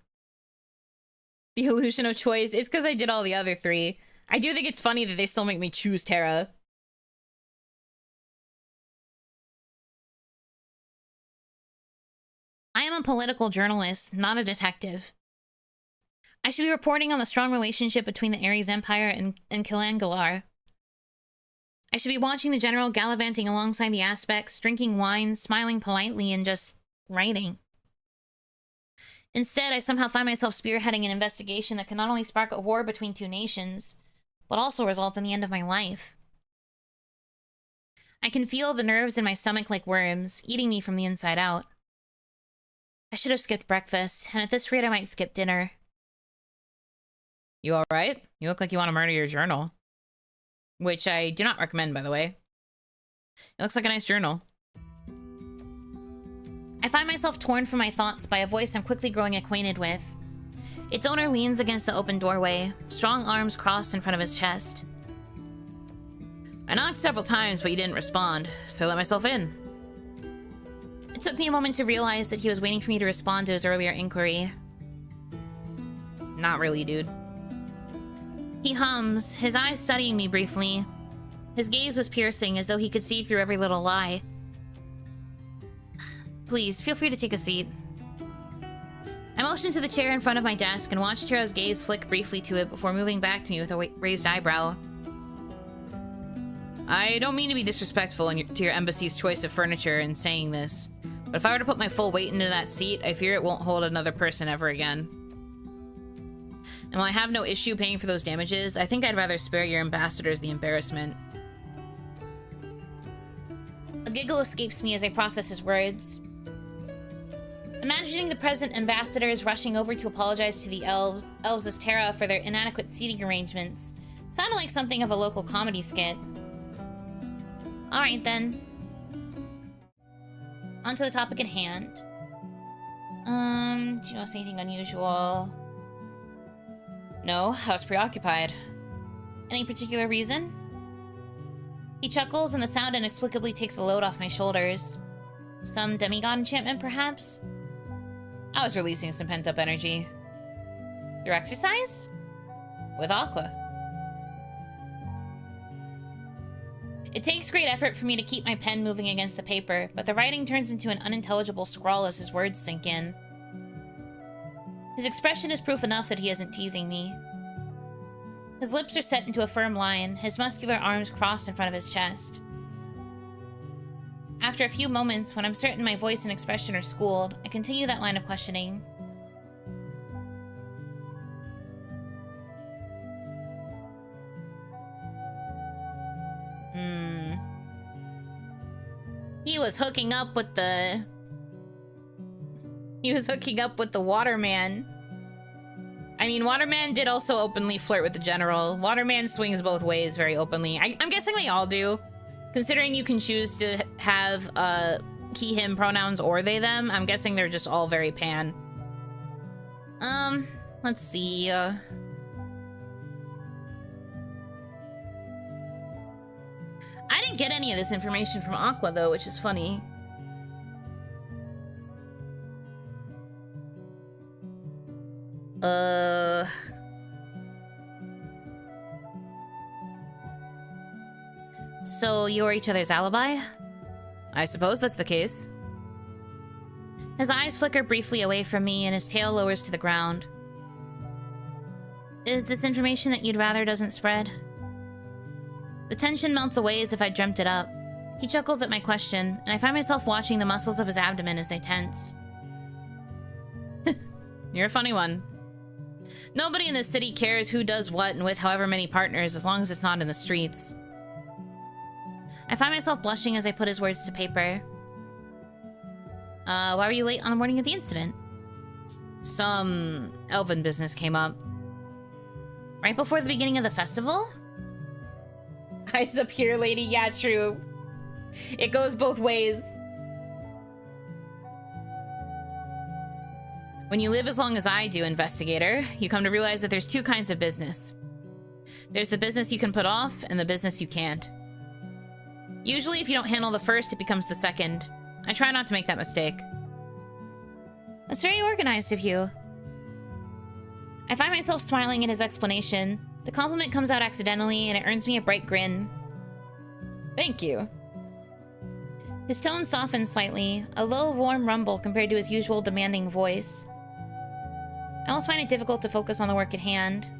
The illusion of choice is because I did all the other three. I do think it's funny that they still make me choose Terra. I am a political journalist, not a detective. I should be reporting on the strong relationship between the Ares Empire and Kilangalar. I should be watching the General gallivanting alongside the aspects, drinking wine, smiling politely, and just writing. Instead, I somehow find myself spearheading an investigation that can not only spark a war between two nations, but also result in the end of my life. I can feel the nerves in my stomach like worms, eating me from the inside out. I should have skipped breakfast, and at this rate I might skip dinner. You alright? You look like you want to murder your journal. Which I do not recommend, by the way. It looks like a nice journal. I find myself torn from my thoughts by a voice I'm quickly growing acquainted with. Its owner leans against the open doorway, strong arms crossed in front of his chest. I knocked several times, but you didn't respond, so I let myself in. It took me a moment to realize that he was waiting for me to respond to his earlier inquiry. Not really, dude. He hums, his eyes studying me briefly. His gaze was piercing, as though he could see through every little lie. Please, feel free to take a seat. I motioned to the chair in front of my desk and watched Tara's gaze flick briefly to it before moving back to me with a raised eyebrow. I don't mean to be disrespectful to your embassy's choice of furniture in saying this, but if I were to put my full weight into that seat, I fear it won't hold another person ever again. And while I have no issue paying for those damages, I think I'd rather spare your ambassadors the embarrassment. A giggle escapes me as I process his words. Imagining the present ambassadors rushing over to apologize to the elves as Terra for their inadequate seating arrangements sounded like something of a local comedy skit. Alright then. On to the topic at hand. Do you notice anything unusual? No, I was preoccupied. Any particular reason? He chuckles and the sound inexplicably takes a load off my shoulders. Some demigod enchantment, perhaps? I was releasing some pent-up energy. Through exercise? With Aqua. It takes great effort for me to keep my pen moving against the paper, but the writing turns into an unintelligible scrawl as his words sink in. His expression is proof enough that he isn't teasing me. His lips are set into a firm line, his muscular arms crossed in front of his chest. After a few moments, when I'm certain my voice and expression are schooled, I continue that line of questioning. He was hooking up with the Waterman. I mean, Waterman did also openly flirt with the General. Waterman swings both ways very openly. I'm guessing they all do. Considering you can choose to have he, him pronouns or they, them, I'm guessing they're just all very pan. Let's see. I didn't get any of this information from Aqua, though, which is funny. So you're each other's alibi? I suppose that's the case. His eyes flicker briefly away from me and his tail lowers to the ground. Is this information that you'd rather doesn't spread? The tension melts away as if I dreamt it up. He chuckles at my question, and I find myself watching the muscles of his abdomen as they tense. You're a funny one. Nobody in this city cares who does what and with however many partners, as long as it's not in the streets. I find myself blushing as I put his words to paper. Why were you late on the morning of the incident? Some elven business came up. Right before the beginning of the festival? Eyes up here, lady. Yeah, true. It goes both ways. When you live as long as I do, investigator, you come to realize that there's two kinds of business. There's the business you can put off, and the business you can't. Usually, if you don't handle the first, it becomes the second. I try not to make that mistake. That's very organized of you. I find myself smiling at his explanation. The compliment comes out accidentally, and it earns me a bright grin. Thank you. His tone softens slightly, a low, warm rumble compared to his usual demanding voice. I almost find it difficult to focus on the work at hand.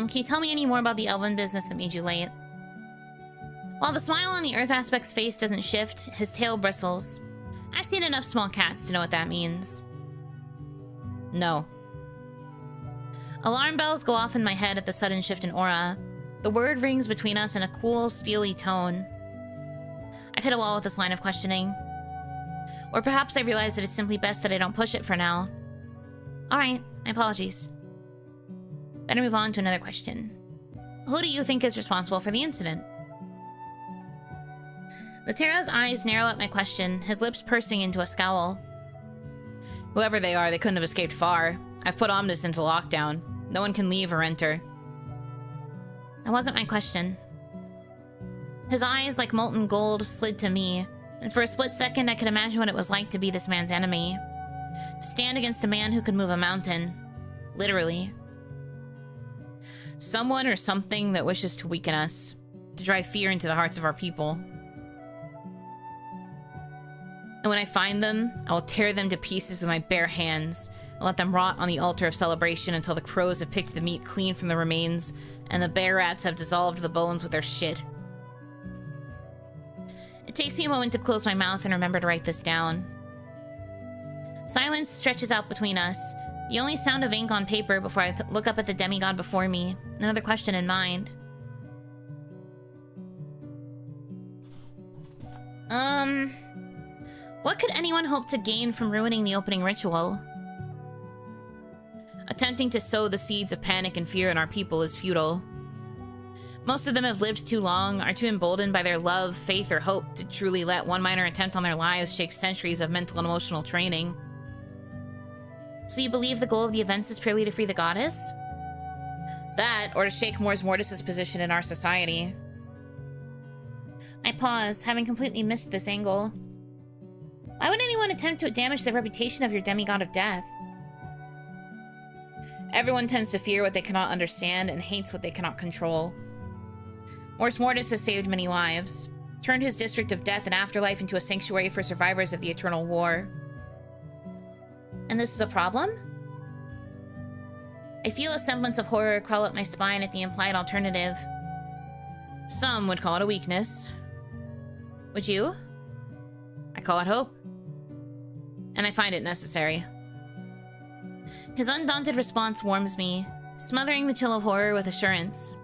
Can you tell me any more about the elven business that made you late? While the smile on the Earth Aspect's face doesn't shift, his tail bristles. I've seen enough small cats to know what that means. No. Alarm bells go off in my head at the sudden shift in aura. The word rings between us in a cool, steely tone. I've hit a wall with this line of questioning. Or perhaps I realize that it's simply best that I don't push it for now. Alright, my apologies. Better move on to another question. Who do you think is responsible for the incident? Latera's eyes narrow at my question, his lips pursing into a scowl. Whoever they are, they couldn't have escaped far. I've put Omnis into lockdown. No one can leave or enter. That wasn't my question. His eyes, like molten gold, slid to me, and for a split second I could imagine what it was like to be this man's enemy. To stand against a man who could move a mountain. Literally. Someone or something that wishes to weaken us. To drive fear into the hearts of our people. And when I find them, I will tear them to pieces with my bare hands and let them rot on the altar of celebration until the crows have picked the meat clean from the remains and the bear rats have dissolved the bones with their shit. It takes me a moment to close my mouth and remember to write this down. Silence stretches out between us, the only sound of ink on paper before I look up at the demigod before me, another question in mind. What could anyone hope to gain from ruining the opening ritual? Attempting to sow the seeds of panic and fear in our people is futile. Most of them have lived too long, are too emboldened by their love, faith, or hope to truly let one minor attempt on their lives shake centuries of mental and emotional training. So you believe the goal of the events is purely to free the goddess? That, or to shake Mors Mortis' position in our society. I pause, having completely missed this angle. Why would anyone attempt to damage the reputation of your demigod of death? Everyone tends to fear what they cannot understand and hates what they cannot control. Mors Mortis has saved many lives, turned his district of death and afterlife into a sanctuary for survivors of the Eternal War. And this is a problem? I feel a semblance of horror crawl up my spine at the implied alternative. Some would call it a weakness. Would you? I call it hope. And I find it necessary. His undaunted response warms me, smothering the chill of horror with assurance.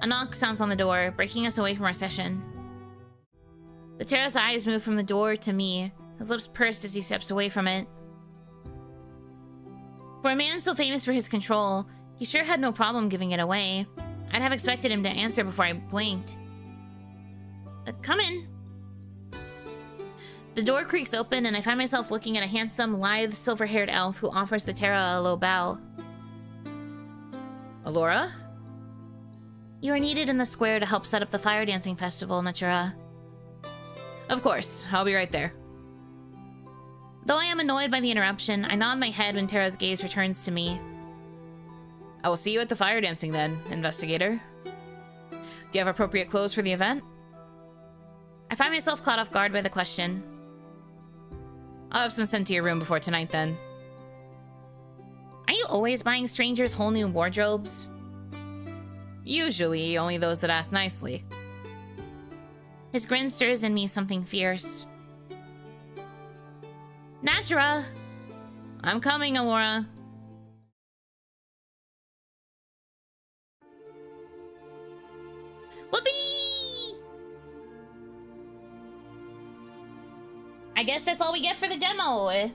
A knock sounds on the door, breaking us away from our session. The Terra's eyes move from the door to me, his lips pursed as he steps away from it. For a man so famous for his control, he sure had no problem giving it away. I'd have expected him to answer before I blinked. Come in. The door creaks open and I find myself looking at a handsome, lithe, silver-haired elf who offers the Terra a low bow. Allura? You are needed in the square to help set up the fire dancing festival, Natura. Of course, I'll be right there. Though I am annoyed by the interruption, I nod my head when Terra's gaze returns to me. I will see you at the fire dancing then, investigator. Do you have appropriate clothes for the event? I find myself caught off guard by the question. I'll have some sent to your room before tonight then. Are you always buying strangers whole new wardrobes? Usually, only those that ask nicely. His grin stirs in me something fierce. Natura! I'm coming, Allura. Whoopee! I guess that's all we get for the demo.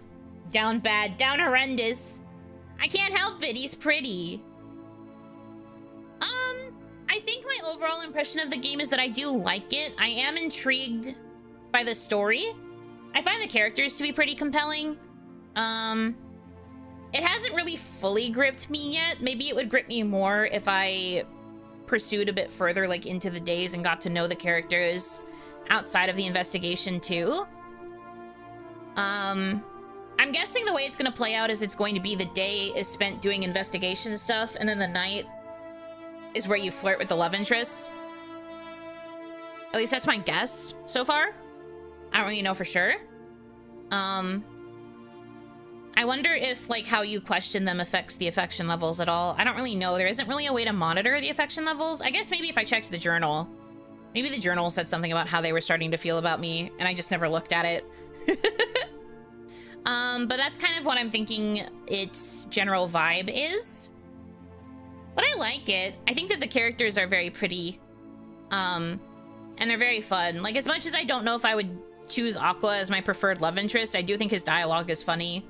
Down bad, down horrendous. I can't help it, he's pretty. I think my overall impression of the game is that I do like it. I am intrigued by the story. I find the characters to be pretty compelling. It hasn't really fully gripped me yet. Maybe it would grip me more if I pursued a bit further, like into the days and got to know the characters outside of the investigation too. I'm guessing the way it's gonna play out is it's going to be the day is spent doing investigation stuff, and then the night is where you flirt with the love interests. At least that's my guess so far. I don't really know for sure. I wonder if, like, how you question them affects the affection levels at all. I don't really know. There isn't really a way to monitor the affection levels. I guess maybe if I checked the journal. Maybe the journal said something about how they were starting to feel about me, and I just never looked at it. But that's kind of what I'm thinking its general vibe is. But I like it. I think that the characters are very pretty. And they're very fun. Like, as much as I don't know if I would choose Aqua as my preferred love interest, I do think his dialogue is funny.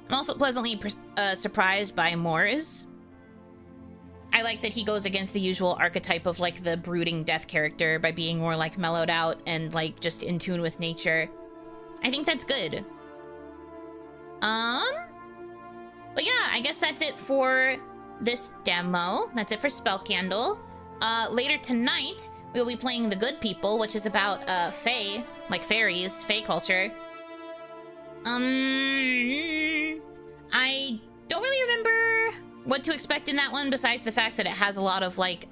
I'm also pleasantly surprised by Mors. I like that he goes against the usual archetype of, like, the brooding death character by being more, like, mellowed out and, like, just in tune with nature. I think that's good. But yeah, I guess that's it for this demo. That's it for Spell Candle. Later tonight, we'll be playing The Good People, which is about, fae, like fairies, fae culture. I don't really remember what to expect in that one, besides the fact that it has a lot of, like,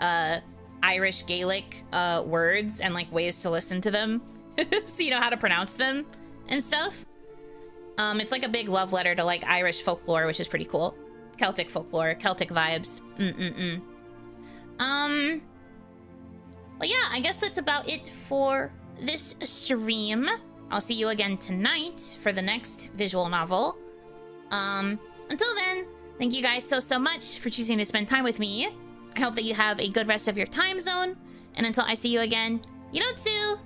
Irish Gaelic, words and, like, ways to listen to them. So you know how to pronounce them and stuff. It's like a big love letter to, like, Irish folklore, which is pretty cool. Celtic folklore, Celtic vibes. Well, yeah, I guess that's about it for this stream. I'll see you again tonight for the next visual novel. Until then, thank you guys so much for choosing to spend time with me. I hope that you have a good rest of your time zone. And until I see you again, Yunotsu!